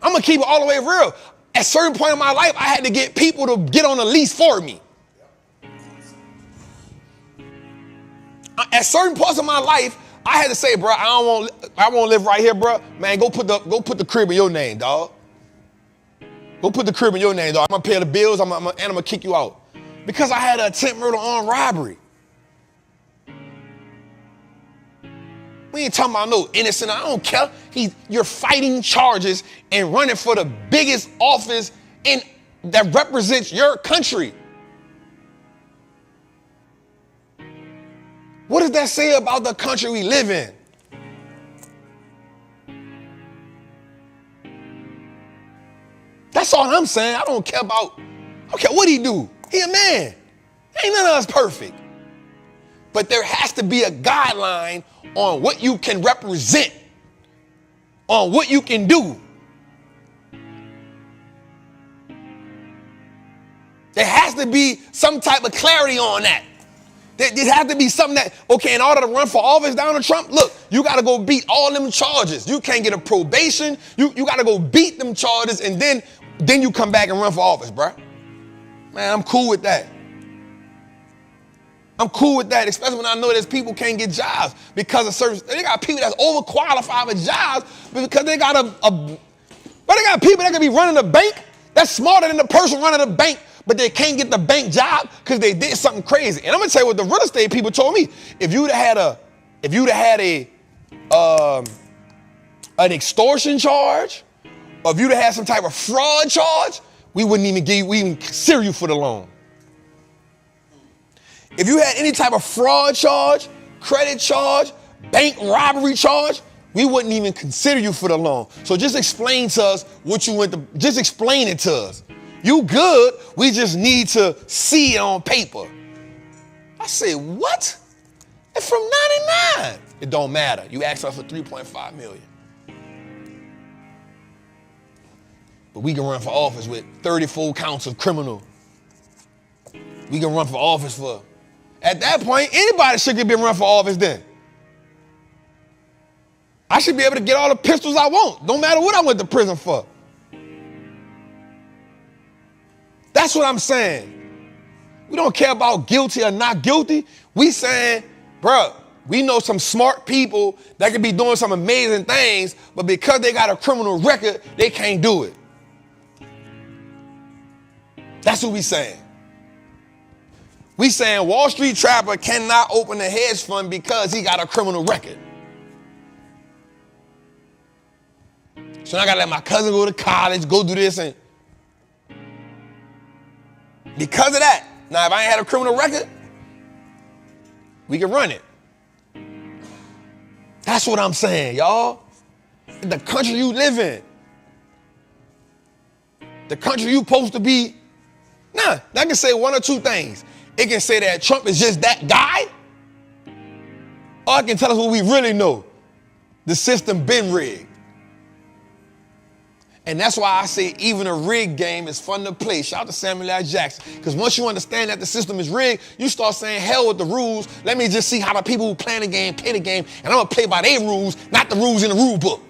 I'm going to keep it all the way real. At a certain point in my life, I had to get people to get on the lease for me. At certain parts of my life, I had to say, bro, I won't live right here, bro. Man, go put the crib in your name, dog. Go put the crib in your name, dog. I'm going to pay the bills, and I'm going to kick you out. Because I had an attempt murder armed robbery. We ain't talking about no innocent. I don't care. You're fighting charges and running for the biggest office that represents your country. What does that say about the country we live in? That's all I'm saying. I don't care what he do. He a man. Ain't none of us perfect. But there has to be a guideline on what you can represent, on what you can do. There has to be some type of clarity on that. There has to be something that, okay, in order to run for office down to Trump, look, you got to go beat all them charges. You can't get a probation. You got to go beat them charges, and then you come back and run for office, bro. Man, I'm cool with that. I'm cool with that, especially when I know there's people can't get jobs because of certain. They got people that's overqualified for jobs because they got but they got people that can be running a bank that's smarter than the person running the bank, but they can't get the bank job because they did something crazy. And I'm gonna tell you what the real estate people told me: if you'd have had an extortion charge, or if you'd have had some type of fraud charge, we wouldn't even consider you for the loan. If you had any type of fraud charge, credit charge, bank robbery charge, we wouldn't even consider you for the loan. So just explain to us what you went to, just explain it to us. You good, we just need to see it on paper. I said, what? It's from 99. It don't matter. You asked us for 3.5 million. But we can run for office with 34 counts of criminal. We can run for office for. At that point, anybody should be run for office then. I should be able to get all the pistols I want, no matter what I went to prison for. That's what I'm saying. We don't care about guilty or not guilty. We saying, bro, we know some smart people that could be doing some amazing things, but because they got a criminal record, they can't do it. That's what we saying. We saying Wall Street Trapper cannot open a hedge fund because he got a criminal record. So now I gotta let my cousin go to college, go do this, and because of that, now if I ain't had a criminal record, we can run it. That's what I'm saying, y'all. The country you live in, the country you supposed to be. Nah, that can say one or two things. It can say that Trump is just that guy, or it can tell us what we really know. The system been rigged. And that's why I say even a rigged game is fun to play. Shout out to Samuel L. Jackson. Because once you understand that the system is rigged, you start saying, hell with the rules. Let me just see how the people who play the game, and I'm going to play by their rules, not the rules in the rule book.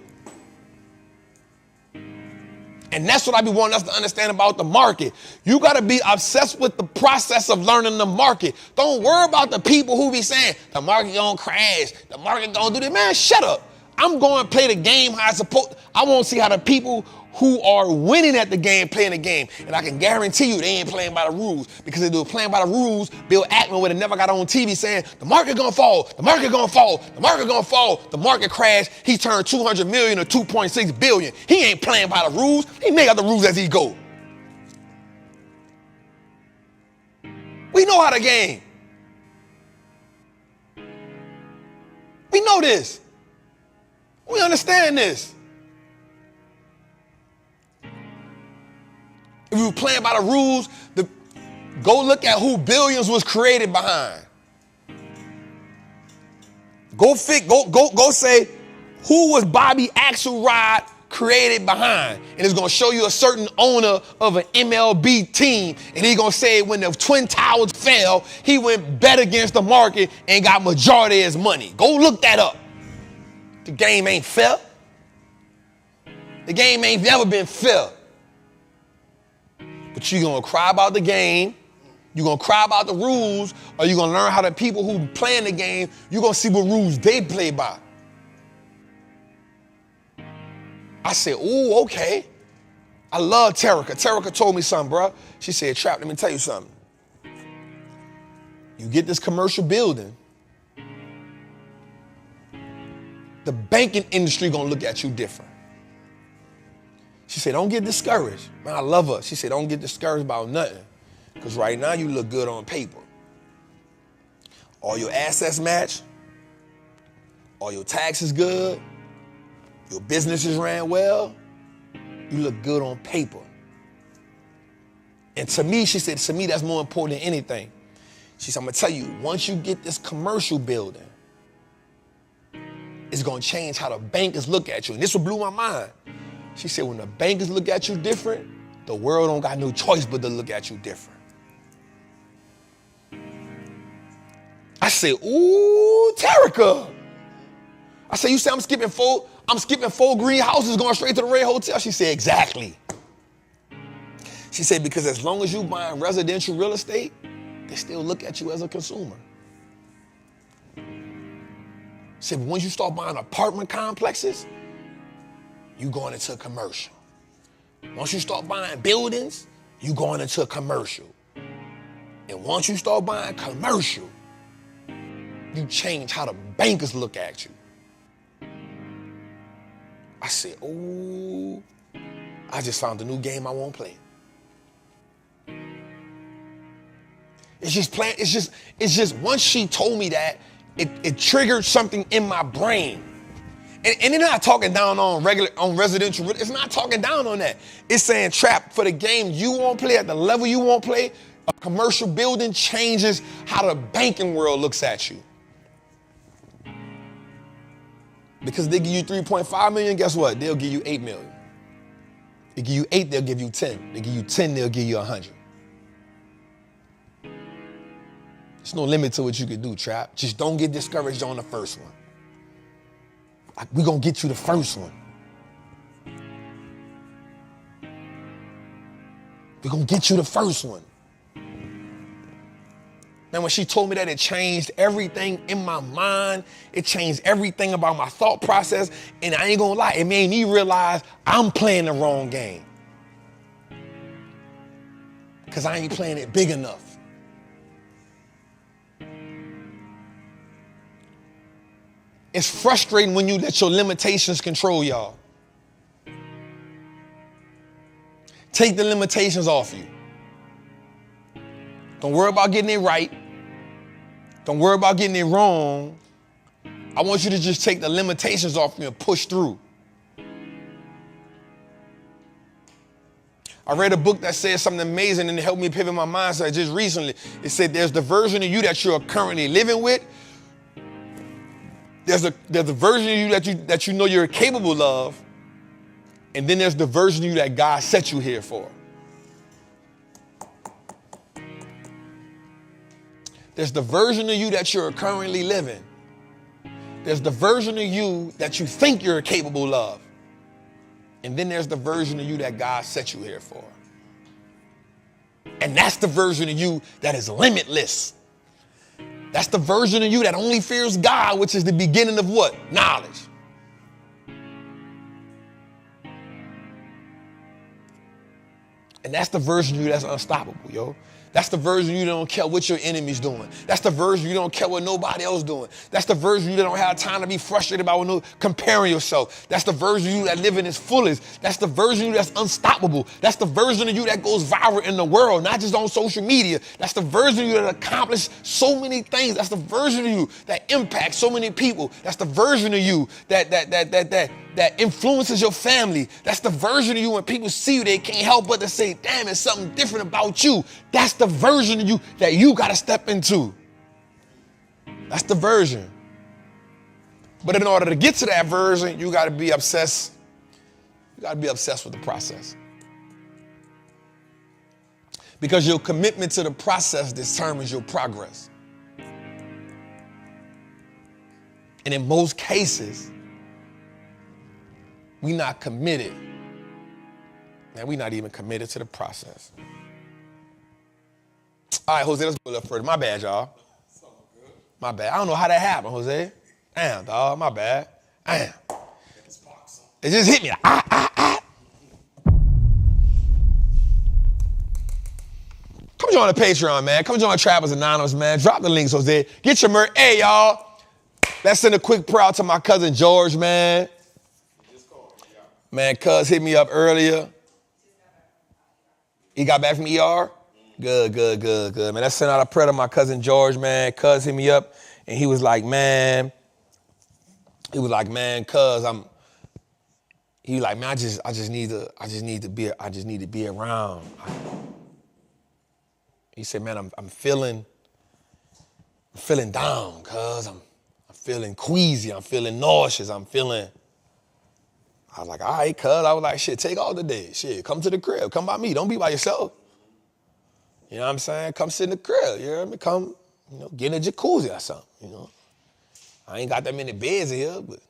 And that's what I be wanting us to understand about the market. You got to be obsessed with the process of learning the market. Don't worry about the people who be saying, the market going to crash, the market going to do this. Man, shut up. I'm going to play the game how I supposed. I want to see how the people who are winning at the game playing the game. And I can guarantee you they ain't playing by the rules. Because if they were playing by the rules, Bill Ackman would have never got on TV saying, the market going to fall, the market going to fall, the market going to fall. The market crashed. He turned 200 million to 2.6 billion. He ain't playing by the rules. He make out the rules as he go. We know how to game. We know this. We understand this. If you were playing by the rules, go look at who Billions was created behind. Go say, who was Bobby Axelrod created behind? And it's going to show you a certain owner of an MLB team. And he's going to say when the Twin Towers fell, he went bet against the market and got majority of his money. Go look that up. The game ain't fair. The game ain't never been fair. But you're going to cry about the game, you're going to cry about the rules, or you're going to learn how the people who playing the game, you're going to see what rules they play by. I said, ooh, okay. I love Terica. Terica told me something, bro. She said, Trap, let me tell you something. You get this commercial building, the banking industry going to look at you different. She said, don't get discouraged. Man, I love her. She said, don't get discouraged about nothing. Because right now you look good on paper. All your assets match. All your taxes good. Your businesses ran well. You look good on paper. And to me, she said, to me, that's more important than anything. She said, I'm going to tell you, once you get this commercial building, it's going to change how the bankers look at you. And this what blew my mind. She said, when the bankers look at you different, the world don't got no choice but to look at you different. I said, ooh, Terica. I said, you say I'm skipping four greenhouses going straight to the Red Hotel? She said, exactly. She said, because as long as you buying residential real estate, they still look at you as a consumer. She said, once you start buying apartment complexes, you going into commercial. Once you start buying buildings, you going into commercial. And once you start buying commercial, you change how the bankers look at you. I said, oh, I just found a new game I won't play. It's just once she told me that, it triggered something in my brain. And they're not talking down on residential. It's not talking down on that. It's saying, Trap, for the game you won't play at the level you won't play, a commercial building changes how the banking world looks at you. Because they give you 3.5 million, guess what? They'll give you 8 million. They give you 8, they'll give you 10. They give you 10, they'll give you 100. There's no limit to what you can do, Trap. Just don't get discouraged on the first one. We're going to get you the first one. We're going to get you the first one. Now, when she told me that, it changed everything in my mind. It changed everything about my thought process. And I ain't going to lie, it made me realize I'm playing the wrong game. Because I ain't playing it big enough. It's frustrating when you let your limitations control y'all. Take the limitations off you. Don't worry about getting it right. Don't worry about getting it wrong. I want you to just take the limitations off you and push through. I read a book that said something amazing and it helped me pivot my mindset just recently. It said there's the version of you that you're currently living with. There's a version of you that you know you're capable of, and then there's the version of you that God set you here for. There's the version of you that you're currently living. There's the version of you that you think you're capable of. And then there's the version of you that God set you here for. And that's the version of you that is limitless. That's the version of you that only fears God, which is the beginning of what? Knowledge. And that's the version of you that's unstoppable, yo. That's the version you don't care what your enemy's doing. That's the version you don't care what nobody else doing. That's the version you that don't have time to be frustrated about comparing yourself. That's the version of you that live in its fullest. That's the version of you that's unstoppable. That's the version of you that goes viral in the world, not just on social media. That's the version of you that accomplishes so many things. That's the version of you that impacts so many people. That's the version of you that influences your family. That's the version of you when people see you, they can't help but to say, damn, there's something different about you. That's the version of you that you got to step into. That's the version. But in order to get to that version, you got to be obsessed. You got to be obsessed with the process. Because your commitment to the process determines your progress. And in most cases, we not committed. Man, we not even committed to the process. All right, Jose, let's go a little further. My bad, y'all. My bad. I don't know how that happened, Jose. Damn, dog, my bad. Damn. It just hit me. Come join the Patreon, man. Come join Trappers Anonymous, man. Drop the links, Jose. Get your merch. Hey, y'all. Let's send a quick prayer out to my cousin George, man. Man, cuz hit me up earlier. He got back from ER? Good. Man, let's send out a prayer to my cousin George, man. Cuz hit me up, and he was like, man, cuz he was like, man, I just need to be around. He said, man, I'm feeling down, cuz I'm feeling queasy, I'm feeling nauseous, I was like, all right, cuz. I was like, shit, take all the day. Shit, come to the crib. Come by me. Don't be by yourself. You know what I'm saying? Come sit in the crib. You know what I mean? Come, get in a jacuzzi or something, I ain't got that many beds in here, but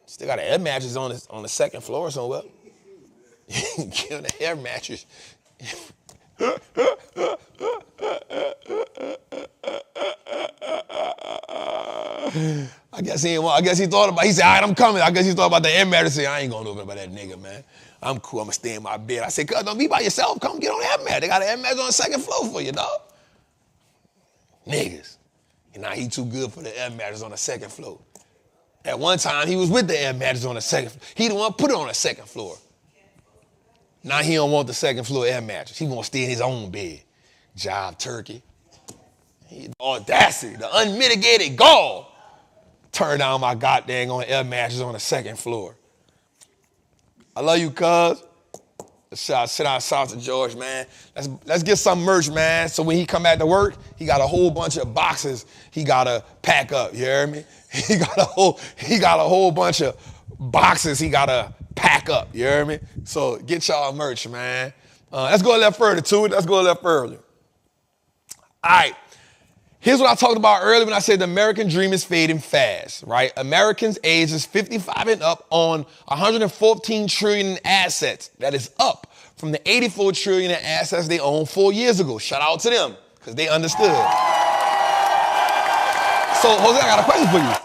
still got an air mattress on the second floor somewhere. Get on the air mattress. I guess he thought about, he said, all right, I'm coming. I guess he thought about the air mattress. He said, I ain't going over about that nigga, man. I'm cool. I'm going to stay in my bed. I said, cuz, don't be by yourself. Come get on the air mattress. They got an air mattress on the second floor for you, dog. Niggas. And now he too good for the air mattress on the second floor. At one time, he was with the air mattress on the second floor. He the one put it on the second floor. Now he don't want the second floor air mattress. He want to stay in his own bed. Job turkey. The audacity, the unmitigated gall. Turn down my goddamn on air mattress on the second floor. I love you, cuz. Shout out to George, man. Let's get some merch, man. So when he come back to work, he got a whole bunch of boxes he gotta pack up. You hear me? He got a whole bunch of boxes he gotta pack up. You hear me? So get y'all merch, man. Let's go a little further to it. Let's go a little further. All right. Here's what I talked about earlier when I said the American dream is fading fast, right? Americans ages 55 and up own 114 trillion in assets. That is up from the 84 trillion in assets they owned 4 years ago. Shout out to them, because they understood. So, Jose, I got a question for you.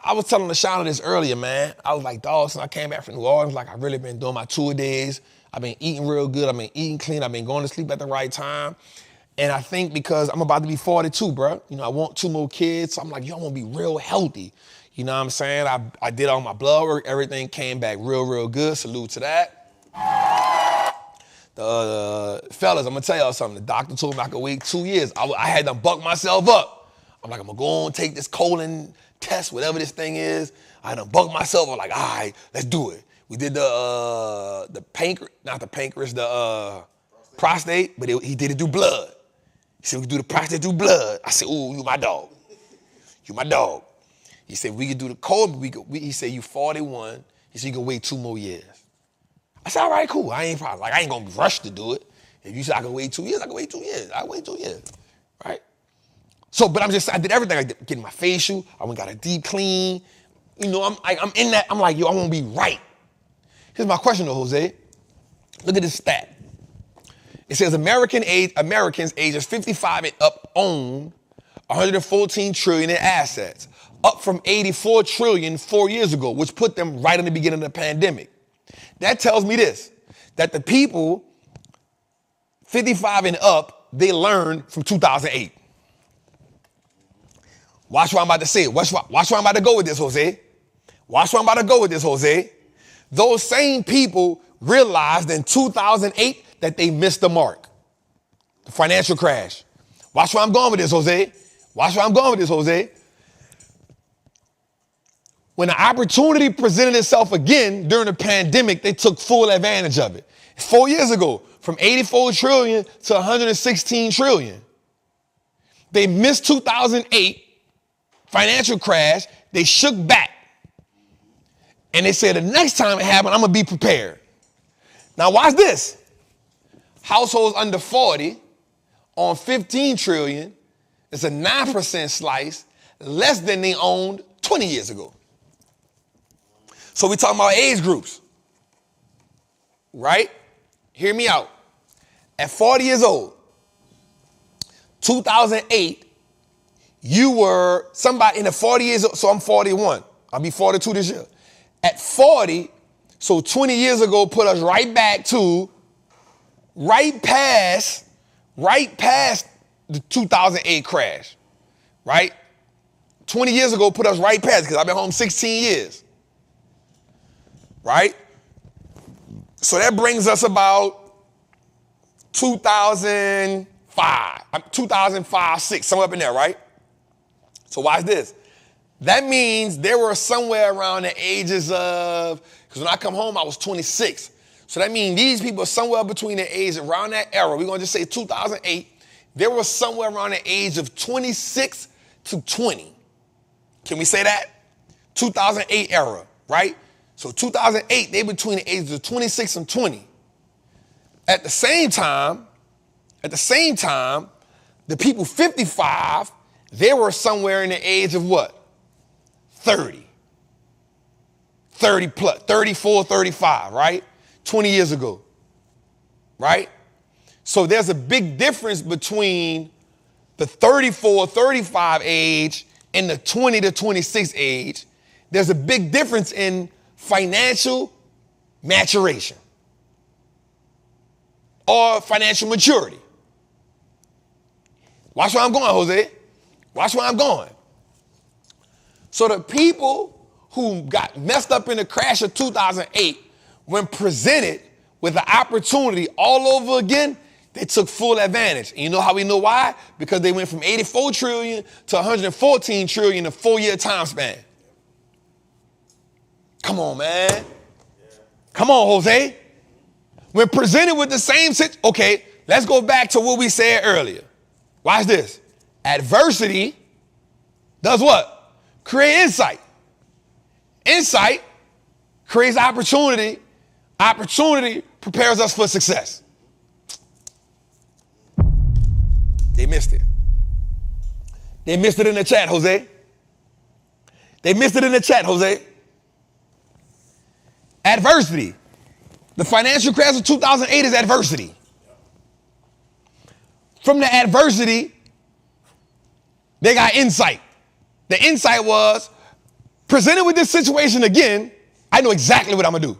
I was telling LaShawna this earlier, man. I was like, dog, since I came back from New Orleans, like, I've really been doing my tour days. I've been eating real good. I've been eating clean. I've been going to sleep at the right time. And I think because I'm about to be 42, bro, I want 2 more kids. So I'm like, I want to be real healthy. You know what I'm saying? I did all my blood work. Everything came back real good. Salute to that. Fellas, I'm going to tell y'all something. The doctor told me I could wait 2 years. I had to buck myself up. I'm like, I'm going to go and take this colon test, whatever this thing is. I had to buck myself. I'm like, all right, let's do it. We did the pancreas, not the pancreas, the prostate, but he did it through blood. He said, we can do the prostate through blood. I said, ooh, you my dog. You my dog. He said, we could do the code, but he said, you 41. He said, you can wait 2 more years. I said, all right, cool. I ain't gonna be rushed to do it. If you said I can wait 2 years, I can wait 2 years. I wait 2 years, right? So, but I did everything. I did getting my facial. I went got a deep clean. You know, I'm in that. I'm like, yo, I want to be right. Here's my question though, Jose. Look at this stat. It says Americans ages 55 and up own 114 trillion in assets, up from 84 trillion 4 years ago, which put them right in the beginning of the pandemic. That tells me this, that the people 55 and up, they learned from 2008. Watch what I'm about to say. Watch where I'm about to go with this, Jose. Watch where I'm about to go with this, Jose. Those same people realized in 2008 that they missed the mark. The financial crash. Watch where I'm going with this, Jose. Watch where I'm going with this, Jose. When the opportunity presented itself again during the pandemic, they took full advantage of it. 4 years ago, from 84 trillion to 116 trillion. They missed 2008 financial crash. They shook back. And they said the next time it happened, I'm going to be prepared. Now watch this. Households under 40 on 15 trillion is a 9% slice, less than they owned 20 years ago. So we're talking about age groups, right? Hear me out. At 40 years old, 2008, you were somebody in the 40 years old, so I'm 41. I'll be 42 this year. At 40, so 20 years ago put us right back to, right past the 2008 crash, right? 20 years ago put us right past, because I've been home 16 years, right? So that brings us about 2005, 6, somewhere up in there, right? So watch this. That means they were somewhere around the ages of, because when I come home, I was 26. So that means these people are somewhere between the age around that era. We're going to just say 2008. They were somewhere around the age of 26 to 20. Can we say that? 2008 era, right? So 2008, they between the ages of 26 and 20. At the same time, the people 55, they were somewhere in the age of what? 30 plus, 34, 35, right? 20 years ago, right? So there's a big difference between the 34, 35 age and the 20 to 26 age. There's a big difference in financial maturation or financial maturity. Watch where I'm going, Jose. Watch where I'm going. So the people who got messed up in the crash of 2008, when presented with the opportunity all over again, they took full advantage. And you know how we know why? Because they went from 84 trillion to 114 trillion in a 4-year time span. Come on, man. Come on, Jose. When presented with the same situation, okay, let's go back to what we said earlier. Watch this. Adversity does what? Create insight. Insight creates opportunity. Opportunity prepares us for success. They missed it. They missed it in the chat, Jose. They missed it in the chat, Jose. Adversity. The financial crash of 2008 is adversity. From the adversity, they got insight. The insight was, presented with this situation again, I know exactly what I'm going to do.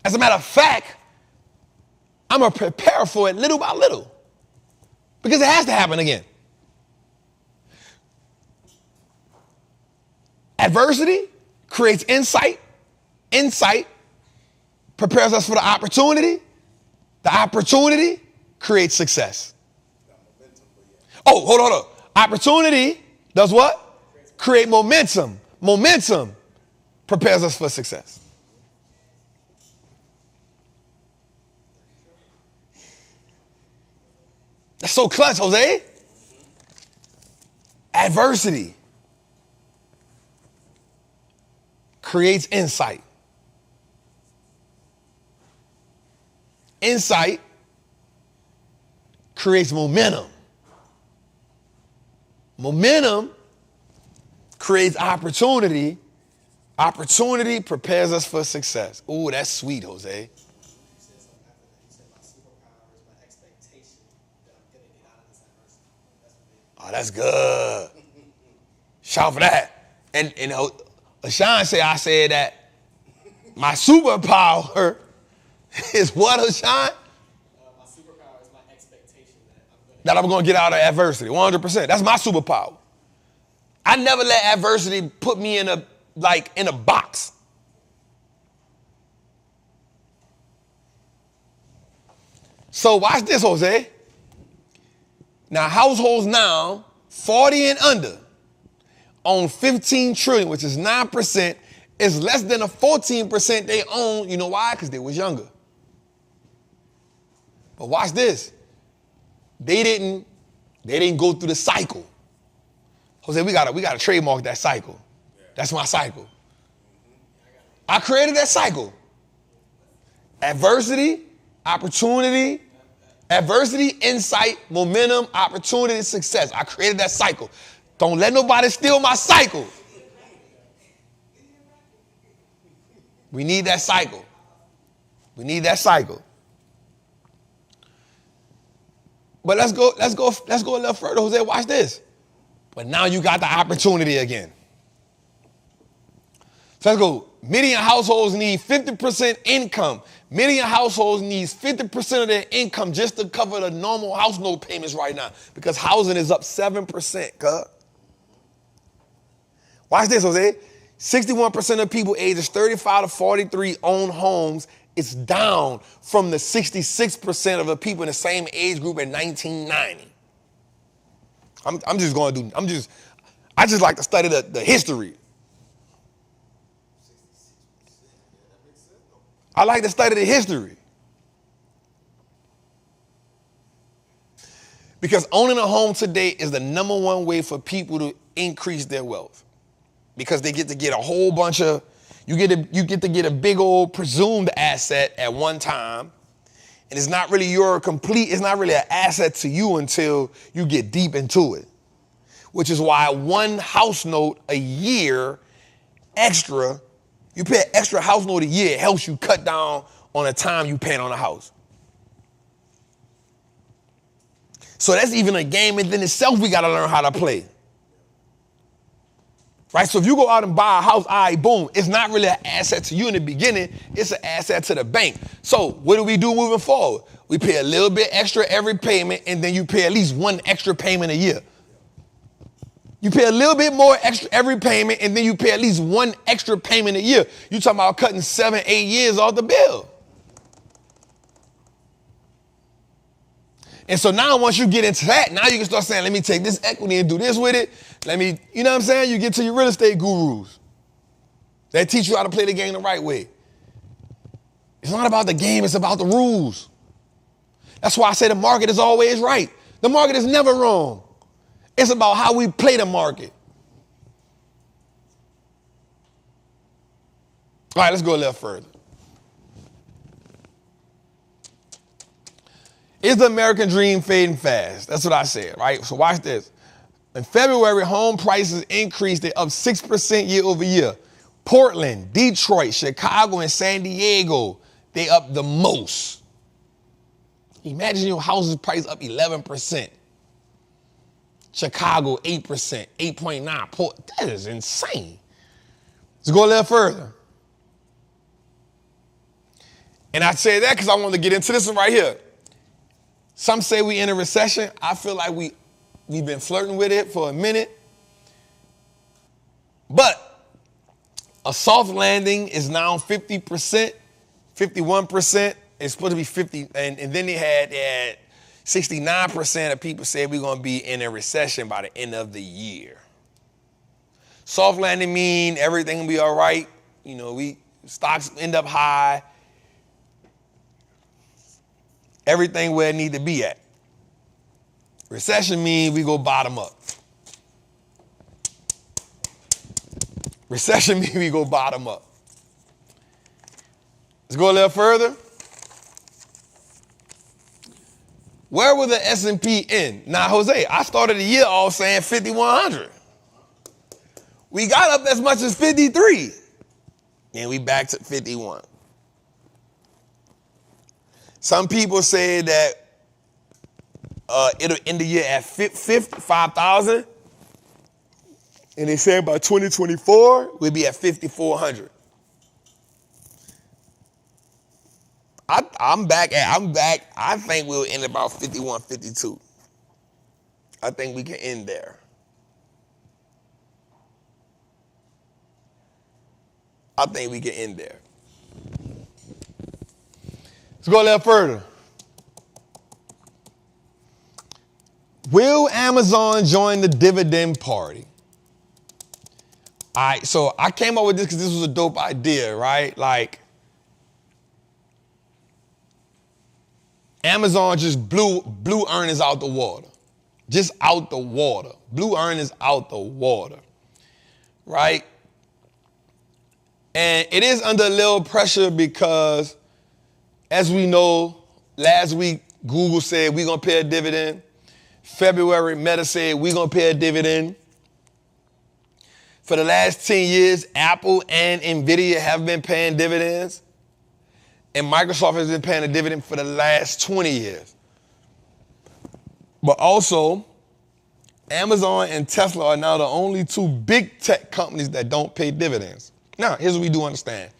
As a matter of fact, I'm going to prepare for it little by little. Because it has to happen again. Adversity creates insight. Insight prepares us for the opportunity. The opportunity creates success. Oh, hold on. Opportunity does what? Create momentum. Momentum prepares us for success. That's so clutch, Jose. Adversity creates insight. Insight creates momentum. Momentum creates opportunity. Opportunity prepares us for success. Ooh, that's sweet, Jose. You said something after that. You said my superpower is my expectation that I'm going to get out of this adversity. That's what Oh, that's good. Shout for that. And Ashan said, I said that my superpower is what, Ashan? my superpower is my expectation That I'm going to get out of adversity, 100%. That's my superpower. I never let adversity put me in a box. So watch this, Jose. Now, households now, 40 and under, own 15 trillion, which is 9%, is less than a 14% they own. You know why? Because they was younger. But watch this. They didn't go through the cycle. Jose, we gotta trademark that cycle. That's my cycle. I created that cycle. Adversity, opportunity, insight, momentum, opportunity, success. I created that cycle. Don't let nobody steal my cycle. We need that cycle. We need that cycle. But let's go a little further, Jose. Watch this. But now you got the opportunity again. So let's go. Median households need 50% income. Median households needs 50% of their income just to cover the normal house note payments right now because housing is up 7%, cuz. Watch this, Jose. 61% of people ages 35 to 43 own homes. It's down from the 66% of the people in the same age group in 1990. I just like to study the history. I like to study the history. Because owning a home today is the number one way for people to increase their wealth. Because they get to get a whole bunch of, you get to get a big old presumed asset at one time. And it's not really it's not really an asset to you until you get deep into it. Which is why one house note a year extra, you pay an extra house note a year, it helps you cut down on the time you paying on a house. So that's even a game within itself we got to learn how to play. Right? So if you go out and buy a house, all right, boom, it's not really an asset to you in the beginning. It's an asset to the bank. So what do we do moving forward? We pay a little bit extra every payment, and then you pay at least one extra payment a year. You pay a little bit more extra every payment, and then you pay at least one extra payment a year. You're talking about cutting 7-8 years off the bill. And so now once you get into that, now you can start saying, let me take this equity and do this with it. You know what I'm saying? You get to your real estate gurus. They teach you how to play the game the right way. It's not about the game, it's about the rules. That's why I say the market is always right. The market is never wrong. It's about how we play the market. All right, let's go a little further. Is the American dream fading fast? That's what I said, right? So watch this. In February, home prices increased. They're up 6% year over year. Portland, Detroit, Chicago, and San Diego, they up the most. Imagine your house's price up 11%. Chicago, 8%, 8.9. That is insane. Let's go a little further. And I say that because I want to get into this one right here. Some say we in a recession. I feel like we've been flirting with it for a minute. But a soft landing is now 50%, 51%. It's supposed to be 50. And then they had 69% of people said we're going to be in a recession by the end of the year. Soft landing mean everything will be all right. You know, stocks end up high. Everything where it need to be at. Recession means we go bottom up. Recession means we go bottom up. Let's go a little further. Where will the S&P end? Now, Jose, I started the year all saying 5,100. We got up as much as 53. And we back to 51. Some people say that it'll end the year at 55,000. And they say by 2024, we'll be at 5,400. I'm back. I think we'll end about 51, 52. I think we can end there. I think we can end there. Let's go a little further. Will Amazon join the dividend party? All right, so I came up with this because this was a dope idea, right? Like, Amazon just blew earnings out the water. Just out the water. Blew earnings out the water, right? And it is under a little pressure because, as we know, last week, Google said we're going to pay a dividend. February, Meta said we're going to pay a dividend. For the last 10 years, Apple and Nvidia have been paying dividends. And Microsoft has been paying a dividend for the last 20 years. But also, Amazon and Tesla are now the only two big tech companies that don't pay dividends. Now, here's what we do understand.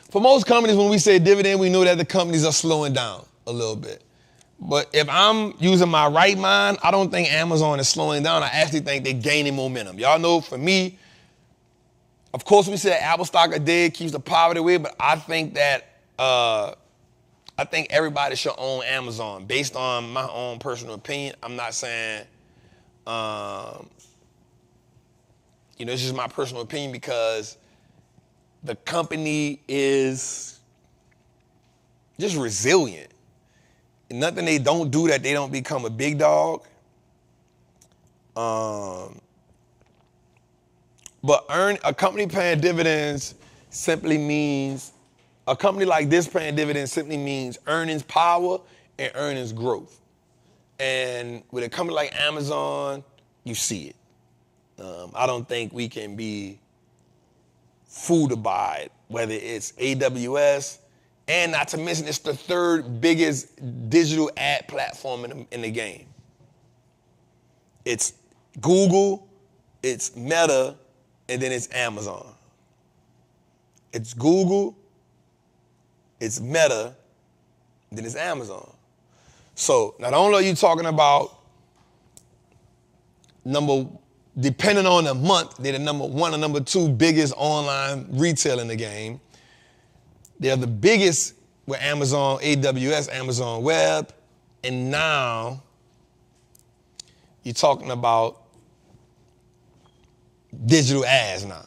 For most companies, when we say dividend, we know that the companies are slowing down a little bit. But if I'm using my right mind, I don't think Amazon is slowing down. I actually think they're gaining momentum. Y'all know, for me, of course, we said Apple stock a day keeps the poverty away, but I think that everybody should own Amazon based on my own personal opinion. I'm not saying, it's just my personal opinion because the company is just resilient. Nothing they don't do that they don't become a big dog. But a company paying dividends simply means, a company like this paying dividends simply means earnings power and earnings growth. And with a company like Amazon, you see it. I don't think we can be fooled by it, whether it's AWS, and not to mention it's the third biggest digital ad platform in the game. It's Google, it's Meta, and then it's Amazon. It's Google, it's Meta, then it's Amazon. So not only are you talking about depending on the month, they're the number one or number two biggest online retail in the game. They're the biggest with Amazon, AWS, Amazon Web, and now you're talking about digital ads now.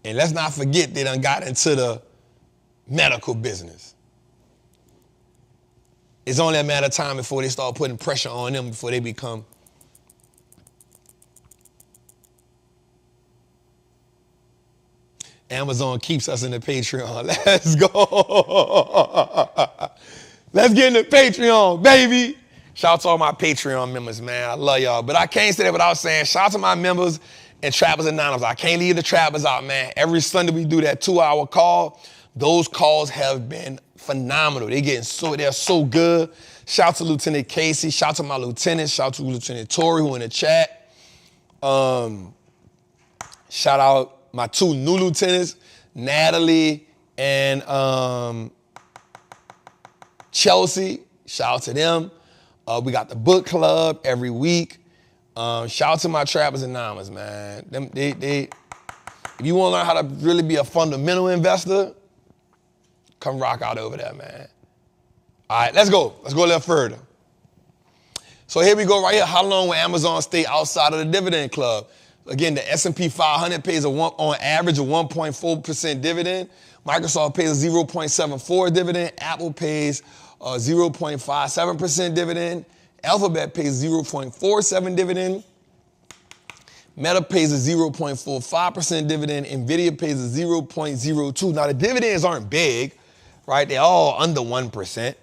And let's not forget they done got into the medical business. It's only a matter of time before they start putting pressure on them before they become Amazon keeps us in the Patreon. Let's go. Let's get in the Patreon, baby. Shout out to all my Patreon members, man. I love y'all. But I can't say that without saying shout out to my members and Trappers Anonymous. I can't leave the Trappers out, man. Every Sunday we do that 2-hour call. Those calls have been phenomenal. They're so good. Shout out to Lieutenant Casey. Shout out to my lieutenants. Shout out to Lieutenant Tori who in the chat. Shout out my two new lieutenants, Natalie and Chelsea. Shout out to them. We got the book club every week. Shout out to my Trappers Anonymous, man. If you want to learn how to really be a fundamental investor, come rock out over there, man. All right, let's go. Let's go a little further. So here we go right here. How long will Amazon stay outside of the dividend club? Again, the S&P 500 pays on average a 1.4% dividend. Microsoft pays a 0.74 dividend. Apple pays a 0.57% dividend. Alphabet pays 0.47 dividend. Meta pays a 0.45% dividend. NVIDIA pays a 0.02. Now, the dividends aren't big, right? They're all under 1%.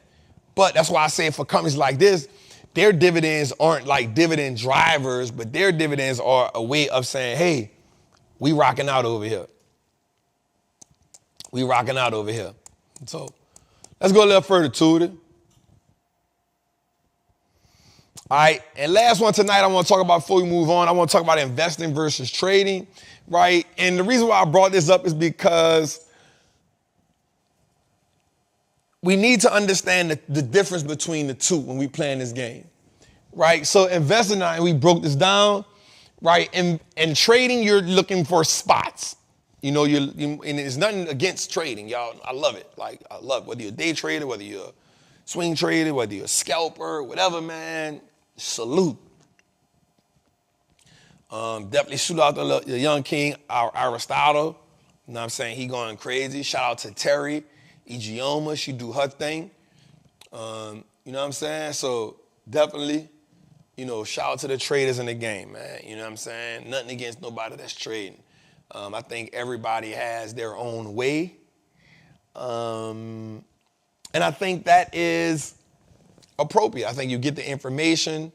But that's why I say for companies like this, their dividends aren't like dividend drivers, but their dividends are a way of saying, hey, we rocking out over here. We rocking out over here. So let's go a little further to it. All right, and last one tonight I want to talk about before we move on, I want to talk about investing versus trading, right? And the reason why I brought this up is because we need to understand the difference between the two when we play in this game, right? So investing, and we broke this down, right? In trading, you're looking for spots. You know, and it's nothing against trading, y'all. I love it. Like, I love it. Whether you're a day trader, whether you're a swing trader, whether you're a scalper, whatever, man, salute. Definitely shoot out the young king, Aristotle. You know what I'm saying? He going crazy. Shout out to Terry, Igioma. She do her thing. You know what I'm saying? So definitely, you know, shout out to the traders in the game, man. You know what I'm saying? Nothing against nobody that's trading. I think everybody has their own way. And I think that is appropriate. I think you get the information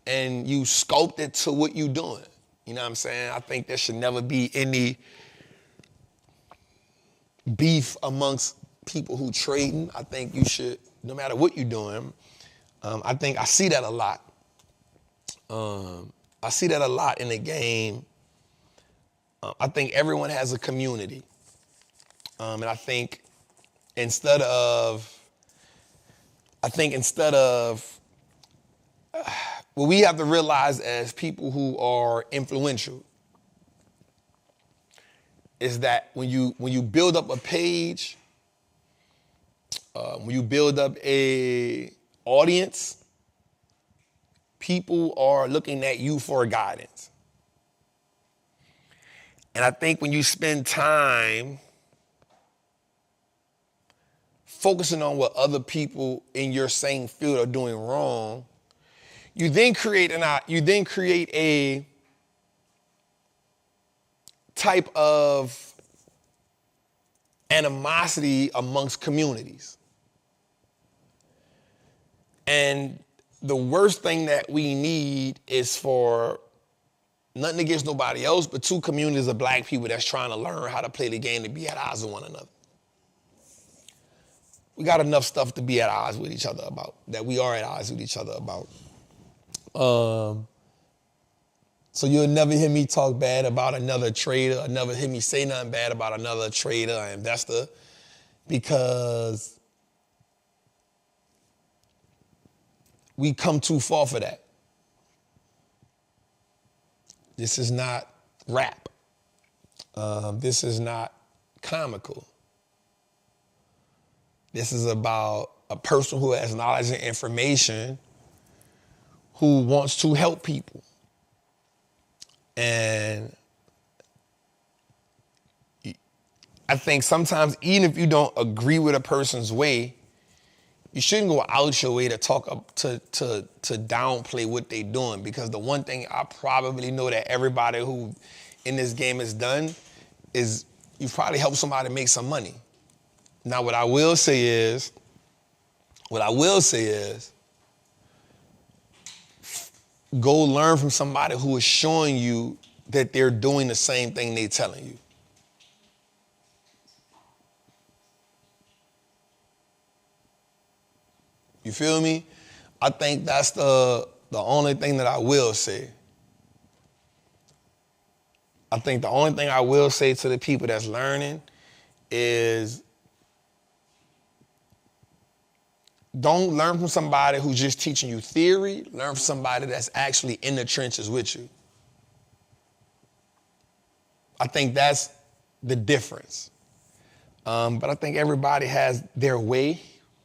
and you sculpt it to what you're doing. You know what I'm saying? I think there should never be any beef amongst people who trading. I think you should, no matter what you're doing, I think I see that a lot. I see that a lot in the game. I think everyone has a community. And I think instead of what we have to realize as people who are influential is that when you build up a page, when you build up a audience, people are looking at you for guidance. And I think when you spend time focusing on what other people in your same field are doing wrong, you then create a type of animosity amongst communities. And the worst thing that we need is for nothing against nobody else, but two communities of black people that's trying to learn how to play the game to be at odds with one another. We got enough stuff to be at odds with each other about, that we are at odds with each other about. So you'll never hear me talk bad about another trader, or never hear me say nothing bad about another trader or investor, because we come too far for that. This is not rap. This is not comical. This is about a person who has knowledge and information who wants to help people. And I think sometimes, even if you don't agree with a person's way, you shouldn't go out your way to talk up to downplay what they're doing, because the one thing I probably know that everybody who in this game has done is you've probably helped somebody make some money. Now, what I will say is, go learn from somebody who is showing you that they're doing the same thing they're telling you. You feel me? I think that's the only thing that I will say. I think the only thing I will say to the people that's learning is don't learn from somebody who's just teaching you theory. Learn from somebody that's actually in the trenches with you. I think that's the difference. But I think everybody has their way.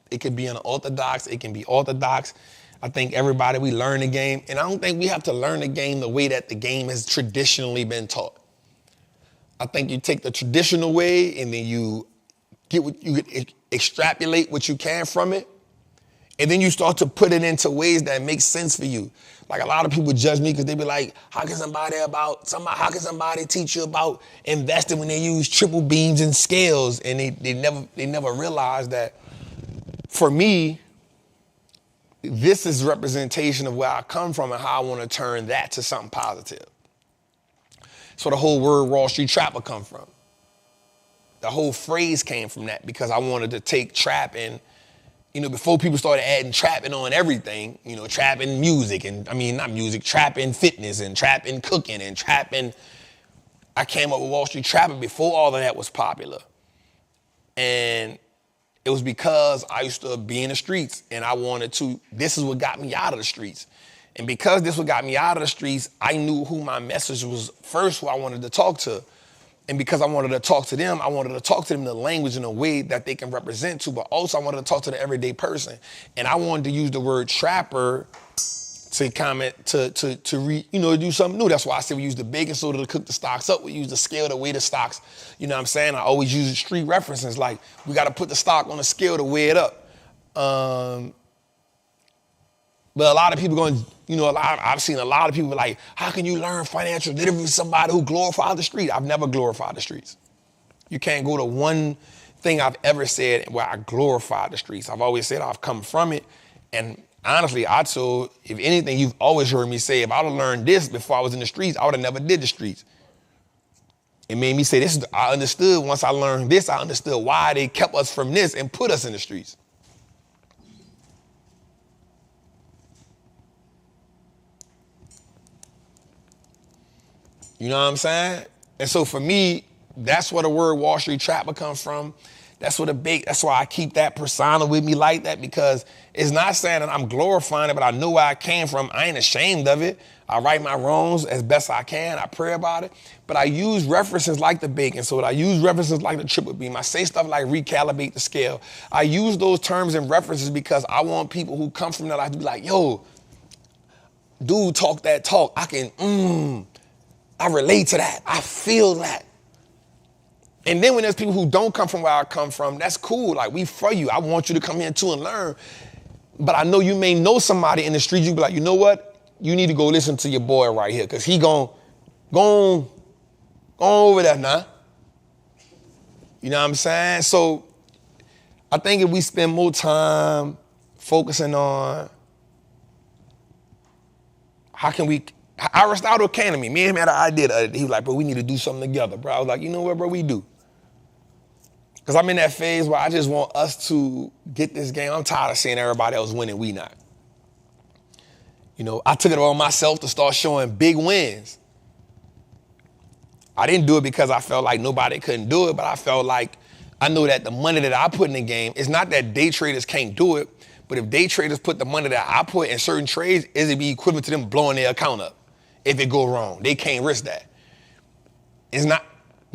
It could be unorthodox. It can be orthodox. I think everybody, we learn the game. And I don't think we have to learn the game the way that the game has traditionally been taught. I think you take the traditional way and then you extrapolate what you can from it. And then you start to put it into ways that make sense for you. Like a lot of people judge me because they be like, how can somebody teach you about investing when they use triple beams and scales? And they never realize that for me, this is representation of where I come from and how I want to turn that to something positive. That's where the whole word Wall Street Trapper come from. The whole phrase came from that because I wanted to take trapping. Before people started adding trapping on everything, trapping music trapping fitness and trapping cooking and trapping. I came up with Wall Street Trapping before all of that was popular. And it was because I used to be in the streets and this is what got me out of the streets. And because this what got me out of the streets, I knew who my message was first, who I wanted to talk to. And because I wanted to talk to them, I wanted to talk to them in a language in a way that they can represent to, but also I wanted to talk to the everyday person. And I wanted to use the word trapper to comment, to do something new. That's why I said we use the baking soda to cook the stocks up. We use the scale to weigh the stocks. You know what I'm saying? I always use the street references, like we got to put the stock on the scale to weigh it up. But a lot of people I've seen a lot of people like, how can you learn financial literacy from somebody who glorified the street? I've never glorified the streets. You can't go to one thing I've ever said where I glorified the streets. I've always said I've come from it. And honestly, if anything, you've always heard me say, if I would have learned this before I was in the streets, I would have never did the streets. It made me say I understood once I learned this, I understood why they kept us from this and put us in the streets. You know what I'm saying? And so for me, that's where the word Wall Street Trapper comes from. That's why I keep that persona with me like that, because it's not saying that I'm glorifying it, but I know where I came from. I ain't ashamed of it. I right my wrongs as best I can. I pray about it. But I use references like the bacon soda. I use references like the triple beam. I say stuff like recalibrate the scale. I use those terms and references because I want people who come from that life to be like, yo, dude, talk that talk. I relate to that. I feel that. And then when there's people who don't come from where I come from, that's cool. Like, we for you. I want you to come here too and learn. But I know you may know somebody in the street. You be like, you know what? You need to go listen to your boy right here, because he go over there now. You know what I'm saying? So I think if we spend more time focusing on how can we, Aristotle came to me. Me and him had an idea the other day. He was like, bro, we need to do something together, bro. I was like, you know what, bro, we do. Because I'm in that phase where I just want us to get this game. I'm tired of seeing everybody else winning, we not. I took it on myself to start showing big wins. I didn't do it because I felt like nobody couldn't do it, but I felt like I know that the money that I put in the game, it's not that day traders can't do it, but if day traders put the money that I put in certain trades, it'd be equivalent to them blowing their account up. If it go wrong, they can't risk that. It's not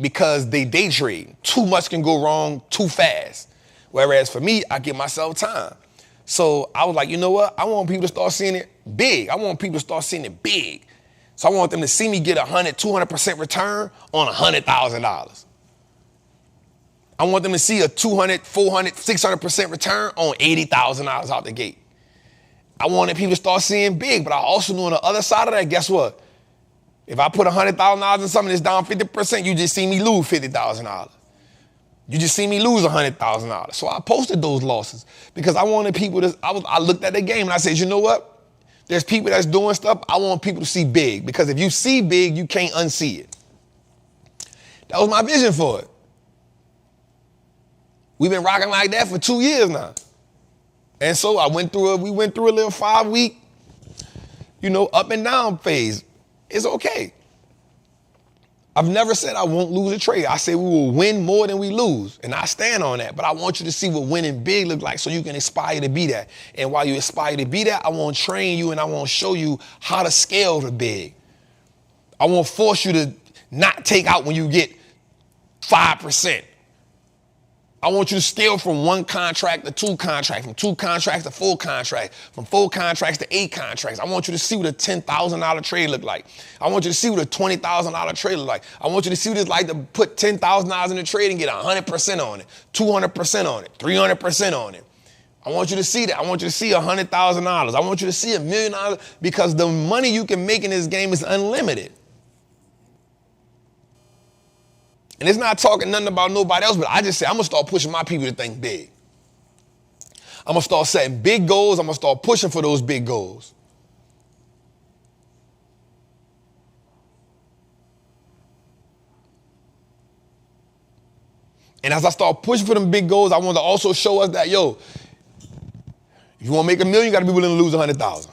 because they day trade. Too much can go wrong too fast. Whereas for me, I give myself time. So I was like, you know what? I want people to start seeing it big. I want people to start seeing it big. So I want them to see me get 100, 200% return on $100,000. I want them to see a 200, 400, 600% return on $80,000 out the gate. I wanted people to start seeing big, but I also knew on the other side of that, guess what? If I put $100,000 in something that's down 50%, you just see me lose $50,000. You just see me lose $100,000. So I posted those losses because I wanted people to, I looked at the game and I said, you know what? There's people that's doing stuff. I want people to see big, because if you see big, you can't unsee it. That was my vision for it. We've been rocking like that for 2 years now. And so we went through a little 5-week, up and down phase. It's okay. I've never said I won't lose a trade. I say we will win more than we lose, and I stand on that. But I want you to see what winning big look like so you can aspire to be that. And while you aspire to be that, I want to train you and I want to show you how to scale to big. I won't force you to not take out when you get 5%. I want you to scale from 1 contract to 2 contracts, from 2 contracts to 4 contracts, from 4 contracts to 8 contracts. I want you to see what a $10,000 trade look like. I want you to see what a $20,000 trade look like. I want you to see what it's like to put $10,000 in a trade and get 100% on it, 200% on it, 300% on it. I want you to see that. I want you to see $100,000. I want you to see $1 million because the money you can make in this game is unlimited. And it's not talking nothing about nobody else, but I just say I'm going to start pushing my people to think big. I'm going to start setting big goals. I'm going to start pushing for those big goals. And as I start pushing for them big goals, I want to also show us that, yo, if you want to make $1 million, you got to be willing to lose 100,000.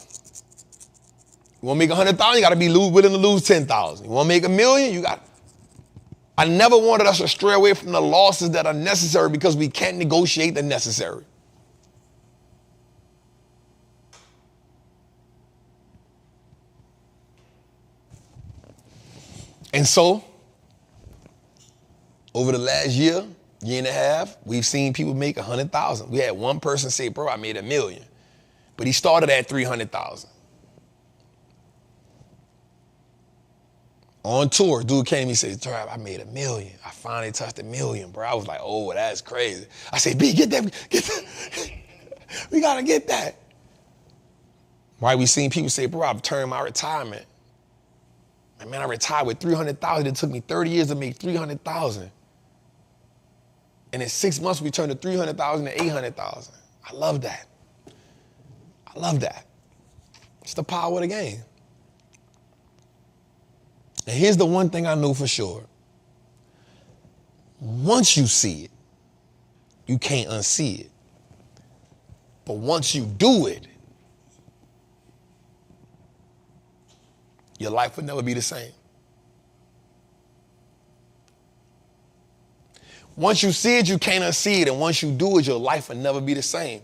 You want to make 100,000, you got to be willing to lose 10,000. You want to make $1 million, you got. I never wanted us to stray away from the losses that are necessary because we can't negotiate the necessary. And so, over the last year and a half, we've seen people make 100,000. We had one person say, bro, I made $1 million. But he started at 300,000. On tour, dude came to me and said, Trav, I made $1 million. I finally touched $1 million, bro. I was like, oh, that's crazy. I said, B, get that. We got to get that. Right? We seen people say, bro, I've turned my retirement. Man, I retired with 300,000. It took me 30 years to make 300,000. And in 6 months, we turned the 300,000 to 800,000. I love that. I love that. It's the power of the game. And here's the one thing I know for sure. Once you see it, you can't unsee it. But once you do it, your life will never be the same. Once you see it, you can't unsee it. And once you do it, your life will never be the same.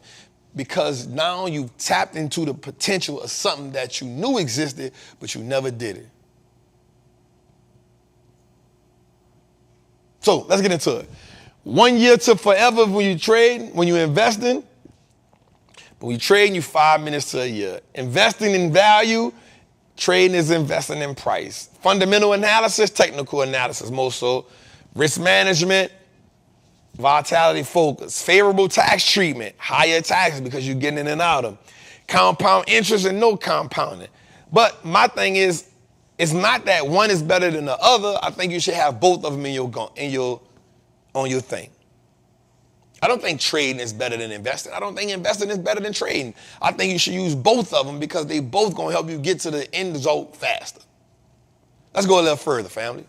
Because now you've tapped into the potential of something that you knew existed, but you never did it. So let's get into it. 1 year to forever when you trade, when you're investing. But when you trade, you 5 minutes to a year. Investing in value, trading is investing in price. Fundamental analysis, technical analysis, most so. Risk management, volatility focus. Favorable tax treatment, higher taxes because you're getting in and out of them. Compound interest and no compounding. But my thing is, it's not that one is better than the other. I think you should have both of them on your thing. I don't think trading is better than investing. I don't think investing is better than trading. I think you should use both of them because they both gonna help you get to the end result faster. Let's go a little further, family.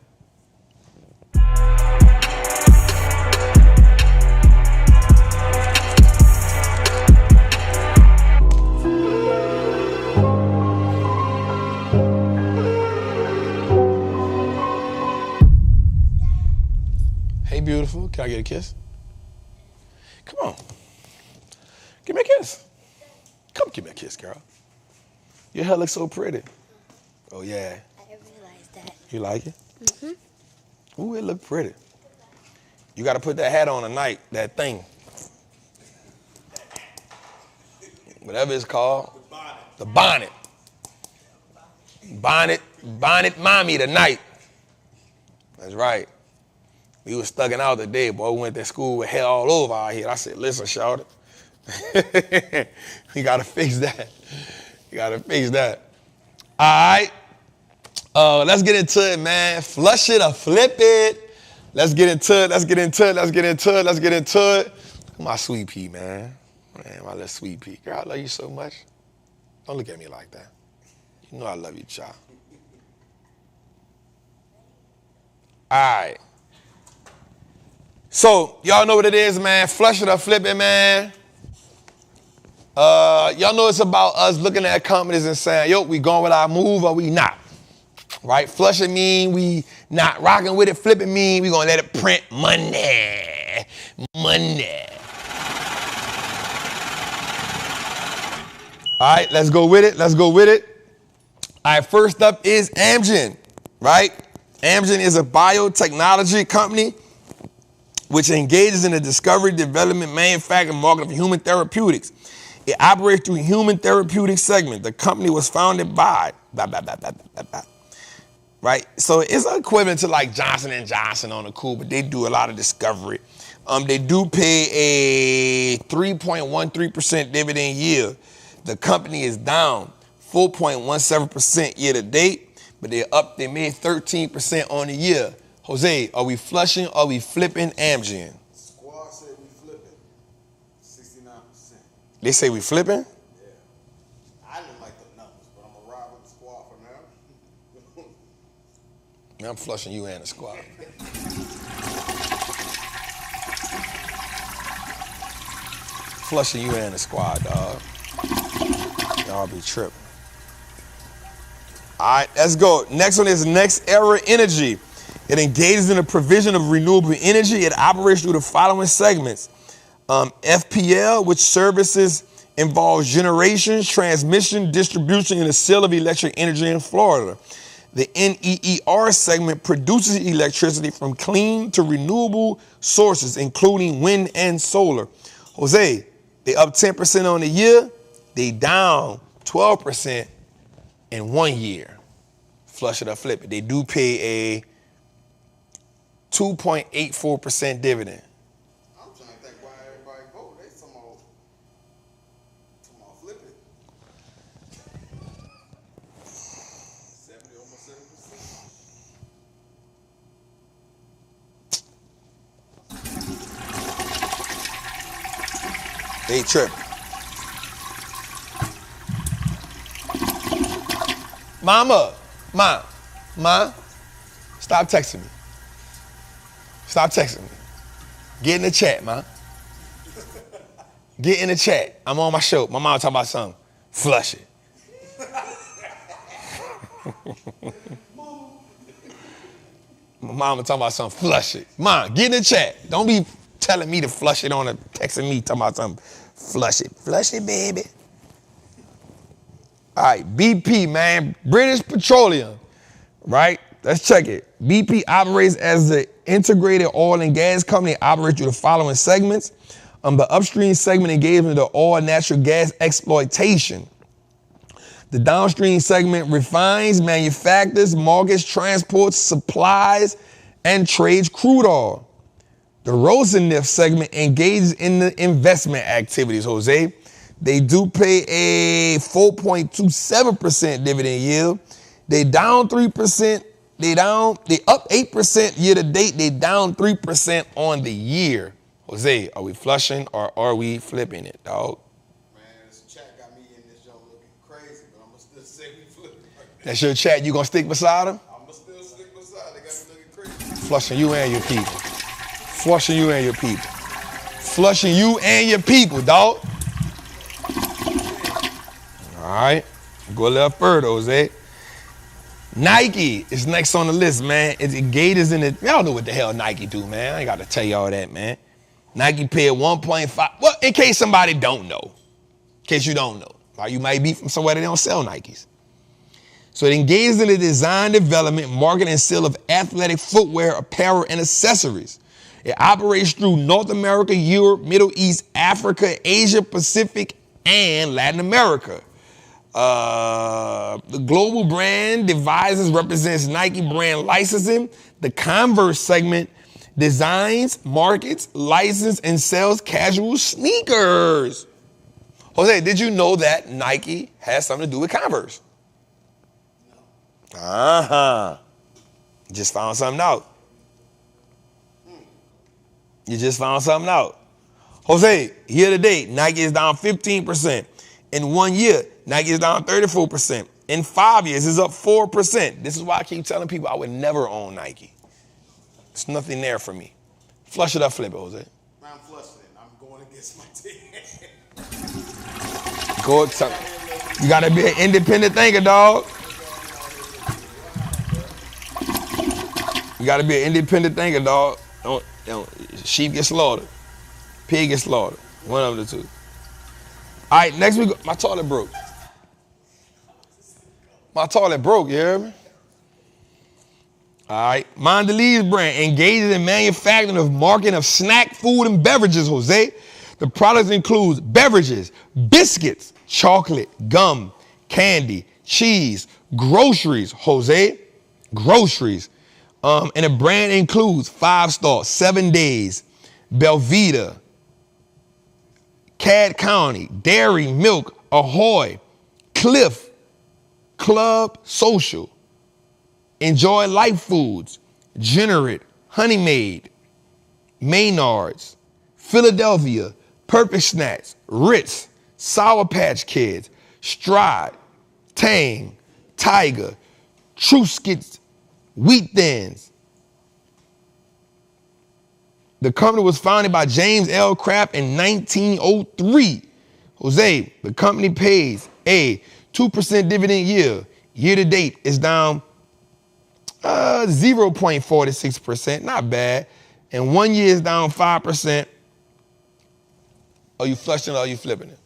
Hey, beautiful. Can I get a kiss? Come on. Give me a kiss. Come give me a kiss, girl. Your hair looks so pretty. Oh, yeah. I didn't realize that. You like it? Mm-hmm. Ooh, it look pretty. You got to put that hat on tonight, that thing. Whatever it's called. The bonnet. Bonnet mommy tonight. That's right. We was thugging out today, boy. We went to school with hair all over our head. I said, listen, shout it. You got to fix that. You got to fix that. All right. Let's get into it, man. Flush it or flip it. Let's get into it. My sweet pea, man. Man, my little sweet pea. Girl, I love you so much. Don't look at me like that. You know I love you, child. All right. So, y'all know what it is, man. Flush it or flip it, man. Y'all know it's about us looking at companies and saying, yo, we going with our move or we not. Right? Flush it mean we not rocking with it. Flip it mean we going to let it print money. Money. All right, let's go with it. All right, first up is Amgen, right? Amgen is a biotechnology company which engages in the discovery, development, manufacturing, and marketing of human therapeutics. It operates through human therapeutic segment. The company was founded by, right? So it's equivalent to like Johnson & Johnson on the cool, but they do a lot of discovery. They do pay a 3.13% dividend yield. The company is down 4.17% year to date, but they're up. They made 13% on the year. Jose, are we flushing or are we flipping Amgen? Squad said we flipping 69%. They say we flipping? Yeah. I didn't like the numbers, but I'm going to ride with the squad for now. I'm flushing you and the squad. Flushing you and the squad, dog. Y'all be tripping. All right, let's go. Next one is Next Era Energy. It engages in the provision of renewable energy. It operates through the following segments. FPL, which services involves generation, transmission, distribution, and the sale of electric energy in Florida. The NEER segment produces electricity from clean to renewable sources, including wind and solar. Jose, they up 10% on the year. They down 12% in 1 year. Flush it or flip it. They do pay a 2.84% dividend. I'm trying to think why everybody vote. They somehow flip it. 70, almost 7%. They tripping. Ma, stop texting me. Stop texting me. Get in the chat, ma. Get in the chat. I'm on my show. My mom talking about something. Flush it. My mama talking about something. Flush it. Mom, get in the chat. Don't be telling me to flush it on a texting me talking about something. Flush it. Flush it, baby. All right, BP, man. British Petroleum. Right? Let's check it. BP operates as the integrated oil and gas company. It operates through the following segments. The upstream segment engages in the oil and natural gas exploitation. The downstream segment refines, manufactures, markets, transports, supplies, and trades crude oil. The Rosneft segment engages in the investment activities, Jose. They do pay a 4.27% dividend yield. They down 3%. They up 8% year to date. They down 3% on the year. Jose, are we flushing or are we flipping it, dog? Man, this chat got me in this joint looking crazy, but I'm going to still say we flipping. That's your chat. You gonna stick beside him? I'm going to still stick beside. They got me looking crazy. Flushing you and your people. Flushing you and your people. Flushing you and your people, dog. All right. Go a little further, Jose. Nike is next on the list, man. It engages in it. Y'all know what the hell Nike do, man. I ain't got to tell y'all that, man. Nike paid 1.5. Well, in case somebody don't know. In case you don't know. Or you might be from somewhere that don't sell Nikes. So it engages in the design, development, marketing, and sale of athletic footwear, apparel, and accessories. It operates through North America, Europe, Middle East, Africa, Asia, Pacific, and Latin America. The global brand devises represents Nike brand licensing. The Converse segment designs, markets, license, and sells casual sneakers. Jose, did you know that Nike has something to do with Converse? No. Just found something out. You just found something out. Jose, year to date, Nike is down 15%. In 1 year, Nike is down 34%. In 5 years, it's up 4%. This is why I keep telling people I would never own Nike. There's nothing there for me. Flush it up, flip it, Jose. Man, I'm flushing it. I'm going against my team. Go tell me. You gotta be an independent thinker, dog. You gotta be an independent thinker, dog. Don't sheep get slaughtered. Pig get slaughtered. One of the two. All right, next we go. My toilet broke. My toilet broke, you hear me? All right, Mondelez brand engages in manufacturing of marketing of snack food and beverages, Jose. The products includes beverages, biscuits, chocolate, gum, candy, cheese, groceries, Jose, groceries. And the brand includes 5 Star, 7 Days, Belvita, Cad County, Dairy, Milk, Ahoy, Cliff, Club Social, Enjoy Life Foods, Generate, Honey Maid, Maynards, Philadelphia, Perfect Snacks, Ritz, Sour Patch Kids, Stride, Tang, Tiger, Truskits, Wheat Thins. The company was founded by James L. Kraft in 1903. Jose, the company pays a 2% dividend yield. Year to date is down 0.46%, not bad. And 1 year is down 5%. Are you flushing or are you flipping it?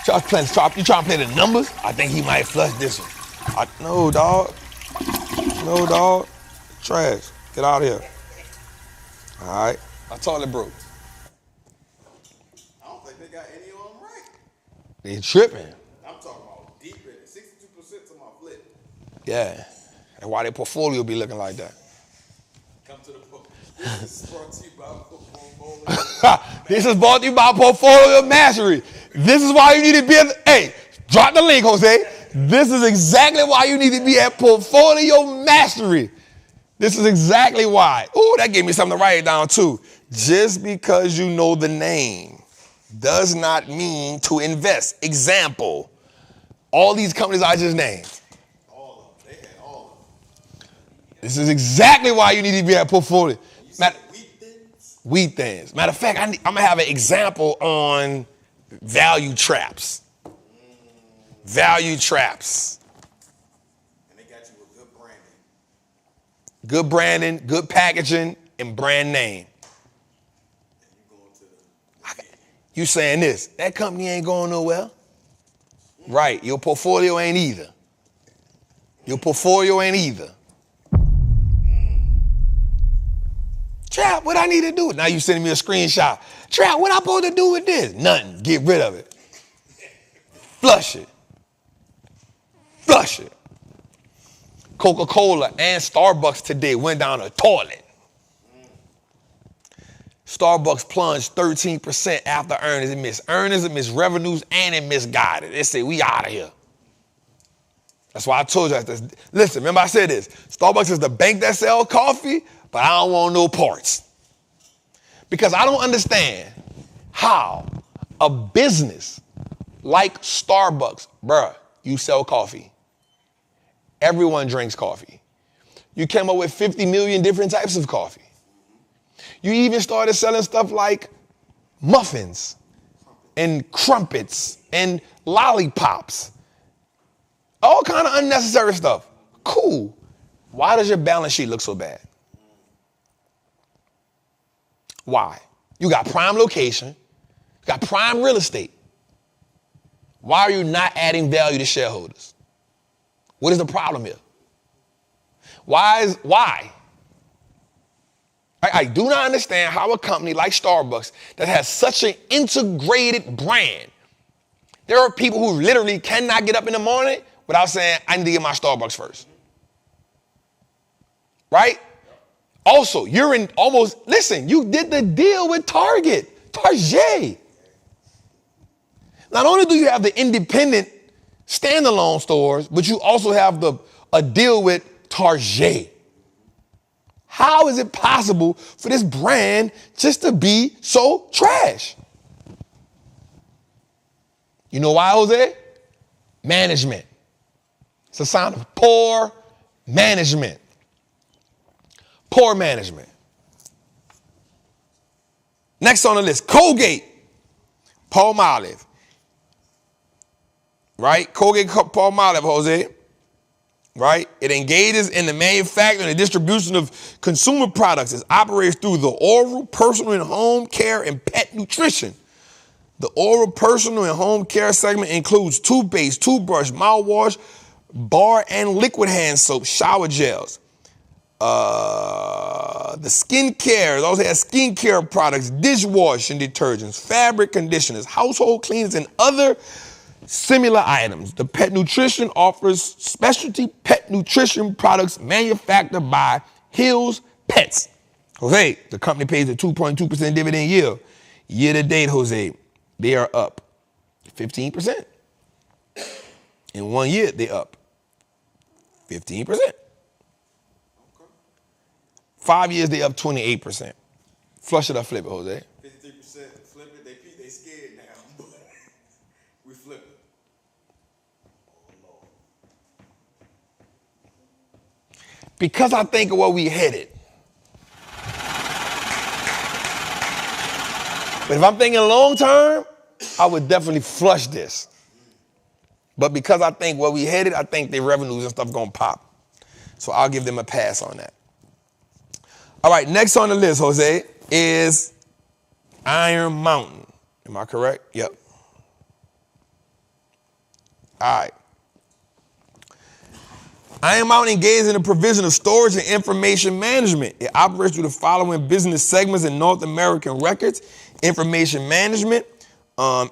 You trying to play the numbers? I think he might flush this one. No, dog. No, dog. Trash. Get out of here. All right. I toilet broke. I don't think they got any of them right. They tripping. I'm talking about deep in it. 62% to my flip. Yeah. And why their portfolio be looking like that? Come to the book. This is brought to you by Portfolio. This is brought to you by Portfolio Mastery. This is why you need to be hey, drop the link, Jose. This is exactly why you need to be at Portfolio Mastery. This is exactly why. Ooh, that gave me something to write it down too. Just because you know the name does not mean to invest. Example, all these companies I just named. All of them. They had all of them. This is exactly why you need to be at Portfolio. Wheat Thins. Matter of fact, I'm going to have an example on value traps. Value traps. And they got you with good branding. Good branding, good packaging, and brand name. And you going to the You saying this, that company ain't going nowhere. Right, your portfolio ain't either. Your portfolio ain't either. Trap, what I need to do? Now you sending me a screenshot. Trap, what I supposed to do with this? Nothing, get rid of it. Flush it. Flush it. Coca-Cola and Starbucks today went down a toilet. Starbucks plunged 13% after earnings. It missed earnings, it missed revenues, and it misguided. They say, we out of here. That's why I told you. Listen, remember I said this. Starbucks is the bank that sells coffee, but I don't want no parts. Because I don't understand how a business like Starbucks, bruh, you sell coffee. Everyone drinks coffee. You came up with 50 million different types of coffee. You even started selling stuff like muffins and crumpets and lollipops. All kind of unnecessary stuff. Cool. Why does your balance sheet look so bad? Why? You got prime location. You got prime real estate. Why are you not adding value to shareholders? What is the problem here? Why? I do not understand how a company like Starbucks that has such an integrated brand, there are people who literally cannot get up in the morning without saying, I need to get my Starbucks first. Right? Also, you did the deal with Target. Not only do you have the independent standalone stores, but you also have a deal with Target. How is it possible for this brand just to be so trash? You know why, Jose? Management. It's a sign of poor management. Poor management. Next on the list, Colgate, Palmolive. Right? Colgate, Palmolive, Jose. Right? It engages in the manufacturing and distribution of consumer products. It operates through the oral, personal, and home care and pet nutrition. The oral, personal, and home care segment includes toothpaste, toothbrush, mouthwash, bar and liquid hand soap, shower gels. The skincare, it also has skincare products, dishwashing detergents, fabric conditioners, household cleaners, and other similar items. The pet nutrition offers specialty pet nutrition products manufactured by Hills Pets. Jose, the company pays a 2.2% dividend yield. Year to date, Jose, they are up 15%. In 1 year, they up 15%. 5 years, they up 28%. Flush it or flip it, Jose. 53% flip it. They scared now, but we flip it. Oh, Lord. Because I think of where we headed. But if I'm thinking long term, I would definitely flush this. But because I think where we headed, I think their revenues and stuff gonna pop. So I'll give them a pass on that. All right, next on the list, Jose, is Iron Mountain. Am I correct? Yep. All right. Iron Mountain engages in the provision of storage and information management. It operates through the following business segments in North American records: information management,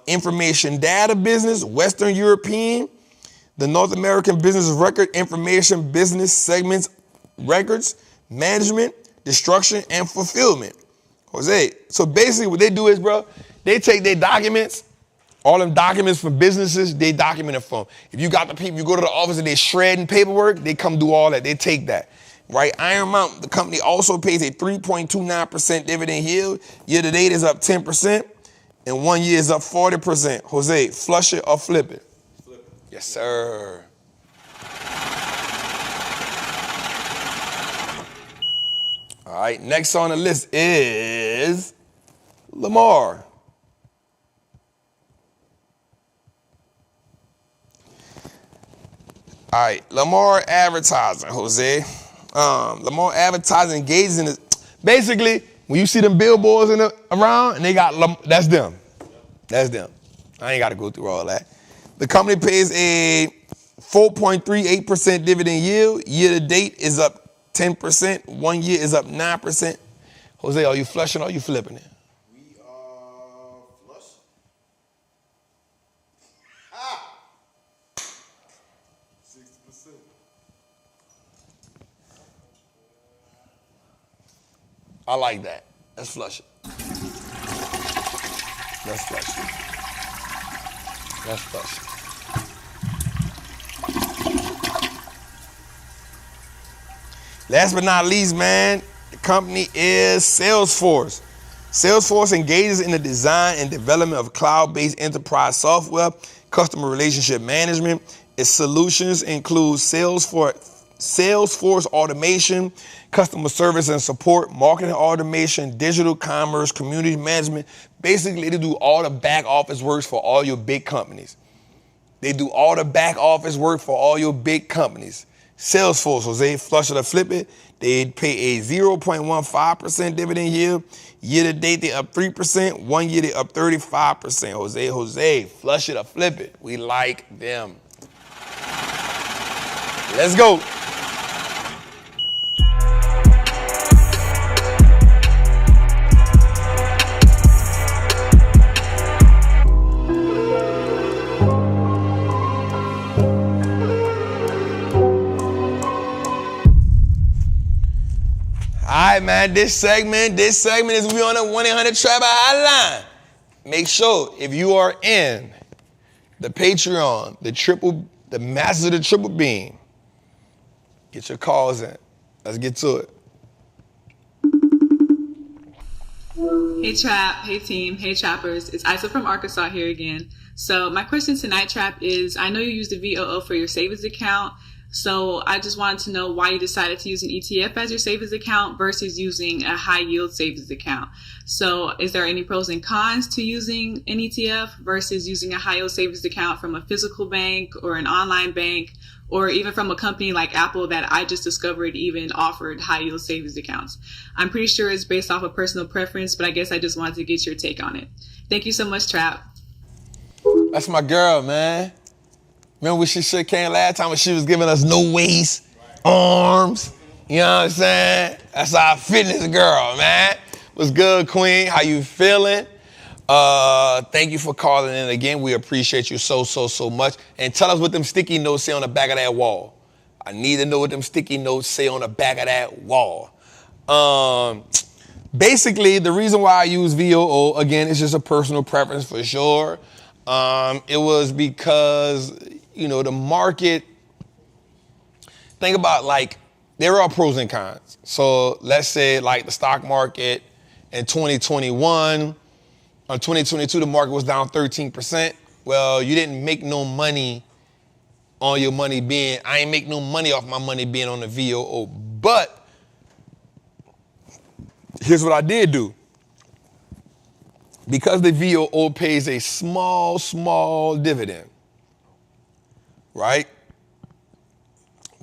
information data business, Western European, the North American business record, information business segments, records, management, destruction, and fulfillment. Jose, so basically what they do is, bro, they take their documents, all them documents from businesses, they document it for them. If you got the people, you go to the office and they shredding paperwork, they come do all that. They take that, right? Iron Mountain, the company also pays a 3.29% dividend yield. Year to date is up 10%, and 1 year is up 40%. Jose, flush it or flip it? Flip it. Yes, sir. All right, next on the list is Lamar. All right, Lamar Advertising, Jose. Lamar Advertising engages in this. Basically, when you see them billboards around and they got, that's them. That's them. I ain't got to go through all that. The company pays a 4.38% dividend yield. Year to date is up 10%. 1 year is up 9%. Jose, are you flushing or are you flipping it? We are flush. 60%. I like that. Let's flush it. Let's flush it. Let's flush it. Last but not least, man, the company is Salesforce. Salesforce engages in the design and development of cloud-based enterprise software, customer relationship management. Its solutions include Salesforce automation, customer service and support, marketing automation, digital commerce, community management. Basically, they do all the back office works for all your big companies. They do all the back office work for all your big companies. Salesforce, Jose, flush it or flip it. They pay a 0.15% dividend yield. Year to date, they up 3%. 1 year, they up 35%. Jose, flush it or flip it. We like them. Let's go. All right, man, this segment is we on the 1-800-TRAP hotline. Make sure if you are in the Patreon, the Masters of the Triple Beam, get your calls in. Let's get to it. Hey Trap, hey team, hey Trappers. It's Isa from Arkansas here again. So my question tonight, Trap, is I know you use the VOO for your savings account. So I just wanted to know why you decided to use an ETF as your savings account versus using a high yield savings account. So is there any pros and cons to using an ETF versus using a high yield savings account from a physical bank or an online bank, or even from a company like Apple that I just discovered even offered high yield savings accounts? I'm pretty sure it's based off of personal preference, but I guess I just wanted to get your take on it. Thank you so much, Trap. That's my girl, man. Remember when she came last time when she was giving us no waist, arms, you know what I'm saying? That's our fitness girl, man. What's good, Queen? How you feeling? Thank you for calling in again. We appreciate you so much. And tell us what them sticky notes say on the back of that wall. I need to know what them sticky notes say on the back of that wall. Basically, the reason why I use VOO, again, it's just a personal preference for sure. It was because, the market, think about like, there are pros and cons. So let's say like the stock market in 2021, or 2022, the market was down 13%. Well, you didn't make no money on your money being, I ain't make no money off my money being on the VOO. But here's what I did do. Because the VOO pays a small dividend, right?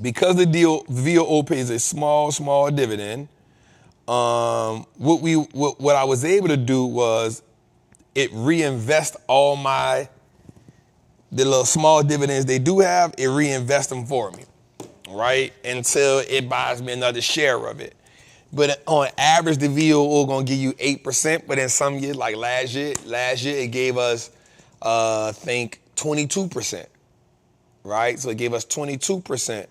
Because the VOO pays a small dividend, what I was able to do was it reinvest all the little small dividends they do have, it reinvest them for me, right? Until it buys me another share of it. But on average, the VOO gonna give you 8%, but in some years, like last year it gave us, I think 22%, right? So it gave us 22%.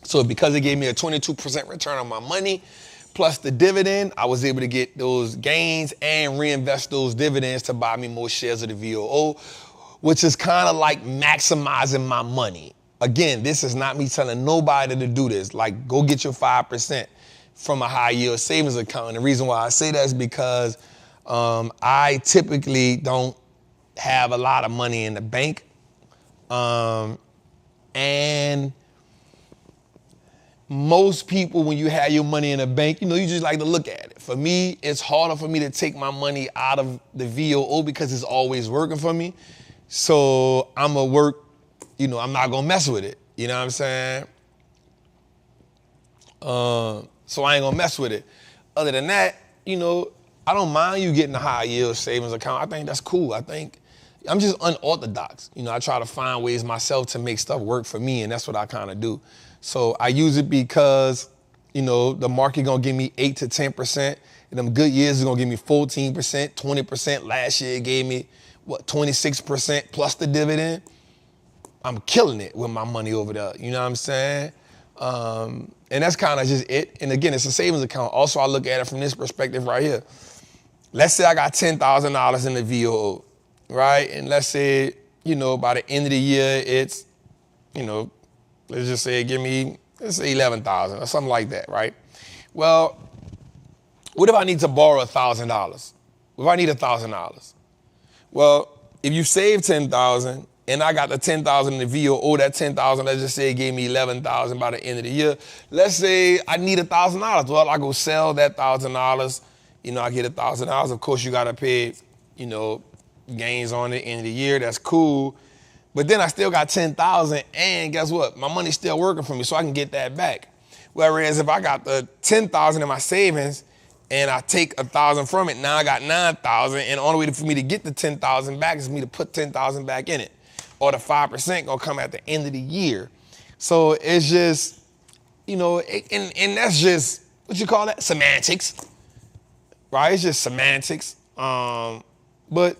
So because it gave me a 22% return on my money, plus the dividend, I was able to get those gains and reinvest those dividends to buy me more shares of the VOO, which is kind of like maximizing my money. Again, this is not me telling nobody to do this. Like, go get your 5% from a high yield savings account. And the reason why I say that is because I typically don't have a lot of money in the bank. And most people, when you have your money in a bank, you just like to look at it. For me, it's harder for me to take my money out of the VOO because it's always working for me. So I'm going to work, I'm not going to mess with it. You know what I'm saying? So I ain't going to mess with it. Other than that, I don't mind you getting a high yield savings account. I think that's cool. I think I'm just unorthodox. I try to find ways myself to make stuff work for me, and that's what I kind of do. So I use it because, the market gonna give me 8 to 10%. In them good years, it's gonna give me 14%, 20%. Last year, it gave me, 26% plus the dividend. I'm killing it with my money over there. You know what I'm saying? And that's kind of just it. And again, it's a savings account. Also, I look at it from this perspective right here. Let's say I got $10,000 in the VOO, right? And let's say, by the end of the year, it's, let's just say give me, let's say 11,000 or something like that, right? Well, what if I need to borrow $1,000? What if I need $1,000? Well, if you save 10,000 and I got the 10,000 in the VOO, that 10,000, let's just say it gave me 11,000 by the end of the year. Let's say I need $1,000. Well, I go sell that $1,000. I get $1,000. Of course, you got to pay, gains on it end of the year. That's cool. But then I still got 10,000, and guess what? My money's still working for me, so I can get that back. Whereas if I got the 10,000 in my savings and I take 1,000 from it, now I got 9,000, and the only way for me to get the 10,000 back is for me to put 10,000 back in it, or the 5% gonna come at the end of the year. So it's just, and that's just what you call that? Semantics, right? It's just semantics. But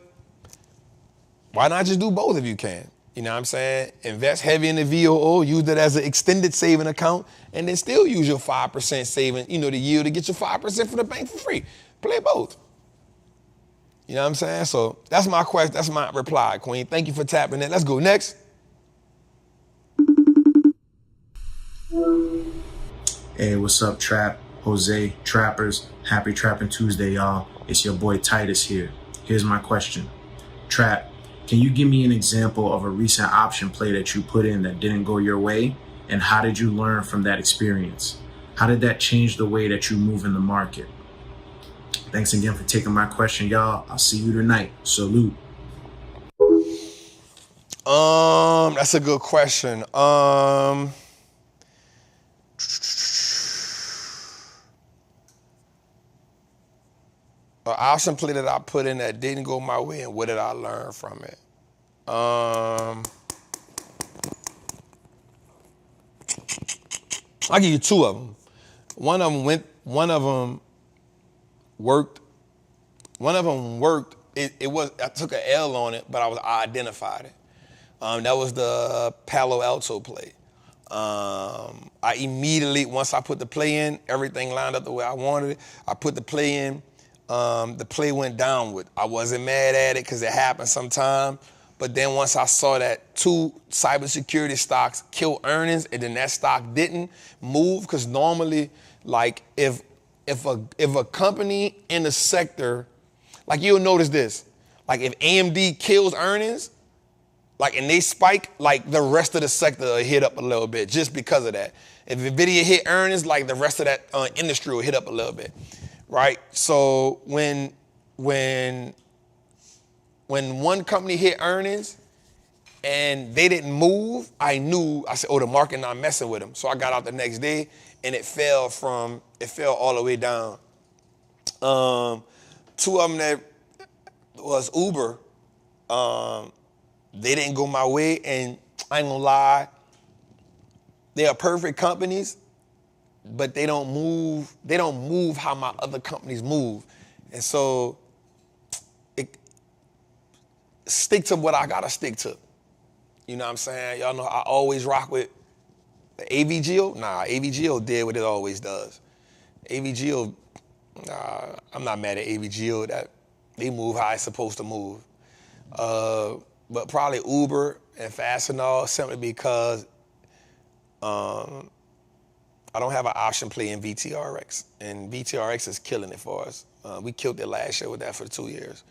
why not just do both if you can? You know what I'm saying? Invest heavy in the VOO, use it as an extended saving account, and then still use your 5% saving, the yield to get your 5% from the bank for free. Play both. You know what I'm saying? So that's my question. That's my reply, Queen. Thank you for tapping in. Let's go next. Hey, what's up, Trap? Jose, Trappers. Happy Trappin' Tuesday, y'all. It's your boy Titus here. Here's my question. Trap, can you give me an example of a recent option play that you put in that didn't go your way? And how did you learn from that experience? How did that change the way that you move in the market? Thanks again for taking my question, y'all. I'll see you tonight. Salute. That's a good question. An option play that I put in that didn't go my way, and what did I learn from it? I'll give you two of them. One of them worked One of them worked. It was, I took an L on it, but I identified it. That was the Palo Alto play. I immediately, once I put the play in, everything lined up the way I wanted it. I put the play in, the play went downward. I wasn't mad at it because it happens sometime. But then once I saw that 2 cybersecurity stocks kill earnings and then that stock didn't move, because normally, like if a company in the sector, like you'll notice this, like if AMD kills earnings, like and they spike, like the rest of the sector will hit up a little bit just because of that. If NVIDIA hit earnings, like the rest of that industry will hit up a little bit, right? So when one company hit earnings and they didn't move, I said, oh, the market not messing with them. So I got out the next day and it fell all the way down. 2 of them that was Uber, they didn't go my way, and I ain't gonna lie, they are perfect companies, but they don't move how my other companies move. And so stick to what I gotta stick to. You know what I'm saying? Y'all know I always rock with the AVGO. Nah, AVGO did what it always does. AVGO, I'm not mad at AVGO, that they move how it's supposed to move. But probably Uber and Fastenal simply because I don't have an option play in VTRX, and VTRX is killing it for us. We killed it last year with that for 2 years.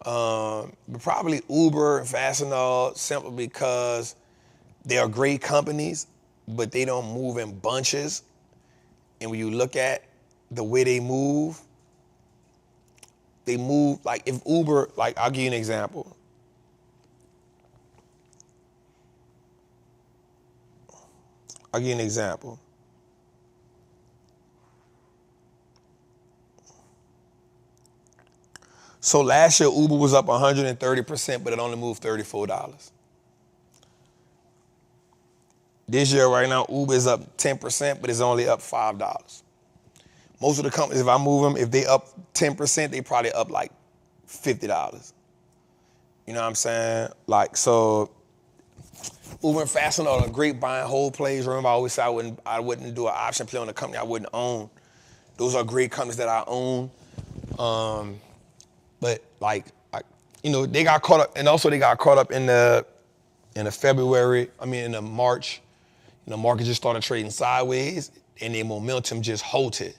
But probably Uber and Fastenal simply because they are great companies, but they don't move in bunches. And when you look at the way they move like if Uber, like I'll give you an example. So last year, Uber was up 130%, but it only moved $34. This year, right now, Uber is up 10%, but it's only up $5. Most of the companies, if I move them, if they up 10%, they probably up like $50. You know what I'm saying? Like, so Uber and Fastenal are great buying whole plays. Remember, I always said I wouldn't do an option play on a company I wouldn't own. Those are great companies that I own. But they got caught up, and also they got caught up in the March. The market just started trading sideways, and their momentum just halted.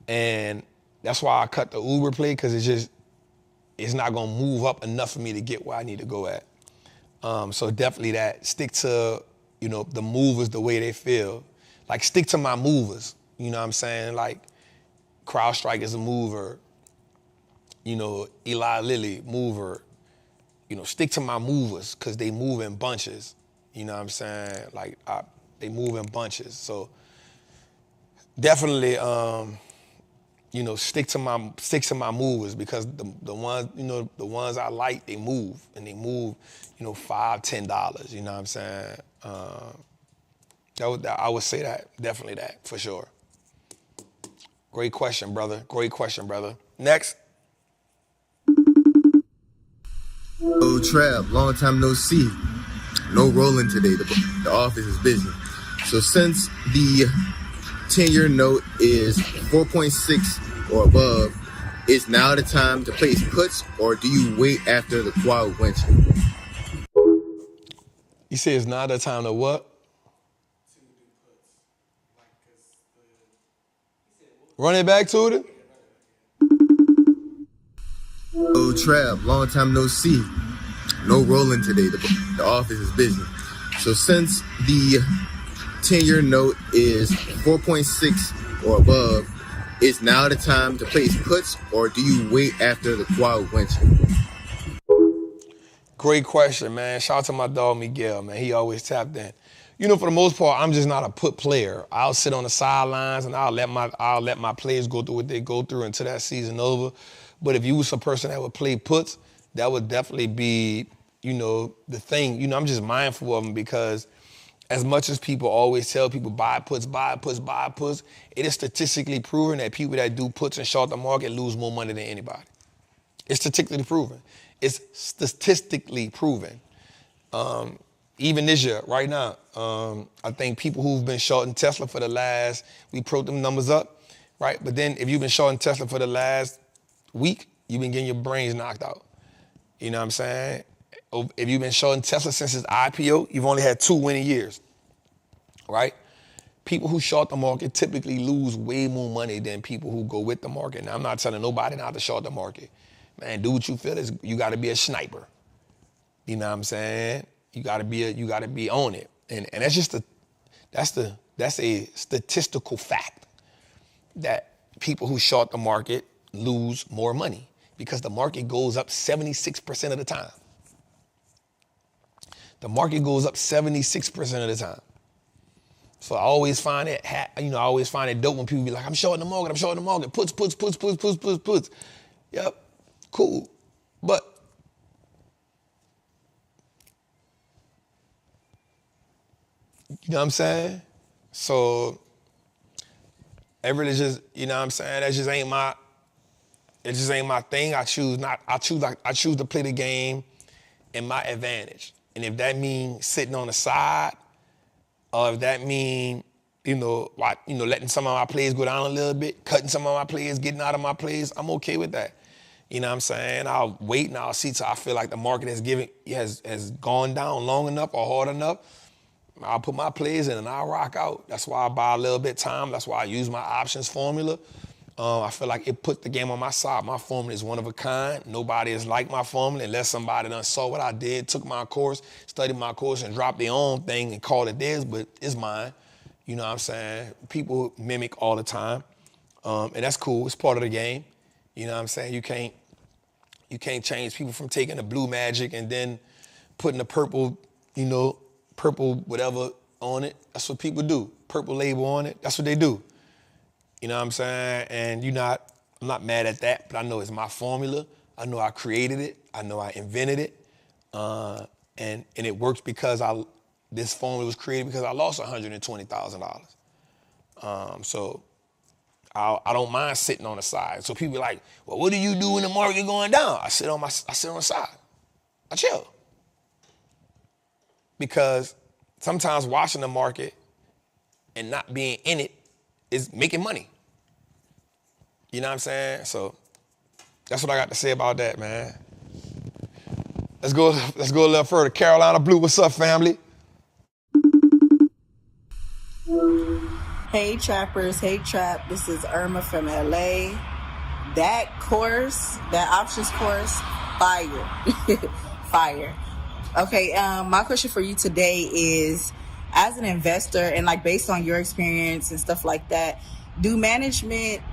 And that's why I cut the Uber play, because it's not gonna move up enough for me to get where I need to go at. So definitely stick to, the movers the way they feel. Like stick to my movers, you know what I'm saying? Like CrowdStrike is a mover, Eli Lilly, mover. Stick to my movers because they move in bunches. You know what I'm saying? Like they move in bunches. So definitely, stick to my movers, because the ones I like, they move, and they move, $5, $10. You know what I'm saying? I would say that, definitely that, for sure. Great question, brother. Next. Oh, Trav, long time no see. No rolling today. The office is busy. So since the 10-year note is 4.6 or above, is now the time to place puts, or do you wait after the quiet winter? You say it's now the time to what? Run it back to it. Oh, Trav, long time no see. No rolling today. The office is busy. So since the 10-year note is 4.6 or above, is now the time to place puts, or do you wait after the quiet winter? Great question, man. Shout out to my dog Miguel, man. He always tapped in. For the most part, I'm just not a put player. I'll sit on the sidelines and I'll let my players go through what they go through until that season over. But if you was a person that would play puts, that would definitely be, the thing. I'm just mindful of them, because as much as people always tell people buy puts, it is statistically proven that people that do puts and short the market lose more money than anybody. It's statistically proven. It's statistically proven. Even this year, right now, I think people who've been shorting Tesla for the last, we put them numbers up, right? But then if you've been shorting Tesla for the last week, you've been getting your brains knocked out. You know what I'm saying? If you've been shorting Tesla since its IPO, you've only had 2 winning years, right? People who short the market typically lose way more money than people who go with the market. Now, I'm not telling nobody not to short the market. Man, do what you feel is you got to be a sniper. You know what I'm saying? You got to be on it. And that's just that's a statistical fact that people who short the market lose more money because the market goes up 76% of the time. The market goes up 76% of the time. So I always find it, dope when people be like, I'm shorting the market, puts. Yep, cool. But you know what I'm saying? So it really just, you know what I'm saying? It just ain't my thing. I choose to play the game in my advantage. And if that means sitting on the side, or if that means, letting some of my plays go down a little bit, cutting some of my plays, getting out of my plays, I'm okay with that. You know what I'm saying? I'll wait and I'll see till I feel like the market has gone down long enough or hard enough. I'll put my plays in and I'll rock out. That's why I buy a little bit of time. That's why I use my options formula. I feel like it put the game on my side. My formula is one of a kind. Nobody is like my formula unless somebody done saw what I did, took my course, studied my course, and dropped their own thing and called it theirs, but it's mine. You know what I'm saying? People mimic all the time, and that's cool. It's part of the game. You know what I'm saying? You can't change people from taking the blue magic and then putting the purple whatever on it. That's what people do. Purple label on it. That's what they do. You know what I'm saying? And I'm not mad at that, but I know it's my formula. I know I created it. I know I invented it. And it works because this formula was created because I lost $120,000. So I don't mind sitting on the side. So people be like, well, what do you do when the market going down? I sit on the side. I chill. Because sometimes watching the market and not being in it is making money. You know what I'm saying? So that's what I got to say about that, man. Let's go a little further. Carolina Blue, what's up, family? Hey, trappers. Hey, Trap. This is Irma from LA. That options course, fire. Fire. Okay, my question for you today is, as an investor and based on your experience and stuff like that, do management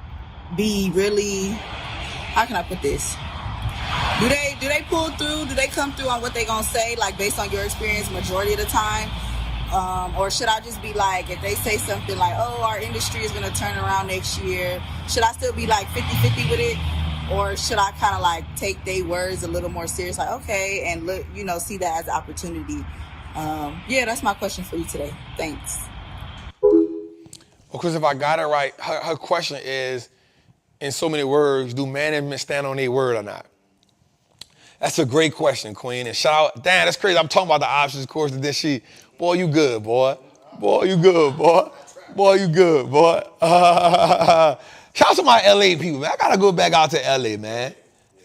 be really, how can I put this? Do they pull through? Do they come through on what they gonna say, based on your experience majority of the time? Or should I just be if they say something oh, our industry is gonna turn around next year, should I still be 50-50 with it? Or should I kind of take their words a little more serious, okay, and look, see that as an opportunity? That's my question for you today. Thanks. Because if I got it right, her question is, in so many words, do management stand on their word or not? That's a great question, Queen. And shout out, damn, that's crazy. I'm talking about the options course and this shit. Boy, you good, boy. Boy, you good, boy. Boy, you good, boy. Shout out to my LA people, man. I gotta go back out to LA, man.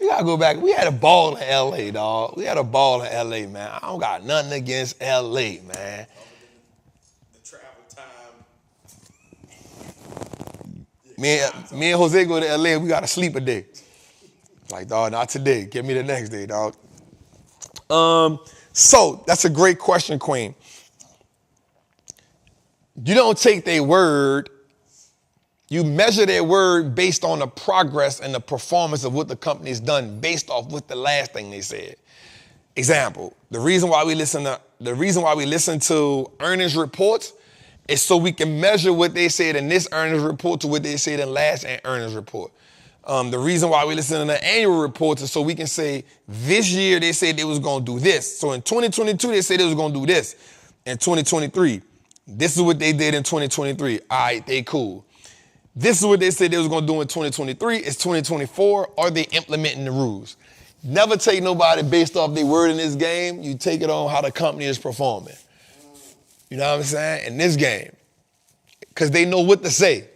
We gotta go back. We had a ball in LA, dog. We had a ball in LA, man. I don't got nothing against LA, man. The travel time. Me and Jose go to LA, we gotta sleep a day. Dog, not today. Give me the next day, dog. So that's a great question, Queen. You don't take their word. You measure their word based on the progress and the performance of what the company's done based off what the last thing they said. Example, the reason why we listen to earnings reports is so we can measure what they said in this earnings report to what they said in last earnings report. The reason why we listen to the annual reports is so we can say this year they said they was going to do this. So in 2022 they said they was going to do this. In 2023, this is what they did in 2023. All right, they cool. This is what they said they was gonna do in 2023. It's 2024. Are they implementing the rules? Never take nobody based off their word in this game. You take it on how the company is performing. You know what I'm saying? In this game. Because they know what to say.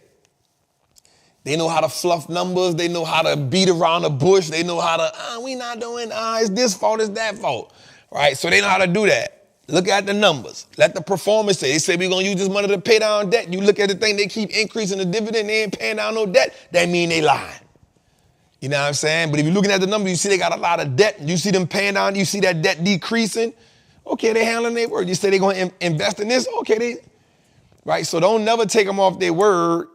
They know how to fluff numbers. They know how to beat around the bush. They know how to, we not doing, it's this fault, it's that fault. Right? So they know how to do that. Look at the numbers. Let the performance say. They say we're going to use this money to pay down debt. You look at the thing, they keep increasing the dividend. They ain't paying down no debt. That mean they lying. You know what I'm saying? But if you're looking at the numbers, you see they got a lot of debt. You see them paying down. You see that debt decreasing. Okay, they handling their word. You say they're going to invest in this. Okay, right? So don't never take them off their word.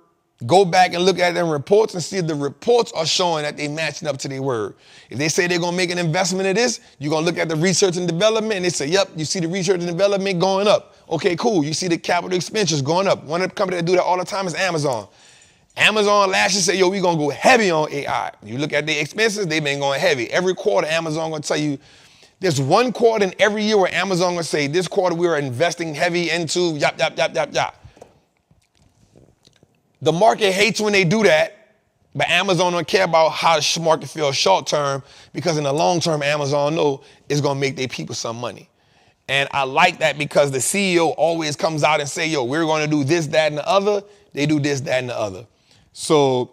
Go back and look at them reports and see if the reports are showing that they matching up to their word. If they say they're going to make an investment in this, you're going to look at the research and development and they say, yep, you see the research and development going up. Okay, cool. You see the capital expenditures going up. One of the companies that do that all the time is Amazon. Amazon last year said, yo, we're going to go heavy on AI. You look at the expenses, they've been going heavy. Every quarter, Amazon going to tell you, there's one quarter in every year where Amazon going to say, this quarter we are investing heavy into yap, yap, yap, yap, yap. The market hates when they do that, but Amazon don't care about how the market feels short term because in the long term, Amazon know it's going to make their people some money. And I like that because the CEO always comes out and say, yo, we're going to do this, that, and the other. They do this, that, and the other. So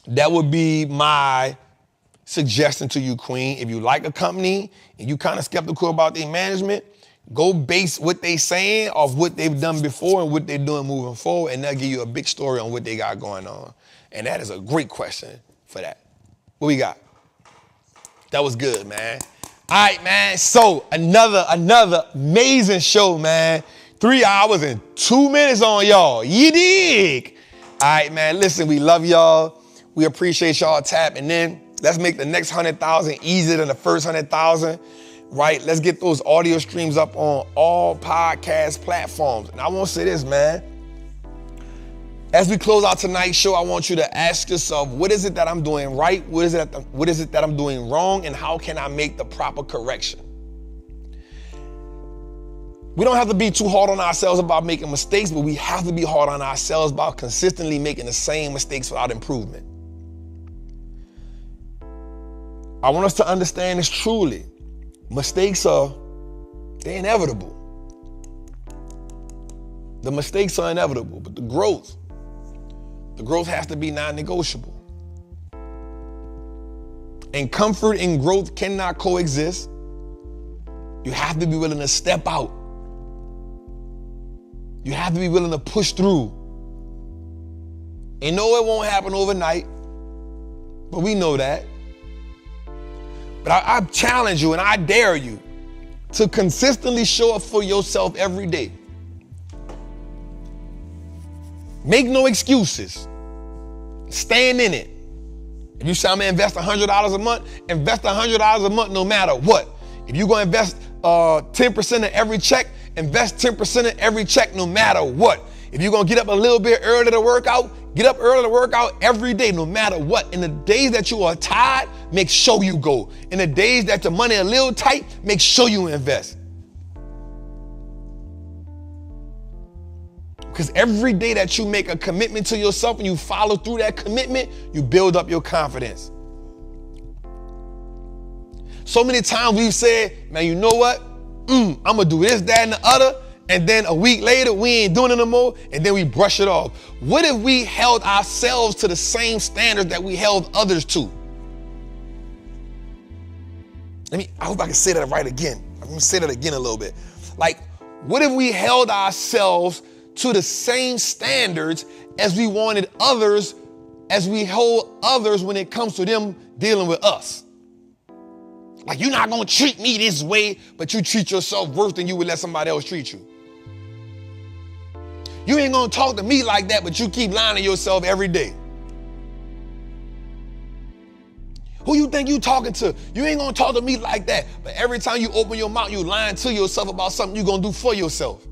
that would be my suggestion to you, Queen. If you like a company and you kind of skeptical about their management, go base what they saying off what they've done before and what they're doing moving forward, and they'll give you a big story on what they got going on. And that is a great question for that. What we got? That was good, man. All right, man. So another amazing show, man. 3 hours and 2 minutes on y'all. You dig? All right, man. Listen, we love y'all. We appreciate y'all tapping in. Let's make the next 100,000 easier than the first 100,000. Right? Let's get those audio streams up on all podcast platforms. And I want to say this, man. As we close out tonight's show, I want you to ask yourself, what is it that I'm doing right? What is it that I'm doing wrong? And how can I make the proper correction? We don't have to be too hard on ourselves about making mistakes, but we have to be hard on ourselves about consistently making the same mistakes without improvement. I want us to understand this truly. Mistakes they're inevitable. The mistakes are inevitable, but the growth has to be non-negotiable. And comfort and growth cannot coexist. You have to be willing to step out. You have to be willing to push through. And no, it won't happen overnight, but we know that. But I challenge you and I dare you to consistently show up for yourself every day. Make no excuses. Stand in it. If you say I'm gonna invest $100 a month, invest $100 a month no matter what. If you're gonna invest 10% of every check, invest 10% of every check no matter what. If you're gonna get up a little bit early to work out, get up early to work out every day, no matter what. In the days that you are tired, make sure you go. In the days that the money a little tight, make sure you invest. Because every day that you make a commitment to yourself and you follow through that commitment, you build up your confidence. So many times we've said, man, you know what? I'm gonna do this, that, and the other. And then a week later, we ain't doing it no more, and then we brush it off. What if we held ourselves to the same standards that we held others to? I hope I can say that right again. I'm gonna say that again a little bit. Like, what if we held ourselves to the same standards as we wanted others, as we hold others when it comes to them dealing with us? Like, you're not gonna treat me this way, but you treat yourself worse than you would let somebody else treat you. You ain't gonna talk to me like that, but you keep lying to yourself every day. Who you think you talking to? You ain't gonna talk to me like that, but every time you open your mouth, you lying to yourself about something you're gonna do for yourself.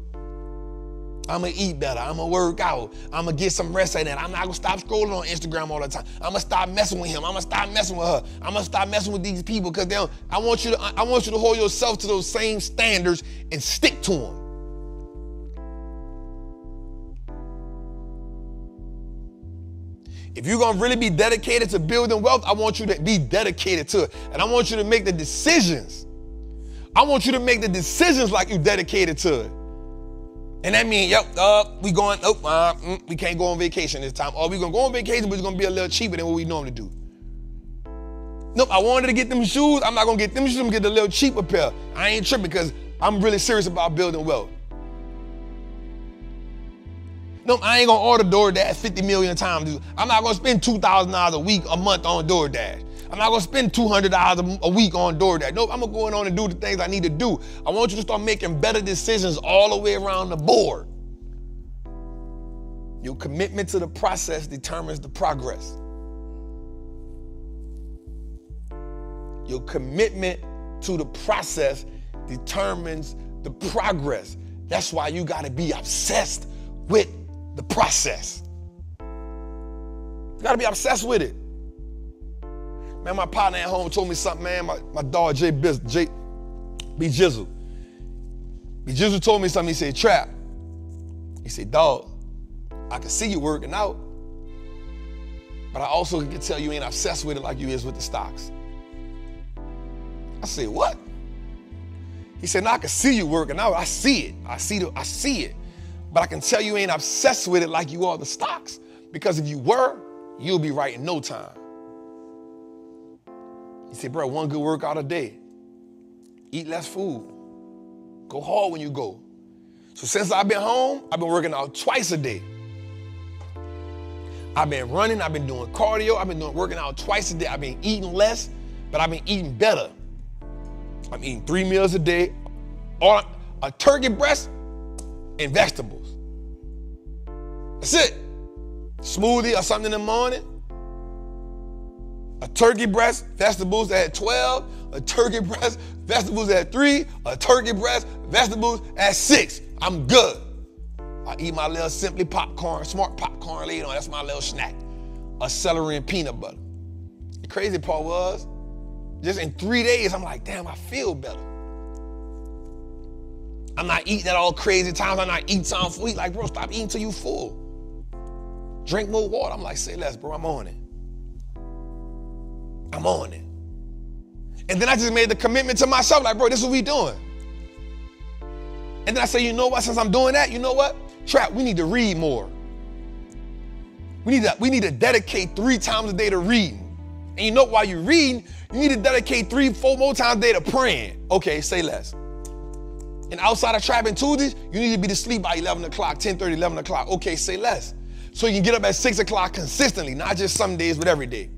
I'm gonna eat better, I'm gonna work out, I'm gonna get some rest at that. I'm not gonna stop scrolling on Instagram all the time. I'm gonna stop messing with him, I'm gonna stop messing with her. I'm gonna stop messing with these people because I want you to hold yourself to those same standards and stick to them. If you're gonna really be dedicated to building wealth, I want you to be dedicated to it. And I want you to make the decisions. I want you to make the decisions like you're dedicated to it. And that means, we can't go on vacation this time. Or we're gonna go on vacation, but it's gonna be a little cheaper than what we normally do. Nope, I wanted to get them shoes. I'm not gonna get them shoes, I'm gonna get a little cheaper pair. I ain't tripping because I'm really serious about building wealth. No, I ain't gonna order DoorDash 50 million times. I'm not gonna spend $2,000 a week, a month on DoorDash. I'm not gonna spend $200 a week on DoorDash. Nope, I'm gonna go on and do the things I need to do. I want you to start making better decisions all the way around the board. Your commitment to the process determines the progress. Your commitment to the process determines the progress. That's why you gotta be obsessed with the process. You gotta be obsessed with it. Man, my partner at home told me something, man. My dog, B Jizzle. B Jizzle told me something. He said, Trap. He said, dog, I can see you working out, but I also can tell you ain't obsessed with it like you is with the stocks. I said, what? He said, no, I can see you working out. I see it. I see it. But I can tell you ain't obsessed with it like you are the stocks. Because if you were, you'll be right in no time. He said, bro, one good workout a day. Eat less food. Go hard when you go. So since I've been home, I've been working out twice a day. I've been running, I've been doing cardio, I've been working out twice a day. I've been eating less, but I've been eating better. I'm eating 3 meals a day, or a turkey breast and vegetables. That's it. Smoothie or something in the morning. A turkey breast, vegetables at 12. A turkey breast, vegetables at 3. A turkey breast, vegetables at 6. I'm good. I eat my little Simply popcorn, smart popcorn later on. That's my little snack. A celery and peanut butter. The crazy part was, just in 3 days, I'm like, damn, I feel better. I'm not eating at all crazy times. I'm not eating something full. Like, bro, stop eating till you full. Drink more water. I'm like, say less, bro. I'm on it. I'm on it. And then I just made the commitment to myself, like, bro, this is what we doing. And then I say, you know what? Since I'm doing that, you know what? Trap, we need to read more. We need to dedicate 3 times a day to reading. And you know, while you're reading, you need to dedicate 3-4 more times a day to praying. Okay, say less. And outside of Trappin Tuesdays, you need to be to sleep by 11 o'clock, 10:30, 11 o'clock. Okay, say less. So you can get up at 6 o'clock consistently, not just some days, but every day.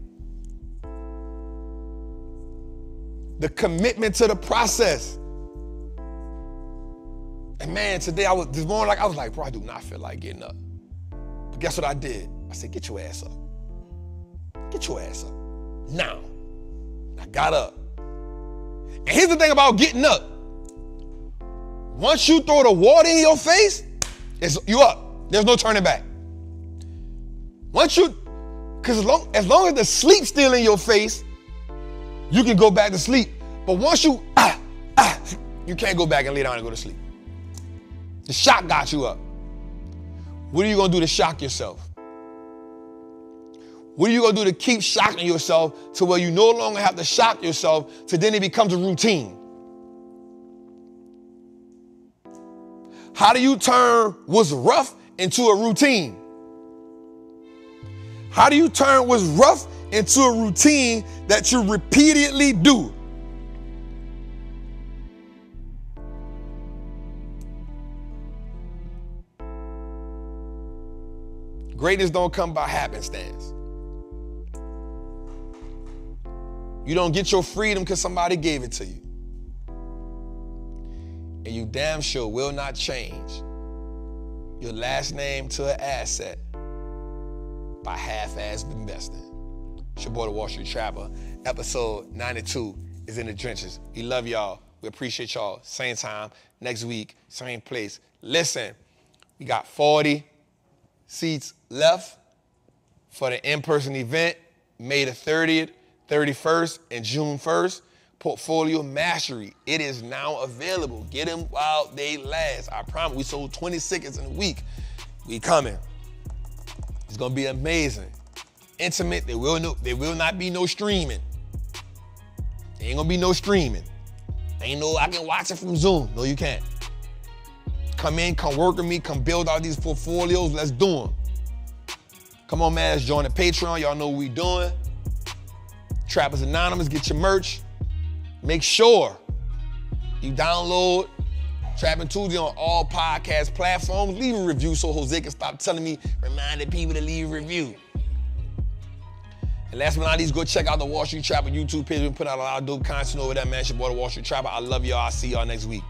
The commitment to the process. And man, today this morning, I was like, bro, I do not feel like getting up. But guess what I did? I said, get your ass up. Get your ass up. Now. I got up. And here's the thing about getting up. Once you throw the water in your face, you up. There's no turning back. Because as long as the sleep's still in your face, you can go back to sleep. But once you can't go back and lay down and go to sleep. The shock got you up. What are you going to do to shock yourself? What are you going to do to keep shocking yourself to where you no longer have to shock yourself, so then it becomes a routine? How do you turn what's rough into a routine? How do you turn what's rough into a routine that you repeatedly do? Greatness don't come by happenstance. You don't get your freedom because somebody gave it to you. And you damn sure will not change your last name to an asset by half-assed investing. It's your boy, the Wall Street Trapper. Episode 92 is in the trenches. We love y'all. We appreciate y'all. Same time, next week, same place. Listen, we got 40 seats left for the in-person event, May the 30th, 31st, and June 1st. Portfolio Mastery. It is now available. Get them while they last. I promise. We sold 20 tickets in a week. We coming. It's going to be amazing. intimate. There will not be no streaming. There ain't gonna be no streaming. Ain't no, I can watch it from Zoom. No, you can't. Come in, come work with me, come build out these portfolios. Let's do them. Come on, man, let's join the Patreon. Y'all know what we doing. Trappers Anonymous, get your merch. Make sure you download Trappin' Tuesday on all podcast platforms. Leave a review so Jose can stop telling me, reminding people to leave a review. And last but not least, go check out the Wall Street Trapper YouTube page. We put out a lot of dope content over there, man. It's your boy, the Wall Street Trapper. I love y'all. I'll see y'all next week.